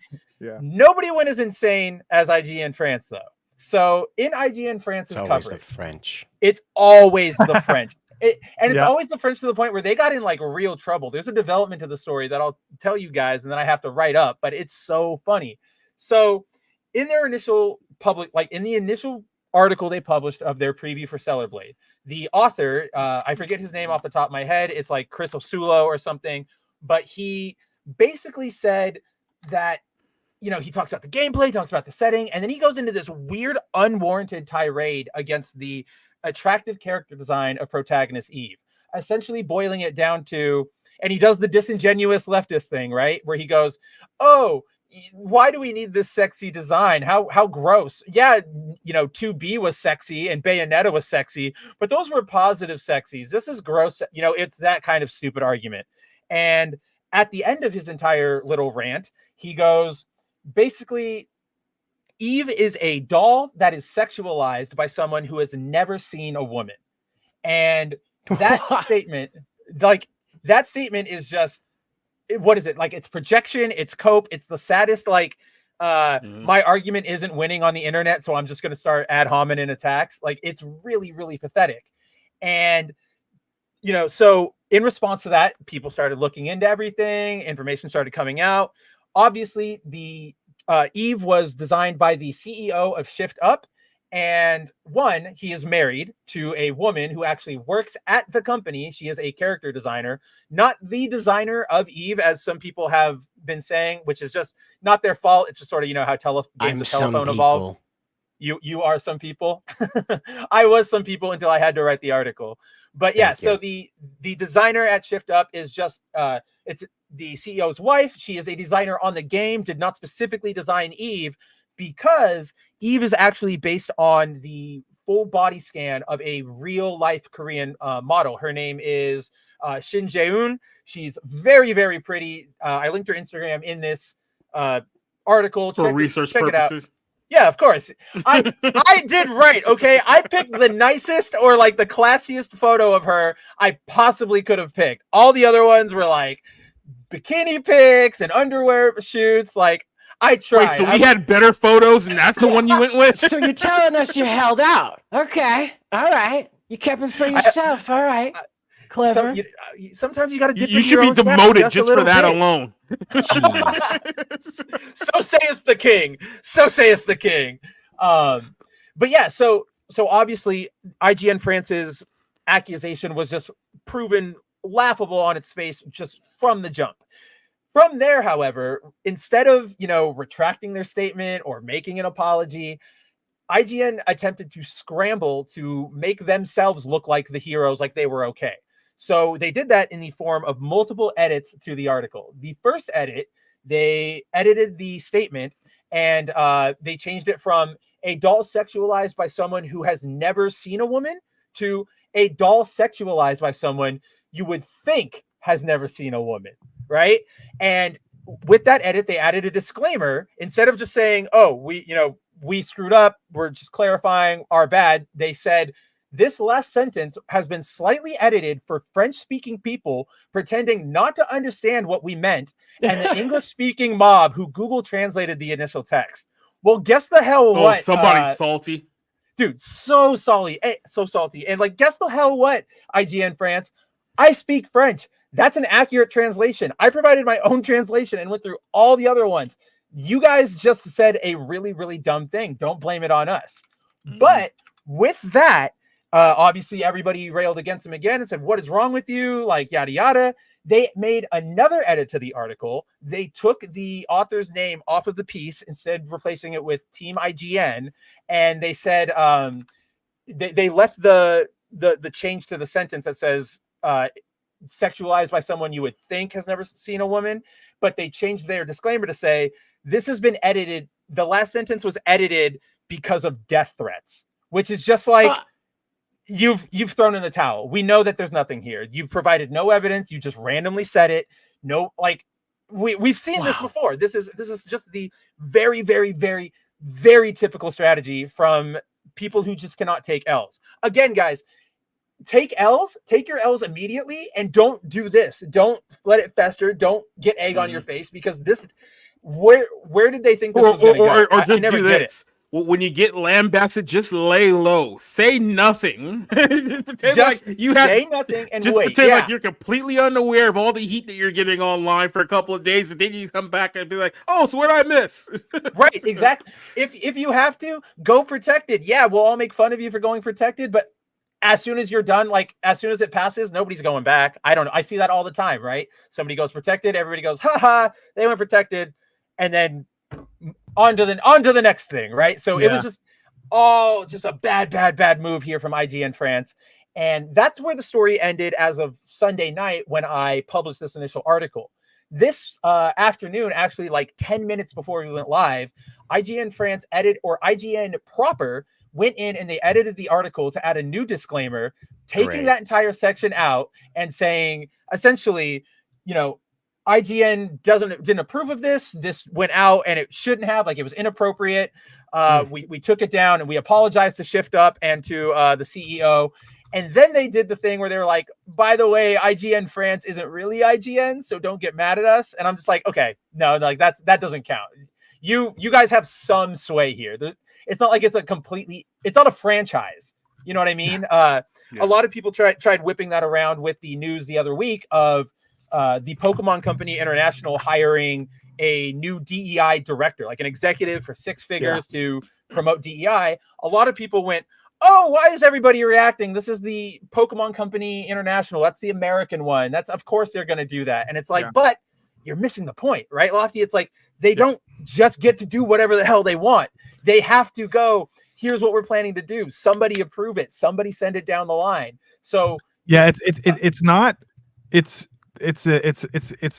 Nobody went as insane as IGN France, though. So in IGN France's coverage, the French. It's always the French. It's always the French to the point where they got in like real trouble. There's a development to the story that I'll tell you guys, and then I have to write up, but it's so funny. So in their initial in the initial article they published of their preview for Stellar Blade, the author, I forget his name off the top of my head. It's like Chris Osulo or something, but he basically said that he talks about the gameplay, talks about the setting, and then he goes into this weird, unwarranted tirade against the attractive character design of protagonist Eve, essentially boiling it down to, and he does the disingenuous leftist thing, right? Where he goes, oh, why do we need this sexy design? How gross. Yeah, 2B was sexy and Bayonetta was sexy, but those were positive sexies. This is gross. It's that kind of stupid argument. And at the end of his entire little rant, he goes, basically, Eve is a doll that is sexualized by someone who has never seen a woman. And that statement is just, what is it? Like, it's projection, it's cope, it's the saddest, my argument isn't winning on the internet, so I'm just going to start ad hominem attacks. Like, it's really, really pathetic. And, so in response to that, people started looking into everything, information started coming out. Obviously, the Eve was designed by the CEO of Shift Up, And one, he is married to a woman who actually works at the company. She is a character designer, not the designer of Eve, as some people have been saying, which is just not their fault. It's just sort of, how games of telephone evolve. You are some people. I was some people until I had to write the article. But yeah, so the designer at Shift Up is just it's the CEO's wife. She is a designer on the game, did not specifically design Eve, because Eve is actually based on the full body scan of a real life Korean model. Her name is Shin Jae-eun. She's very, very pretty. I linked her Instagram in this article. For research purposes. Yeah, of course. I did right, okay? I picked the nicest or like the classiest photo of her I possibly could have picked. All the other ones were like bikini pics and underwear shoots. Like, I tried. Wait, so we had better photos and that's the one you went with? So you're telling us you held out. Okay. All right. You kept it for yourself. All right. Clever. Sometimes you got to dip You should be demoted just for that alone. So saith the king. So saith the king. But yeah, so obviously IGN France's accusation was just proven laughable on its face just from the jump. From there, however, instead of, retracting their statement or making an apology, IGN attempted to scramble to make themselves look like the heroes, like they were okay. So they did that in the form of multiple edits to the article. The first edit, they edited the statement and they changed it from a doll sexualized by someone who has never seen a woman to a doll sexualized by someone you would think has never seen a woman, right? And with that edit, they added a disclaimer. Instead of just saying, oh, we screwed up, we're just clarifying our bad, they said, this last sentence has been slightly edited for French-speaking people pretending not to understand what we meant, and the English-speaking mob who Google translated the initial text. Well, guess the hell what? Oh, somebody's salty. Dude, so salty. So salty. And guess the hell what, IGN France? I speak French. That's an accurate translation. I provided my own translation and went through all the other ones. You guys just said a really, really dumb thing. Don't blame it on us. But with that, obviously everybody railed against him again and said, what is wrong with you? Like, yada, yada. They made another edit to the article. They took the author's name off of the piece, instead replacing it with Team IGN. And they said, they left the change to the sentence that says, sexualized by someone you would think has never seen a woman, but they changed their disclaimer to say, this has been edited. The last sentence was edited because of death threats, which is just like, you've thrown in the towel. We know that there's nothing here. You've provided no evidence. You just randomly said it. No, like we've seen this before. This is just the very, very, very, very typical strategy from people who just cannot take L's. Again, guys, take your L's immediately, and don't do this. Don't let it fester. Don't get egg on your face, because this, where did they think this was going to go? Or just do this. When you get lambasted, just lay low. Say nothing. Say nothing and just wait. Pretend like you're completely unaware of all the heat that you're getting online for a couple of days, and then you come back and be like, "Oh, so what did I miss?" Right, exactly. If you have to go protected, yeah, we'll all make fun of you for going protected, but as soon as you're done, like as soon as it passes, nobody's going back. I don't know. I see that all the time, right? Somebody goes protected, everybody goes, "Ha, they went protected," and then on to the next thing, right? So it was just a bad move here from IGN France. And that's where the story ended as of Sunday night when I published this initial article. This afternoon, actually like 10 minutes before we went live, IGN France IGN proper went in and they edited the article to add a new disclaimer, taking that entire section out and saying, essentially, IGN didn't approve of this. This went out and it shouldn't have, like, it was inappropriate. We took it down and we apologized to Shift Up and to the CEO. And then they did the thing where they were like, by the way, IGN France isn't really IGN, so don't get mad at us. And I'm just like, okay, no, like that doesn't count. You guys have some sway here. It's not like it's not a franchise. You know what I mean? A lot of people tried whipping that around with the news the other week of the Pokemon Company International hiring a new DEI director, like an executive for 6 figures to promote DEI, a lot of people went, oh, why is everybody reacting? This is the Pokemon Company International. That's the American one. That's, of course they're going to do that. And it's like, but you're missing the point, right, Lofty? It's like, they don't just get to do whatever the hell they want. They have to go, here's what we're planning to do. Somebody approve it. Somebody send it down the line. So yeah, it's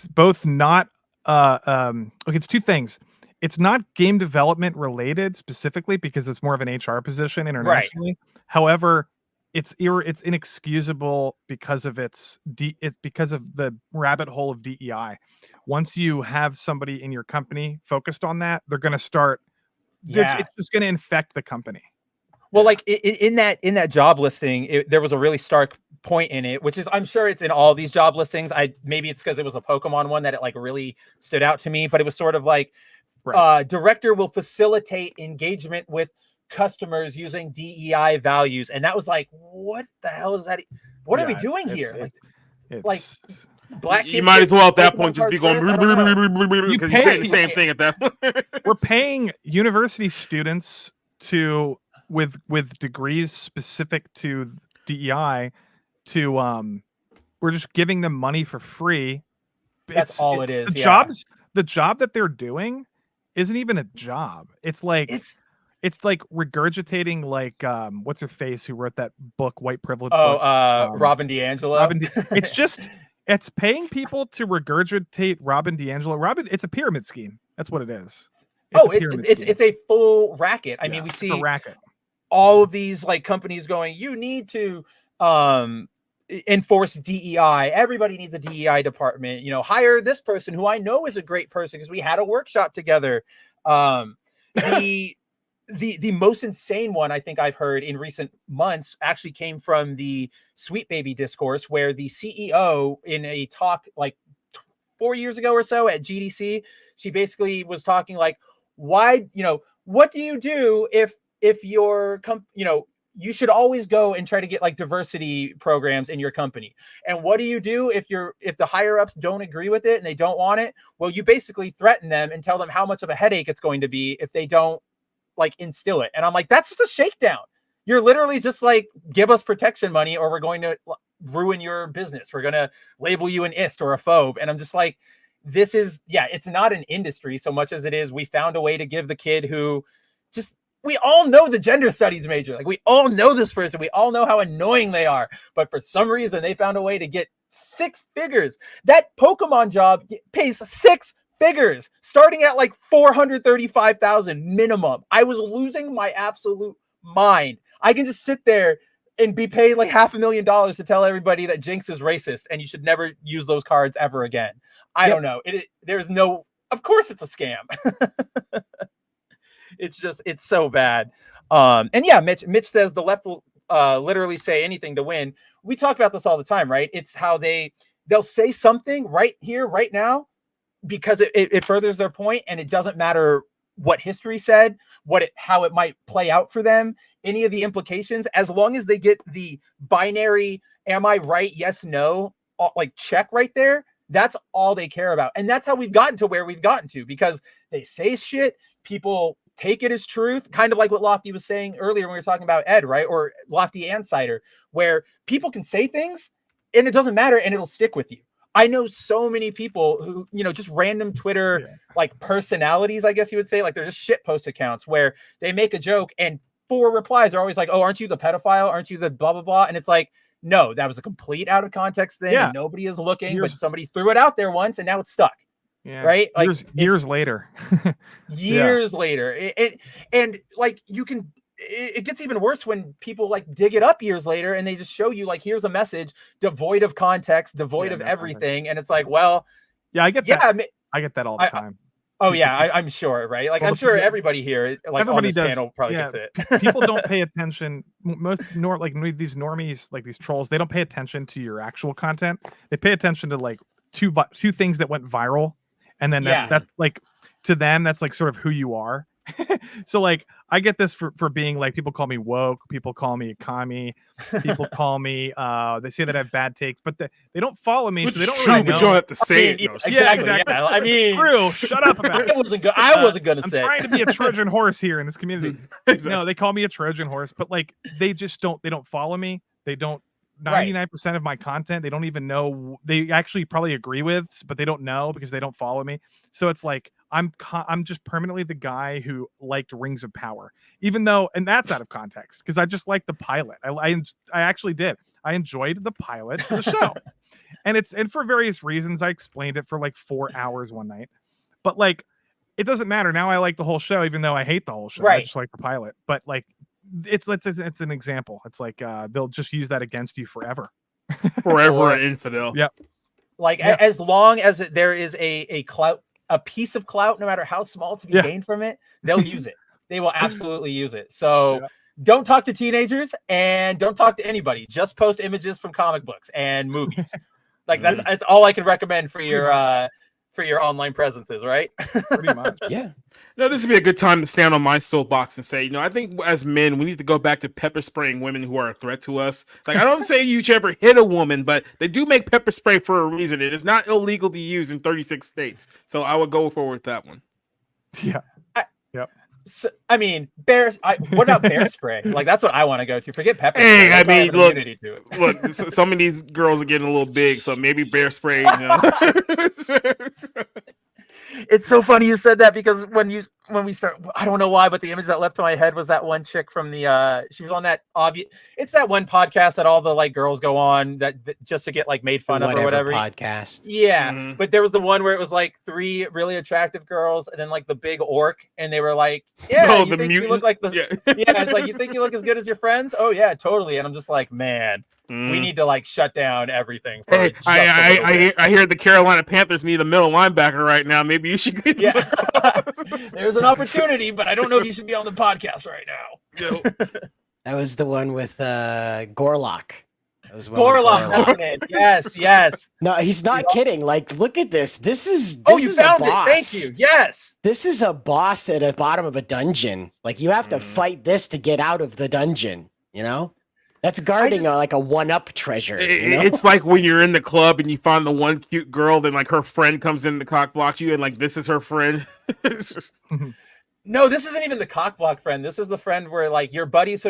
both not okay, it's two things. It's not game development related specifically because it's more of an HR position internationally. Right. However, it's inexcusable because of it's because of the rabbit hole of DEI. Once you have somebody in your company focused on that, they're going to start. It's just going to infect the company. Well, like in that job listing, there was a really stark point in it, which is, I'm sure it's in all these job listings. Maybe it's because it was a Pokemon one that it like really stood out to me, but it was sort of like, director will facilitate engagement with customers using DEI values. And that was like, what the hell is that? What are we doing here? Like black kids, you might as well at that point just be going because you say the same thing at that point. We're paying university students with degrees specific to DEI to we're just giving them money for free. That's all it is. The job that they're doing isn't even a job. It's like regurgitating like what's her face who wrote that book White Privilege book? Robin DiAngelo. It's paying people to regurgitate Robin DiAngelo. It's a pyramid scheme. That's what it is. It's a full racket. I mean, we see a racket. All of these like companies going, you need to enforce DEI. Everybody needs a DEI department. You know, hire this person who I know is a great person because we had a workshop together. The most insane one I think I've heard in recent months actually came from the Sweet Baby discourse, where the CEO in a talk like 4 years ago or so at GDC, she basically was talking like, why, what do you do if your you should always go and try to get like diversity programs in your company. And what do you do if the higher ups don't agree with it and they don't want it? Well, you basically threaten them and tell them how much of a headache it's going to be if they don't like instill it. And I'm like, that's just a shakedown. You're literally just like, give us protection money or we're going to ruin your business. We're going to label you an ist or a phobe. And I'm just like, this is, it's not an industry so much as it is, we found a way to give the kid who just, we all know the gender studies major. Like we all know this person. We all know how annoying they are. But for some reason, they found a way to get 6 figures. That Pokemon job pays 6 figures, starting at like $435,000 minimum. I was losing my absolute mind. I can just sit there and be paid like $500,000 to tell everybody that Jinx is racist and you should never use those cards ever again. I don't know. There's no, of course it's a scam. It's so bad. And yeah, Mitch says the left will literally say anything to win. We talk about this all the time, right? It's how they'll say something right here, right now, because it furthers their point, and it doesn't matter what history said, how it might play out for them, any of the implications, as long as they get the binary, am I right? Yes, no, like check right there. That's all they care about. And that's how we've gotten to where we've gotten to, because they say shit, people take it as truth, kind of like what Lofty was saying earlier when we were talking about Ed, right? Or Lofty and Cider, where people can say things and it doesn't matter and it'll stick with you. I know so many people who, just random Twitter, like personalities, I guess you would say, like they're just shit post accounts where they make a joke and 4 replies are always like, oh, aren't you the pedophile? Aren't you the blah, blah, blah? And it's like, no, that was a complete out of context thing. And nobody is looking, but somebody threw it out there once and now it's stuck. Yeah. Right. Like years later, years later. And like it gets even worse when people like dig it up years later and they just show you like, here's a message devoid of context, devoid of everything. And it's like, well, I get that. I get that all the time. Oh yeah. I'm sure. Right. Like, I'm sure everybody here, like everybody on this panel probably gets it. People don't pay attention. These normies, like these trolls, they don't pay attention to your actual content. They pay attention to like two things that went viral. And then that's like, to them, that's like sort of who you are. So like I get this for being like, people call me woke, people call me a commie, people call me they say that I have bad takes, but they don't follow me. Which so they don't is true, really but know. you don't have to say it. Yeah, No, exactly. Yeah. I mean, True. Shut up about it. I wasn't gonna I'm say. trying to be a Trojan horse here in this community. Exactly. No, they call me a Trojan horse, but like they just don't. They don't follow me. They don't. 99% of my content, they don't even know. They actually probably agree with, but they don't know because they don't follow me. So it's like I'm just permanently the guy who liked Rings of Power, even though, and that's out of context because I just like the pilot. I actually did. I enjoyed the pilot to the show, and for various reasons, I explained it for like 4 hours one night, but like it doesn't matter now. I like the whole show, even though I hate the whole show. I just like the pilot, but like. It's an example. It's like they'll just use that against you forever. Forever an infidel. Yep. Like as long as there is a clout, a piece of clout, no matter how small, to be gained from it, they'll use it. They will absolutely use it. So don't talk to teenagers and don't talk to anybody. Just post images from comic books and movies. Like that's all I can recommend for your online presences, right? Pretty much. Yeah. No, this would be a good time to stand on my soapbox and say, I think as men, we need to go back to pepper spraying women who are a threat to us. Like, I don't say you should ever hit a woman, but they do make pepper spray for a reason. It is not illegal to use in 36 states. So I would go forward with that one. Yeah. Yep. So, I mean, what about bear spray? Like, that's what I want to go to. Forget pepper Hey, spray. I mean, look, look, some of these girls are getting a little big, so maybe bear spray. It's so funny you said that because when we start, I don't know why, but the image that left in my head was that one chick from the she was on that it's that one podcast that all the like girls go on that just to get like made fun of or whatever podcast. Yeah, but there was the one where it was like 3 really attractive girls and then like the big orc, and they were like, "Yeah, you think you look like the it's like, you think you look as good as your friends? Oh yeah, totally." And I'm just like, man. We need to like shut down everything. For I hear the Carolina Panthers need a middle linebacker right now. Maybe you should. There's an opportunity, but I don't know if you should be on the podcast right now. That was the one with Gorlock. That was Gorlock. Yes. No, he's not kidding. Like, look at this. This is you found it. Thank you. Yes. This is a boss at the bottom of a dungeon. Like, you have to fight this to get out of the dungeon. You know. That's guarding like a one-up treasure. It's like when you're in the club and you find the one cute girl, then like her friend comes in to cock block you, and like this is her friend. No, this isn't even the cock block friend. This is the friend where like your buddy's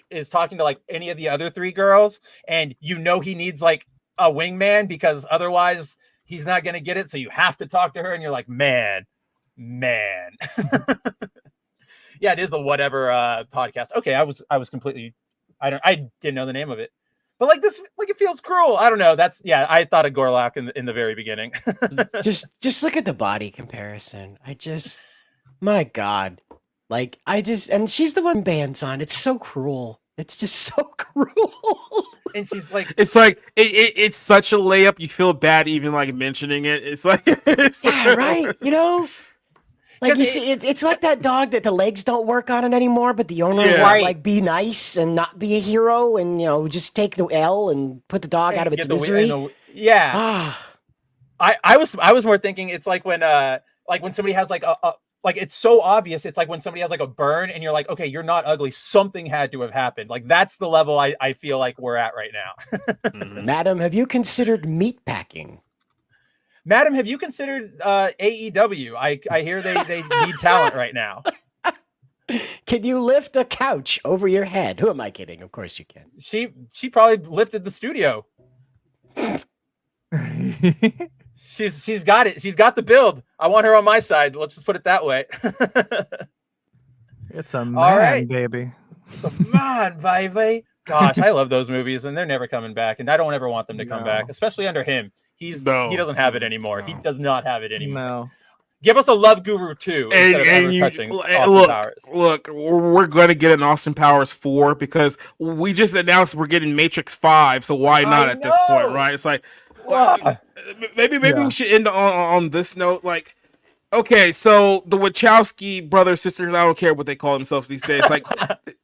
is talking to like any of the other 3 girls, and he needs like a wingman because otherwise he's not gonna get it. So you have to talk to her, and you're like, man. Yeah, it is the whatever podcast. Okay, I was completely. I didn't know the name of it, but like this, like it feels cruel. I don't know. I thought of Gorlock in the very beginning. just look at the body comparison. My God, and she's the one bands on. It's so cruel. It's just so cruel. And she's like, it's such a layup. You feel bad even like mentioning it. It's like, right. Like you see, it's like that dog that the legs don't work on it anymore, but the owner will like be nice and not be a hero, and just take the L and put the dog out of its misery. I was more thinking it's like when somebody has like a like it's so obvious. It's like when somebody has like a burn, and you're like, okay, you're not ugly. Something had to have happened. Like that's the level I feel like we're at right now. Madam, have you considered meat packing? Madam, have you considered AEW? I hear they need talent right now. Can you lift a couch over your head? Who am I kidding? Of course you can. She probably lifted the studio. She's got it. She's got the build. I want her on my side. Let's just put it that way. It's a man, baby. It's a man, baby. Gosh, I love those movies, and they're never coming back. And I don't ever want them to come back, especially under him. He doesn't have it anymore. He does not have it anymore. No. Give us a Love Guru 2 instead of ever touching Austin Powers. Look, we're going to get an Austin Powers 4 because we just announced we're getting Matrix 5, so why not at this point, right? It's like, maybe we should end on this note. Like, Okay, so the Wachowski brothers, sisters, I don't care what they call themselves these days. Like,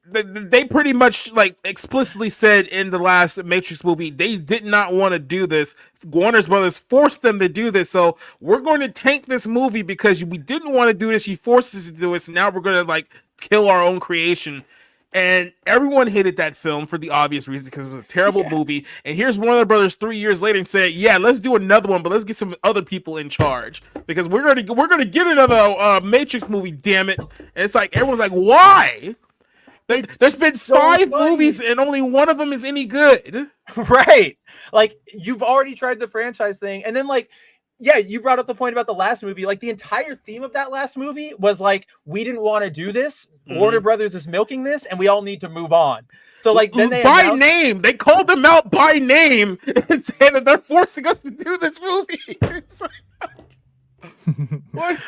they pretty much like explicitly said in the last Matrix movie they did not want to do this. Warner's brothers forced them to do this, so we're going to tank this movie because we didn't want to do this. You forced us to do this, and now we're going to like kill our own creation. And everyone hated that film for the obvious reasons because it was a terrible movie. And here's Warner Brothers 3 years later and say, "Yeah, let's do another one, but let's get some other people in charge because we're gonna get another Matrix movie. Damn it!" And it's like everyone's like, "Why?" There's been so 5 movies and only one of them is any good. Right? Like you've already tried the franchise thing, and then like. Yeah, you brought up the point about the last movie. Like the entire theme of that last movie was like, we didn't want to do this. Warner Brothers is milking this, and we all need to move on. So like then they name. They called them out by name and said they're forcing us to do this movie.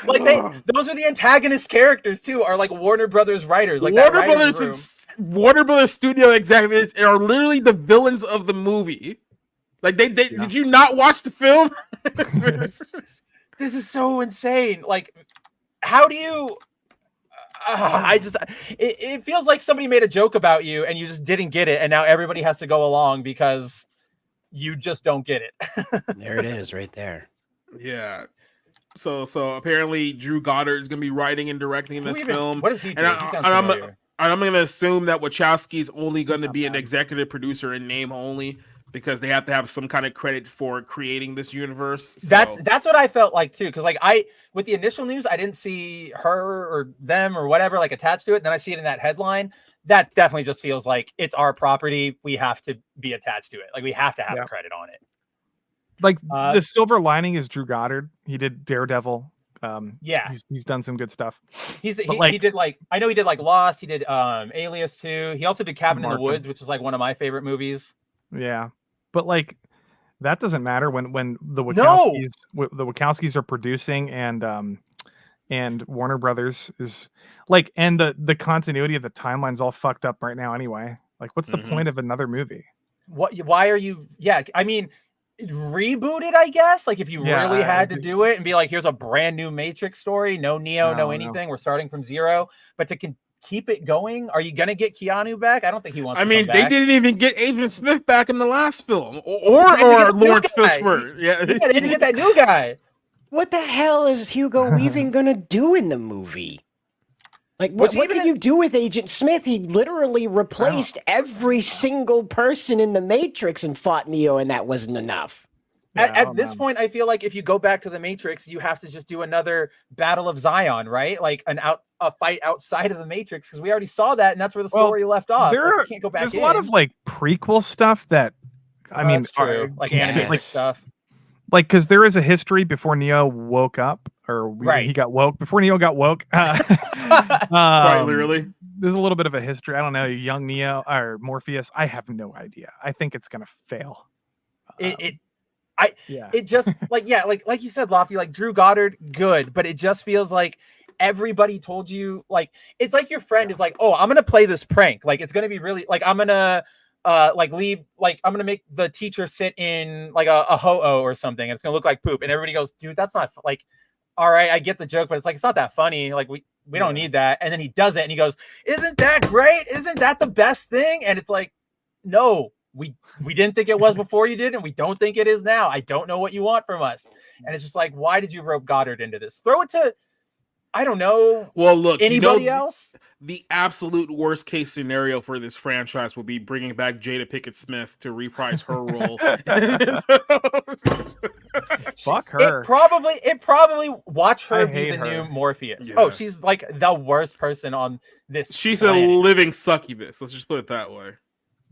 Like those are the antagonist characters too. Are like Warner Brothers writers. Like Warner Brothers studio executives are literally the villains of the movie. Like did you not watch the film? This is so insane. Like, how do you? It feels like somebody made a joke about you and you just didn't get it, and now everybody has to go along because you just don't get it. There it is, right there. Yeah. So apparently Drew Goddard is going to be writing and directing this film. What is he doing? I'm going to assume that Wachowski is only going to be an executive producer in name only, because they have to have some kind of credit for creating this universe. So. That's what I felt like too. Because like with the initial news, I didn't see her or them or whatever like attached to it. And then I see it in that headline. That definitely just feels like it's our property. We have to be attached to it. Like we have to have a credit on it. Like the silver lining is Drew Goddard. He did Daredevil. He's done some good stuff. He did like I know he did like Lost. He did Alias 2. He also did Cabin in the Woods, which is like one of my favorite movies. Yeah, but like that doesn't matter when the Wachowskis are producing and Warner Brothers is like, and the continuity of the timeline's all fucked up right now anyway. Like, what's the point of another movie? Why are you? Yeah, I mean, reboot it, I guess. Like, if you really had to do it and be like, here's a brand new Matrix story, no Neo, no anything. We're starting from zero, but to keep it going. Are you gonna get Keanu back? I don't think he wants. I mean, they didn't even get Agent Smith back in the last film, or Lawrence Fishburne. Yeah, they didn't get that new guy. What the hell is Hugo Weaving gonna do in the movie? Like, what can you do with Agent Smith? He literally replaced every single person in the Matrix and fought Neo, and that wasn't enough. At this point, I feel like if you go back to the Matrix, you have to just do another Battle of Zion, right? Like a fight outside of the Matrix, because we already saw that, and that's where the story left off. Like, can't go back. There's a lot of like prequel stuff that that's true. Like animated stuff. Like, because there is a history before Neo woke up, he got woke before Neo got woke. Quite literally. There's a little bit of a history. I don't know, young Neo or Morpheus. I have no idea. I think it's gonna fail. It just like you said, Lofty, like Drew Goddard, good, but it just feels like everybody told you, like, it's like your friend is like, oh, I'm gonna play this prank, like it's gonna be really like I'm gonna leave, like I'm gonna make the teacher sit in like a ho-oh or something, and it's gonna look like poop, and everybody goes, dude, that's not like, all right, I get the joke, but it's not that funny, like we don't need that. And then he does it and he goes, isn't that great, isn't that the best thing? And it's like, no, we didn't think it was before you did, and we don't think it is now. I don't know what you want from us. And it's just like, why did you rope Goddard into this? Throw it to, I don't know. Well, look, anybody else? The absolute worst case scenario for this franchise would be bringing back Jada Pinkett Smith to reprise her role. Fuck her. It probably watch her be the new Morpheus. Yeah. Oh, she's like the worst person on this. She's planet. A living succubus. Let's just put it that way.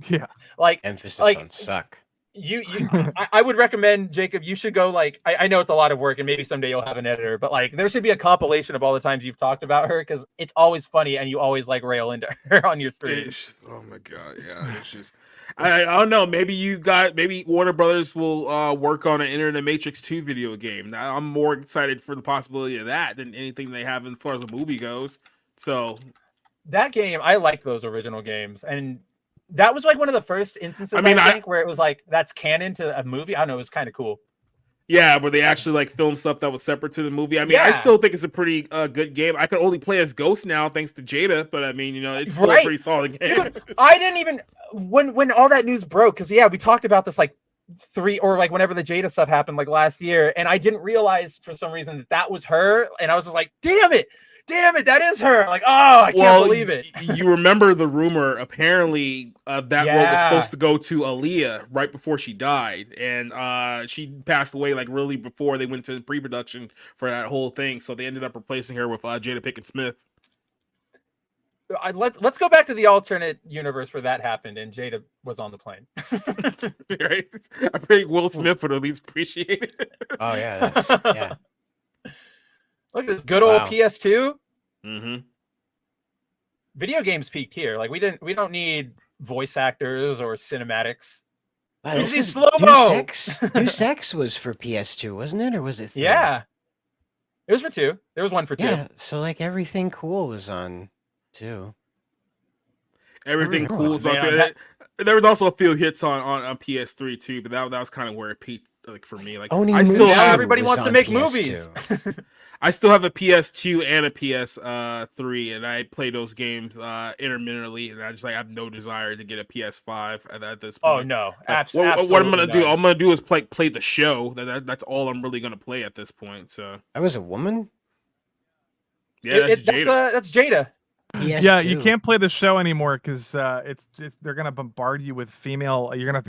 Yeah. Like emphasis on suck. I would recommend, Jacob, you should go, like, I know it's a lot of work and maybe someday you'll have an editor, but like there should be a compilation of all the times you've talked about her, because it's always funny and you always like rail into her on your screen. Oh my god, yeah. It's just I don't know, maybe Warner Brothers will work on an Enter the Matrix 2 video game. Now, I'm more excited for the possibility of that than anything they have as far as a movie goes. So that game, I like those original games, and that was like one of the first instances, I think, where it was like that's canon to a movie. I don't know, it was kind of cool. Yeah, where they actually like film stuff that was separate to the movie. I mean, I still think it's a pretty good game. I can only play as Ghost now thanks to Jada, but I mean, it's still a pretty solid game. Dude, I didn't even when all that news broke, because we talked about this like whenever the Jada stuff happened like last year, and I didn't realize for some reason that was her, and I was just like, damn it, that is her. Like, oh, I can't believe it. You remember the rumor? Apparently, that role was supposed to go to Aaliyah right before she died, and she passed away like really before they went to pre-production for that whole thing. So they ended up replacing her with Jada Pinkett Smith. Let's go back to the alternate universe where that happened and Jada was on the plane. Right? I think Will Smith would at least appreciate it. Oh yeah, Look at this good old PS2. Mm-hmm. Video games peaked here. Like we don't need voice actors or cinematics. Wow, this is slow-mo. Deus Ex was for PS2, wasn't it? Or was it 3? Yeah. It was for 2. There was one for 2. Yeah, so like everything cool was on 2. Everything cool was on 2. There was also a few hits on PS3 too, but that was kind of where it peaked. Like for me, like everybody wants to make movies. I still have a PS2 and a PS3, and I play those games intermittently, and I have no desire to get a PS5 at this point. Oh no, absolutely. What I'm gonna do? I'm gonna do is play the show. That's all I'm really gonna play at this point. So I was a woman. Yeah, that's Jada. PS2. Yeah, you can't play the show anymore because they're gonna bombard you with female. Women are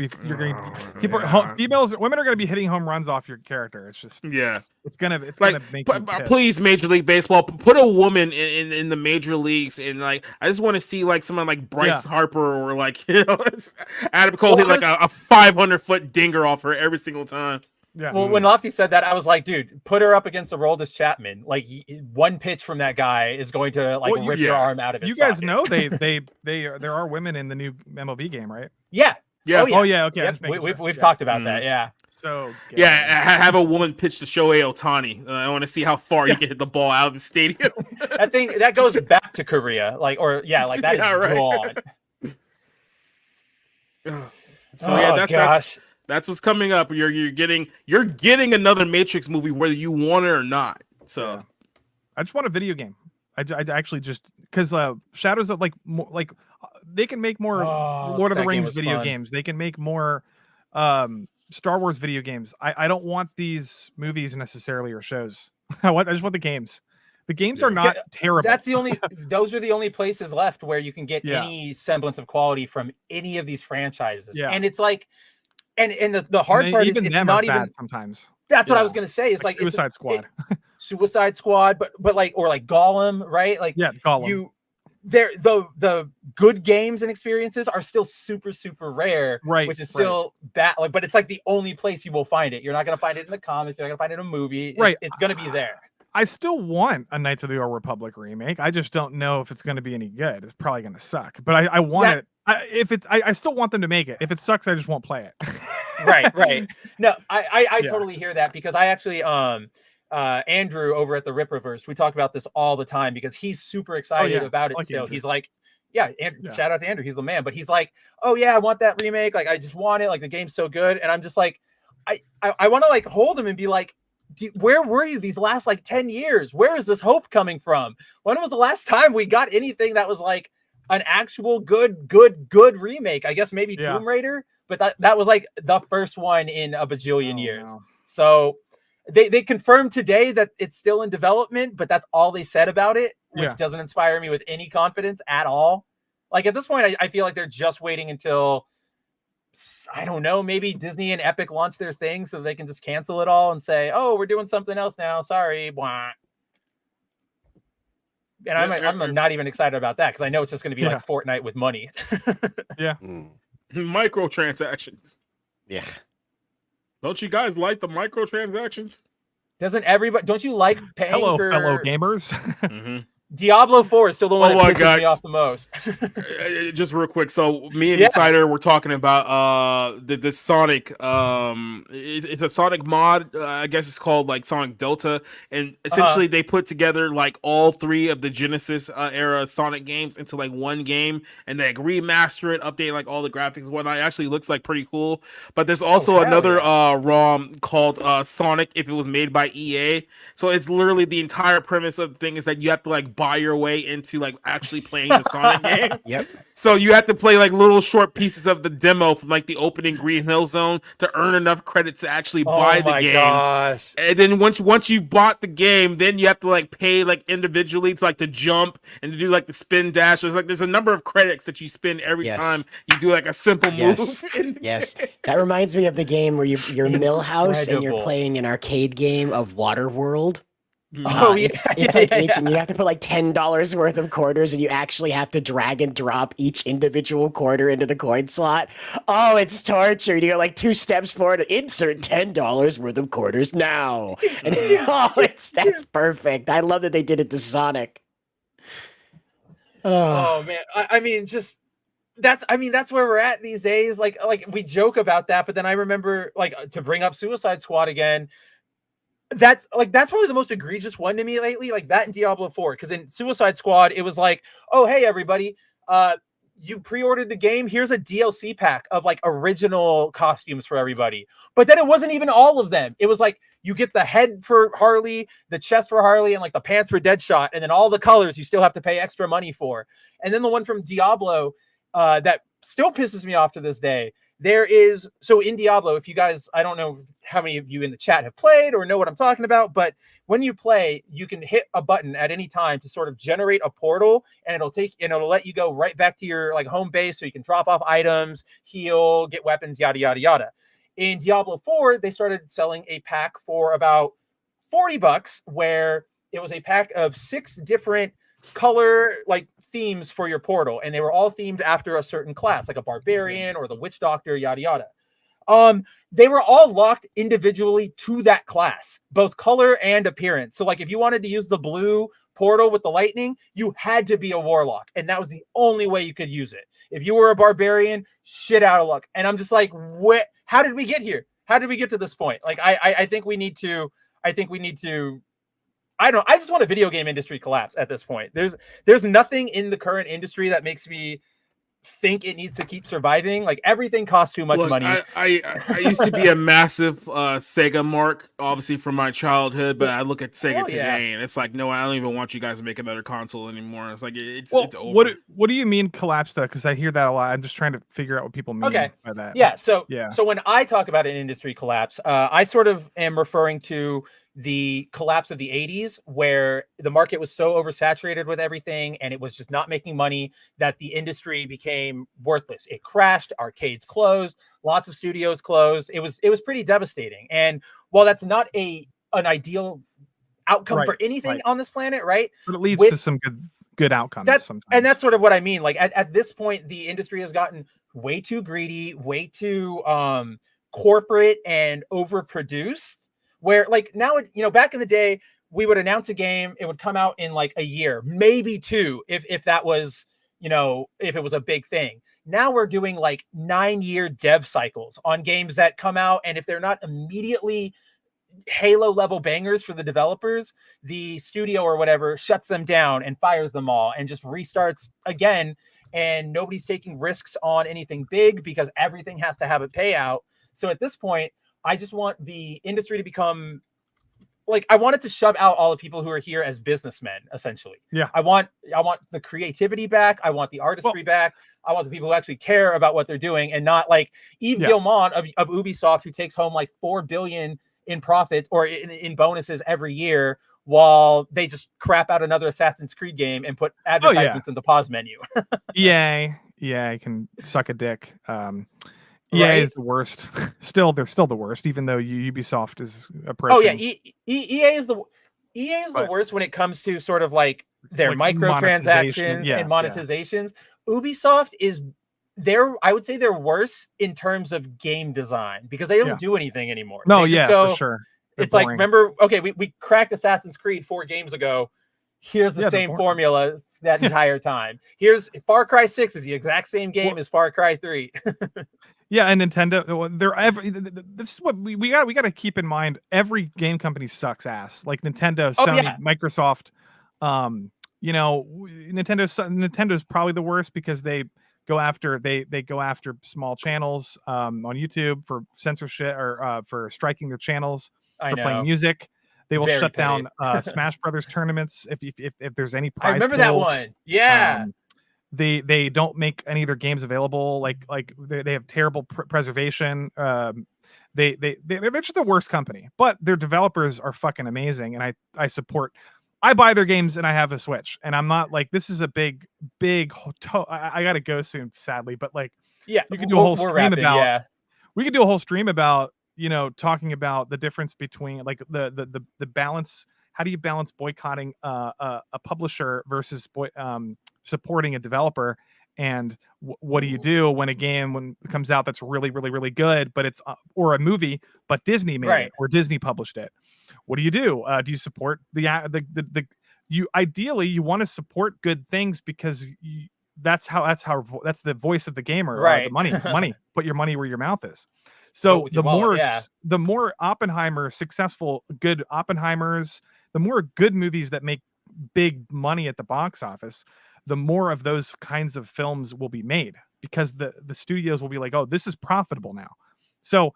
gonna be hitting home runs off your character. It's just it's gonna make please, Major League Baseball, put a woman in the major leagues, and like I just want to see like someone like Bryce Harper or like Adam Cole hit like a 500-foot dinger off her every single time. Yeah. Well, when Lofti said that, I was like, dude, put her up against Aroldis Chapman. Like one pitch from that guy is going to rip your arm out of its socket. You guys know there are women in the new MLB game, right? Yeah. Yeah. Oh yeah. Okay. Yep. We've talked about that. Yeah. So have a woman pitch to Shohei Ohtani. I want to see how far you can hit the ball out of the stadium. I think that goes back to Korea. That is gone. So that's what's coming up. You're getting another Matrix movie whether you want it or not. So I just want a video game. I actually just because Shadows of they can make more Lord of the Rings video games. They can make more Star Wars video games. I don't want these movies necessarily or shows. I just want the games. The games are not terrible. Those are the only places left where you can get any semblance of quality from any of these franchises. Yeah. And it's like And the hard part is it's not even sometimes. That's what I was gonna say. It's like Suicide Squad, Suicide Squad, but Gollum, right? Like Gollum. The good games and experiences are still super rare, right? Which is still bad. But it's like the only place you will find it. You're not gonna find it in the comics. You're not gonna find it in a movie. It's gonna be there. I still want a Knights of the Old Republic remake. I just don't know if it's going to be any good. It's probably going to suck. But I want it. I still want them to make it. If it sucks, I just won't play it. Right. No, I totally hear that because I actually Andrew over at the Ripperverse, we talk about this all the time because he's super excited about it still. Andrew. He's like, shout out to Andrew. He's the man. But he's like, oh yeah, I want that remake. Like I just want it. Like the game's so good. And I'm just like, I want to like hold him and be like, where were you these last 10 years? Where is this hope coming from? When was the last time we got anything that was like an actual good remake? I guess maybe Tomb Raider, but that was like the first one in a bajillion years. No. So they confirmed today that it's still in development, but that's all they said about it, which doesn't inspire me with any confidence at all. Like at this point, I feel like they're just waiting until, I don't know, maybe Disney and Epic launch their thing so they can just cancel it all and say, oh, we're doing something else now. Sorry. Blah. And I'm not even excited about that because I know it's just going to be like Fortnite with money. Microtransactions. Yeah. Don't you guys like the microtransactions? Doesn't everybody? Don't you like paying Hello, for... fellow gamers. Diablo 4 is still the one that pisses God. me off the most. Just real quick, so me and Yeah. Insider were talking about the Sonic. It's a Sonic mod. I guess it's called like Sonic Delta, and essentially they put together like all 3 of the Genesis era Sonic games into like one game, and they like, remaster it, update like all the graphics and whatnot. It actually looks like pretty cool. But there's also another ROM called Sonic if it was made by EA. So it's literally the entire premise of the thing is that you have to like buy your way into like actually playing the Sonic game. Yep. So you have to play like little short pieces of the demo from like the opening Green Hill Zone to earn enough credits to actually buy the game. Gosh. And then once you bought the game, then you have to like pay like individually to like to jump and to do like the spin dash. There's a number of credits that you spend every time you do like a simple move. Yes. That reminds me of the game where you're Millhouse and you're playing an arcade game of Waterworld. It's like ancient. You have to put like $10 worth of quarters, and you actually have to drag and drop each individual quarter into the coin slot. Oh, it's torture. You go like 2 steps forward, insert $10 worth of quarters now. And that's perfect. I love that they did it to Sonic. Oh man, I mean, just that's where we're at these days. Like we joke about that, but then I remember like to bring up Suicide Squad again. That's probably the most egregious one to me lately, like that in Diablo 4. Because in Suicide Squad, it was like, oh hey everybody, you pre-ordered the game. Here's a DLC pack of like original costumes for everybody. But then it wasn't even all of them. It was like you get the head for Harley, the chest for Harley, and like the pants for Deadshot, and then all the colors you still have to pay extra money for. And then the one from Diablo that still pisses me off to this day. So in Diablo, if you guys, I don't know how many of you in the chat have played or know what I'm talking about, but when you play, you can hit a button at any time to sort of generate a portal, and it'll let you go right back to your like home base, so you can drop off items, heal, get weapons, yada yada yada. In Diablo 4, they started selling a pack for about $40, where it was a pack of 6 different color like themes for your portal, and they were all themed after a certain class, like a barbarian or the witch doctor, yada yada. They were all locked individually to that class, both color and appearance. So like if you wanted to use the blue portal with the lightning, you had to be a warlock, and that was the only way you could use it. If you were a barbarian, shit out of luck. And I'm just like, what? How did we get here? How did we get to this point? Like I think we need to I just want a video game industry collapse at this point. There's nothing in the current industry that makes me think it needs to keep surviving. Like everything costs too much money. I used to be a massive Sega mark, obviously from my childhood, but I look at Sega today and it's like, no, I don't even want you guys to make another console anymore. It's like it's over. What do you mean collapse though? Because I hear that a lot. I'm just trying to figure out what people mean by that. Yeah. So when I talk about an industry collapse, I sort of am referring to the collapse of the 80s, where the market was so oversaturated with everything and it was just not making money that the industry became worthless. It crashed, arcades closed, lots of studios closed. It was pretty devastating. And while that's not an ideal outcome for anything on this planet, right? But it leads to some good outcomes sometimes. And that's sort of what I mean. Like at this point, the industry has gotten way too greedy, way too corporate and overproduced. Where like now, back in the day, we would announce a game, it would come out in like a year, maybe 2, if that was, if it was a big thing. Now we're doing like 9-year dev cycles on games that come out, and if they're not immediately Halo level bangers for the developers, the studio or whatever shuts them down and fires them all and just restarts again, and nobody's taking risks on anything big because everything has to have a payout. So at this point, I just want the industry to become like, I want it to shove out all the people who are here as businessmen, essentially. Yeah. I want the creativity back. I want the artistry back. I want the people who actually care about what they're doing, and not like Yves Guillemot of Ubisoft, who takes home like $4 billion in profit or in bonuses every year, while they just crap out another Assassin's Creed game and put advertisements in the pause menu. Yeah, I can suck a dick. EA is the worst. They're still the worst, even though Ubisoft is approaching. Oh yeah, EA is the worst when it comes to sort of like their microtransactions and monetizations. Yeah. Ubisoft is I would say they're worse in terms of game design, because they don't do anything anymore. No, for sure. It's boring. Like, remember, okay, we cracked Assassin's Creed 4 games ago. here's the same formula that entire time. Here's Far Cry 6 is the exact same game as Far Cry 3. Yeah, and Nintendo, this is what we got to keep in mind. Every game company sucks ass. Like Nintendo, Sony, Microsoft. You know, Nintendo's probably the worst because they go after small channels on YouTube for censorship or for striking the channels for playing music. They will shut down Smash Brothers tournaments if there's any prize. I remember that one. Yeah. They don't make any of their games available. Like they have terrible preservation. They're just the worst company, but their developers are fucking amazing, and I support. I buy their games and I have a Switch, and I'm not like this is a big. I gotta go soon, sadly, but like you can do a whole stream about. We could do a whole stream about talking about the difference between like the balance. How do you balance boycotting a publisher versus supporting a developer? And what do you do when a game when it comes out that's really, really, really good, but it's or a movie, but Disney made it or Disney published it? What do you do? Do you support you ideally you want to support good things because that's the voice of the gamer, right? The money. Put your money where your mouth is. So the more Oppenheimer successful, good Oppenheimers, the more good movies that make big money at the box office, the more of those kinds of films will be made because the studios will be like, oh, this is profitable now. So,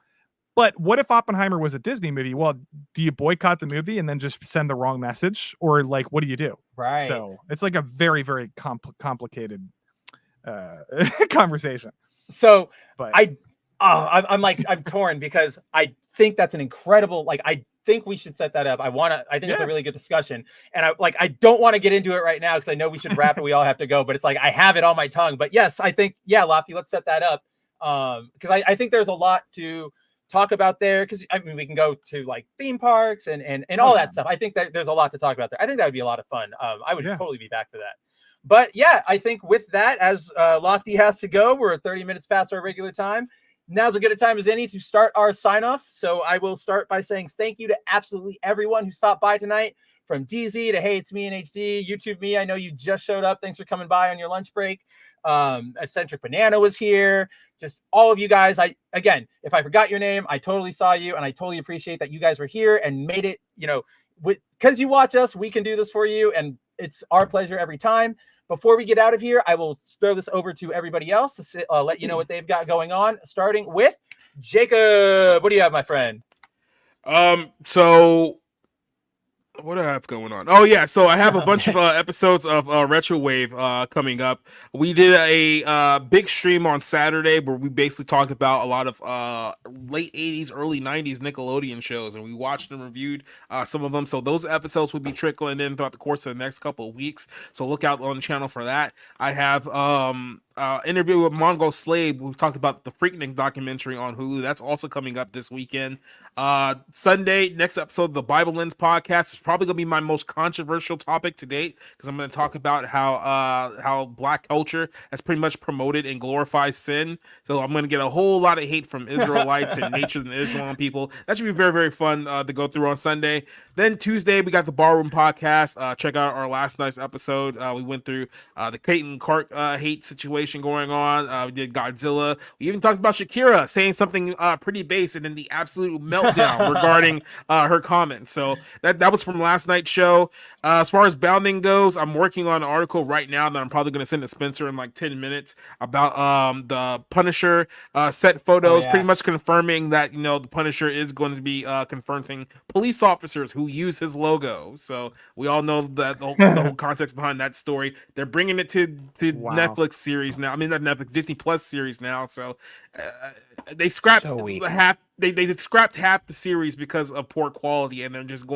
but what if Oppenheimer was a Disney movie? Well, do you boycott the movie and then just send the wrong message, or like, what do you do? Right. So it's like a very, very complicated conversation. So, but I'm torn because I think that's an incredible, I think we should set that up. I think it's a really good discussion. And I don't want to get into it right now because I know we should wrap it. We all have to go, but it's like, I have it on my tongue. But yes, I think, Lofty, let's set that up. Because I think there's a lot to talk about there. Because I mean, we can go to like theme parks and all that stuff. I think that there's a lot to talk about there. I think that would be a lot of fun. I would totally be back for that. But yeah, I think with that, as Lofty has to go, we're 30 minutes past our regular time. Now's as good a time as any to start our sign off. So I will start by saying thank you to absolutely everyone who stopped by tonight, from DZ to Hey, It's Me in HD, YouTube me. I know you just showed up. Thanks for coming by on your lunch break. Eccentric Banana was here. Just all of you guys. Again, if I forgot your name, I totally saw you, and I totally appreciate that you guys were here and made it, because you watch us, we can do this for you, and it's our pleasure every time. Before we get out of here, I will throw this over to everybody else to let you know what they've got going on, starting with Jacob. What do you have, my friend? So what do I have going on? Oh yeah, so I have a bunch of episodes of Retro Wave coming up. We did a big stream on Saturday where we basically talked about a lot of late 80s, early 90s Nickelodeon shows, and we watched and reviewed some of them. So those episodes will be trickling in throughout the course of the next couple of weeks. So look out on the channel for that. I have interview with Mongo Slave. We talked about the Freaknik documentary on Hulu. That's also coming up this weekend. Sunday, next episode of the Bible Lens podcast is probably going to be my most controversial topic to date, because I'm going to talk about how Black culture has pretty much promoted and glorified sin. So I'm going to get a whole lot of hate from Israelites and Nature and Islam people. That should be very, very fun to go through on Sunday. Then Tuesday, we got the Barroom podcast. Check out our last night's episode. We went through the Caitlyn Clark hate situation going on. We did Godzilla. We even talked about Shakira saying something pretty base, and then the absolute meltdown regarding her comments. So that was from last night's show. As far as Bounding goes, I'm working on an article right now that I'm probably going to send to Spencer in like 10 minutes about the Punisher set photos, pretty much confirming that the Punisher is going to be confronting police officers who use his logo. So we all know that the whole context behind that story. They're bringing it to Netflix series now. I mean, not Netflix, Disney Plus series now. So they scrapped half. They scrapped half the series because of poor quality, and they're just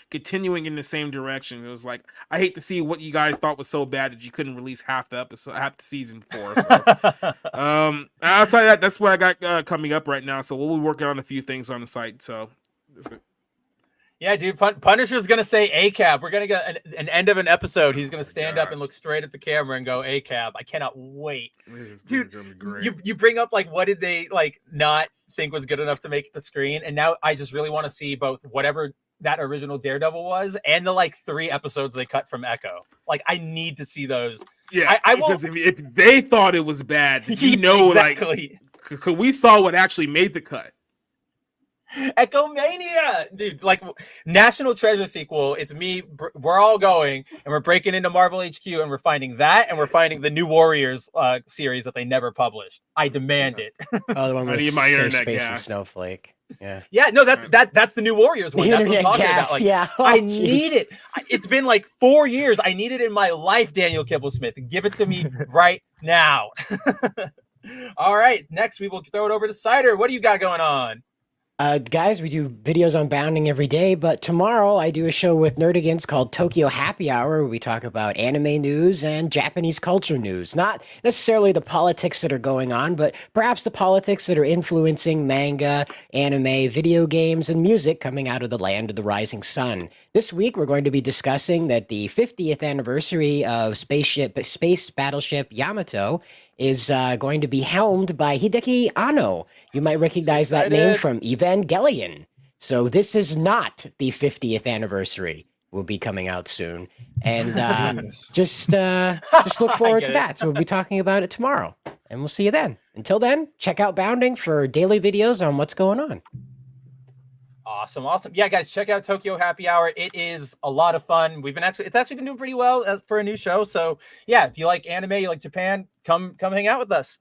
continuing in the same direction. It was like, I hate to see what you guys thought was so bad that you couldn't release half the season 4. So, outside of that's what I got coming up right now. So we'll be working on a few things on the site. So that's it. Yeah, dude, Punisher's going to say ACAB. We're going to get an end of an episode. He's going to stand up and look straight at the camera and go ACAB. I cannot wait. Dude, you bring up, like, what did they, like, not think was good enough to make the screen? And now I just really want to see both whatever that original Daredevil was, and the like 3 episodes they cut from Echo. Like, I need to see those. Yeah, I will. because if they thought it was bad, you know, exactly. Like, we saw what actually made the cut. Echo Mania, dude! Like, National Treasure sequel. It's me. We're all going, and we're breaking into Marvel HQ, and we're finding that, and we're finding the New Warriors series that they never published. I demand it. Oh, the one with Safe Space and Snowflake. Yeah. Yeah, no, that's the New Warriors one. That's what I'm talking about. Like, yeah. Oh, I need it. It's been like 4 years. I need it in my life, Daniel Kibblesmith. Give it to me right now. All right, next we will throw it over to Cider. What do you got going on? Guys, we do videos on bounding every day, but tomorrow I do a show with Nerdigans called Tokyo Happy Hour, where we talk about anime news and Japanese culture news. Not necessarily the politics that are going on, but perhaps the politics that are influencing manga, anime, video games, and music coming out of the land of the rising sun. This week, we're going to be discussing that the 50th anniversary of Space Battleship Yamato is going to be helmed by Hideki Anno. You might recognize that name from Evangelion. So this is not the 50th anniversary. Will be coming out soon. And just look forward to that. So we'll be talking about it tomorrow. And we'll see you then. Until then, check out Bounding for daily videos on what's going on. Awesome. Yeah, guys, check out Tokyo Happy Hour. It is a lot of fun. It's actually been doing pretty well for a new show. So yeah, if you like anime, you like Japan, come hang out with us.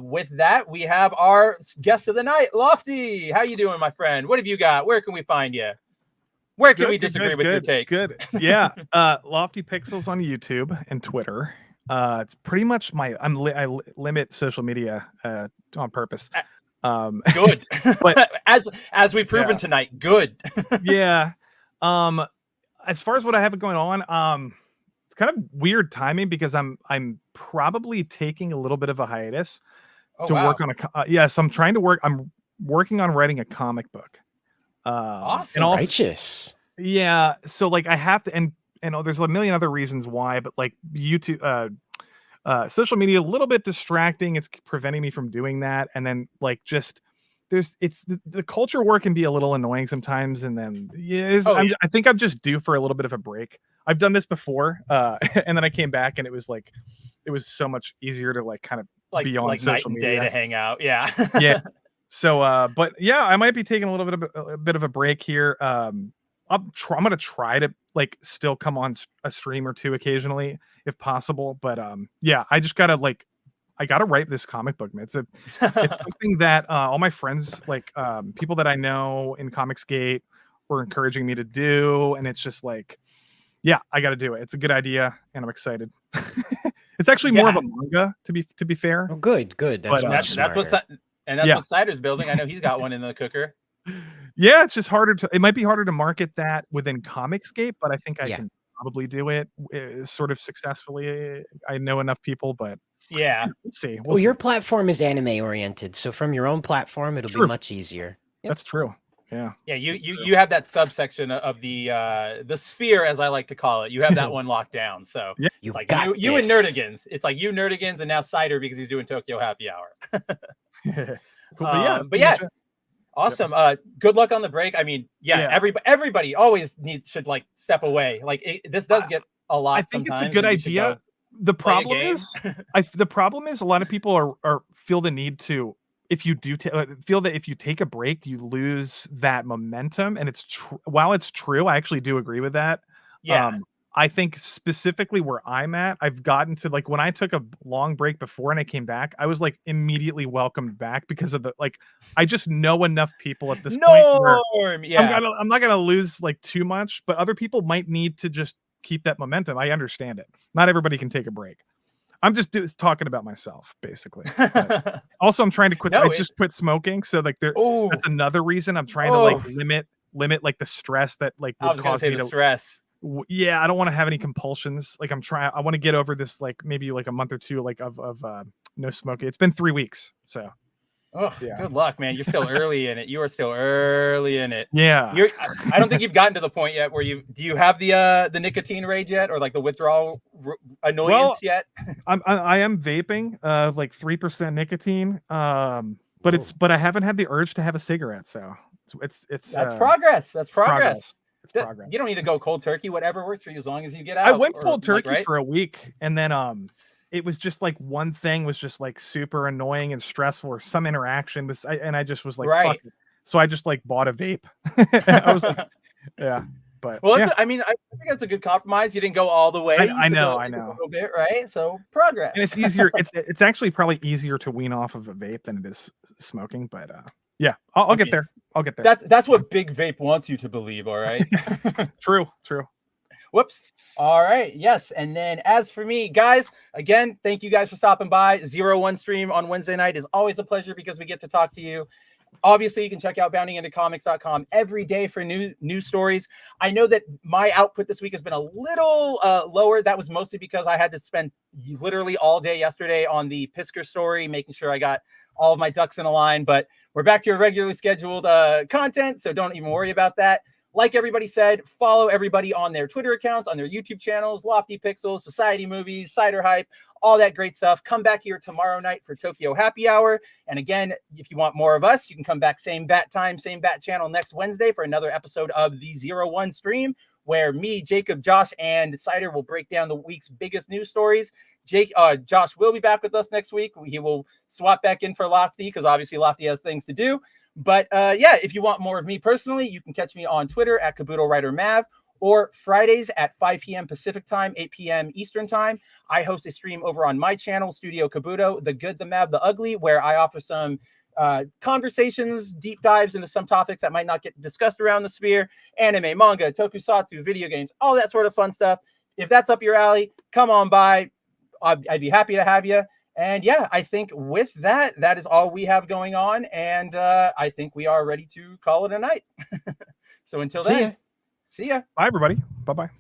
With that, we have our guest of the night, Lofti. How you doing, my friend? What have you got? Where can we find you? Where can we disagree with your takes? Good. Yeah. Lofty Pixels on YouTube and Twitter. It's pretty much I limit social media on purpose. Good. But as we've proven tonight, good. Yeah. As far as what I have going on, it's kind of weird timing because I'm probably taking a little bit of a hiatus to work on so I'm working on writing a comic book. Awesome. And also, righteous. Yeah. So like I have to, and there's a million other reasons why, but like YouTube, social media, a little bit distracting. It's preventing me from doing that. And then like just the culture war can be a little annoying sometimes. And then I think I'm just due for a little bit of a break. I've done this before. And then I came back and it was so much easier to like kind of be on social media. Night and day to hang out. Yeah. Yeah. So, but yeah, I might be taking a bit of a break here. I'm going to try to like still come on a stream or two occasionally if possible. But yeah, I just gotta I gotta write this comic book, man. It's something that all my friends, like people that I know in Comicsgate, were encouraging me to do, and it's just like, yeah, I got to do it. It's a good idea, and I'm excited. It's actually more of a manga, to be fair. Oh, good. That's what Cider's building. I know he's got one in the cooker. Yeah, it's just harder it might be harder to market that within Comicsgate, but I think I can probably do it sort of successfully. I know enough people, but yeah, we'll see. Well, your platform is anime oriented, so from your own platform, it'll be much easier. Yep. That's true. Yeah. Yeah, you have that subsection of the sphere, as I like to call it. You have that one locked down. So it's like you and Nerdigans. It's like you Nerdigans and now Cider because he's doing Tokyo Happy Hour. Cool. But yeah. Awesome. Good luck on the break. I mean, everybody always should like step away. Like this does get a lot. I think it's a good idea. The problem is a lot of people are feel the need to, if you do feel that if you take a break, you lose that momentum. And while it's true, I actually do agree with that. Yeah. I think specifically where I'm at, I've gotten to like when I took a long break before and I came back, I was like immediately welcomed back because of I just know enough people at this point. Yeah. I'm not gonna lose like too much, but other people might need to just keep that momentum. I understand it. Not everybody can take a break. I'm just talking about myself, basically. Also, I'm trying to quit. I just quit smoking, so like that's another reason I'm trying to like limit like the stress that like would cause me to stress. Yeah, I don't want to have any compulsions. Like I want to get over this like maybe like a month or two like of no smoking. It's been 3 weeks, so. Good luck, man. You're still early in it. You are still early in it. Yeah. I don't think you've gotten to the point yet where do you have the nicotine rage yet, or like the withdrawal annoyance yet? I am vaping like 3% nicotine. But I haven't had the urge to have a cigarette, so it's that's progress. That's progress. progress. You don't need to go cold turkey. Whatever works for you, as long as you get out. I went cold turkey right? for a week, and then it was just like one thing was just like super annoying and stressful, or some interaction was, and I just was like, fuck it. So I just like bought a vape. I was like, yeah. But well, yeah. I think that's a good compromise. You didn't go all the way. I know. A little bit, right? So progress. And it's easier. it's actually probably easier to wean off of a vape than it is smoking. But yeah, I'll get there. I'll get there. That's what Big Vape wants you to believe. All right. True. Whoops. All right. Yes. And then as for me, guys, again, thank you guys for stopping by. 01 stream on Wednesday night is always a pleasure because we get to talk to you. Obviously, you can check out boundingintocomics.com every day for new stories. I know that my output this week has been a little lower. That was mostly because I had to spend literally all day yesterday on the Pisker story, making sure I got all of my ducks in a line. But we're back to your regularly scheduled content, so don't even worry about that. Like everybody said, follow everybody on their Twitter accounts, on their YouTube channels, Lofti Pixels, Society Movies, Cider Hype, all that great stuff. Come back here tomorrow night for Tokyo Happy Hour. And again, if you want more of us, you can come back same bat time, same bat channel next Wednesday for another episode of the 01 stream, where me, Jacob, Josh, and Cider will break down the week's biggest news stories. Josh will be back with us next week. He will swap back in for Lofty because obviously Lofty has things to do. But yeah, if you want more of me personally, you can catch me on Twitter at CaboodleWriterMav, or Fridays at 5 p.m. Pacific time, 8 p.m. Eastern time. I host a stream over on my channel, Studio Kabuto, The Good, the Mad, the Ugly, where I offer some conversations, deep dives into some topics that might not get discussed around the sphere: anime, manga, tokusatsu, video games, all that sort of fun stuff. If that's up your alley, come on by. I'd be happy to have you. And yeah, I think with that, that is all we have going on. And I think we are ready to call it a night. So until then, see ya. Bye, everybody. Bye-bye.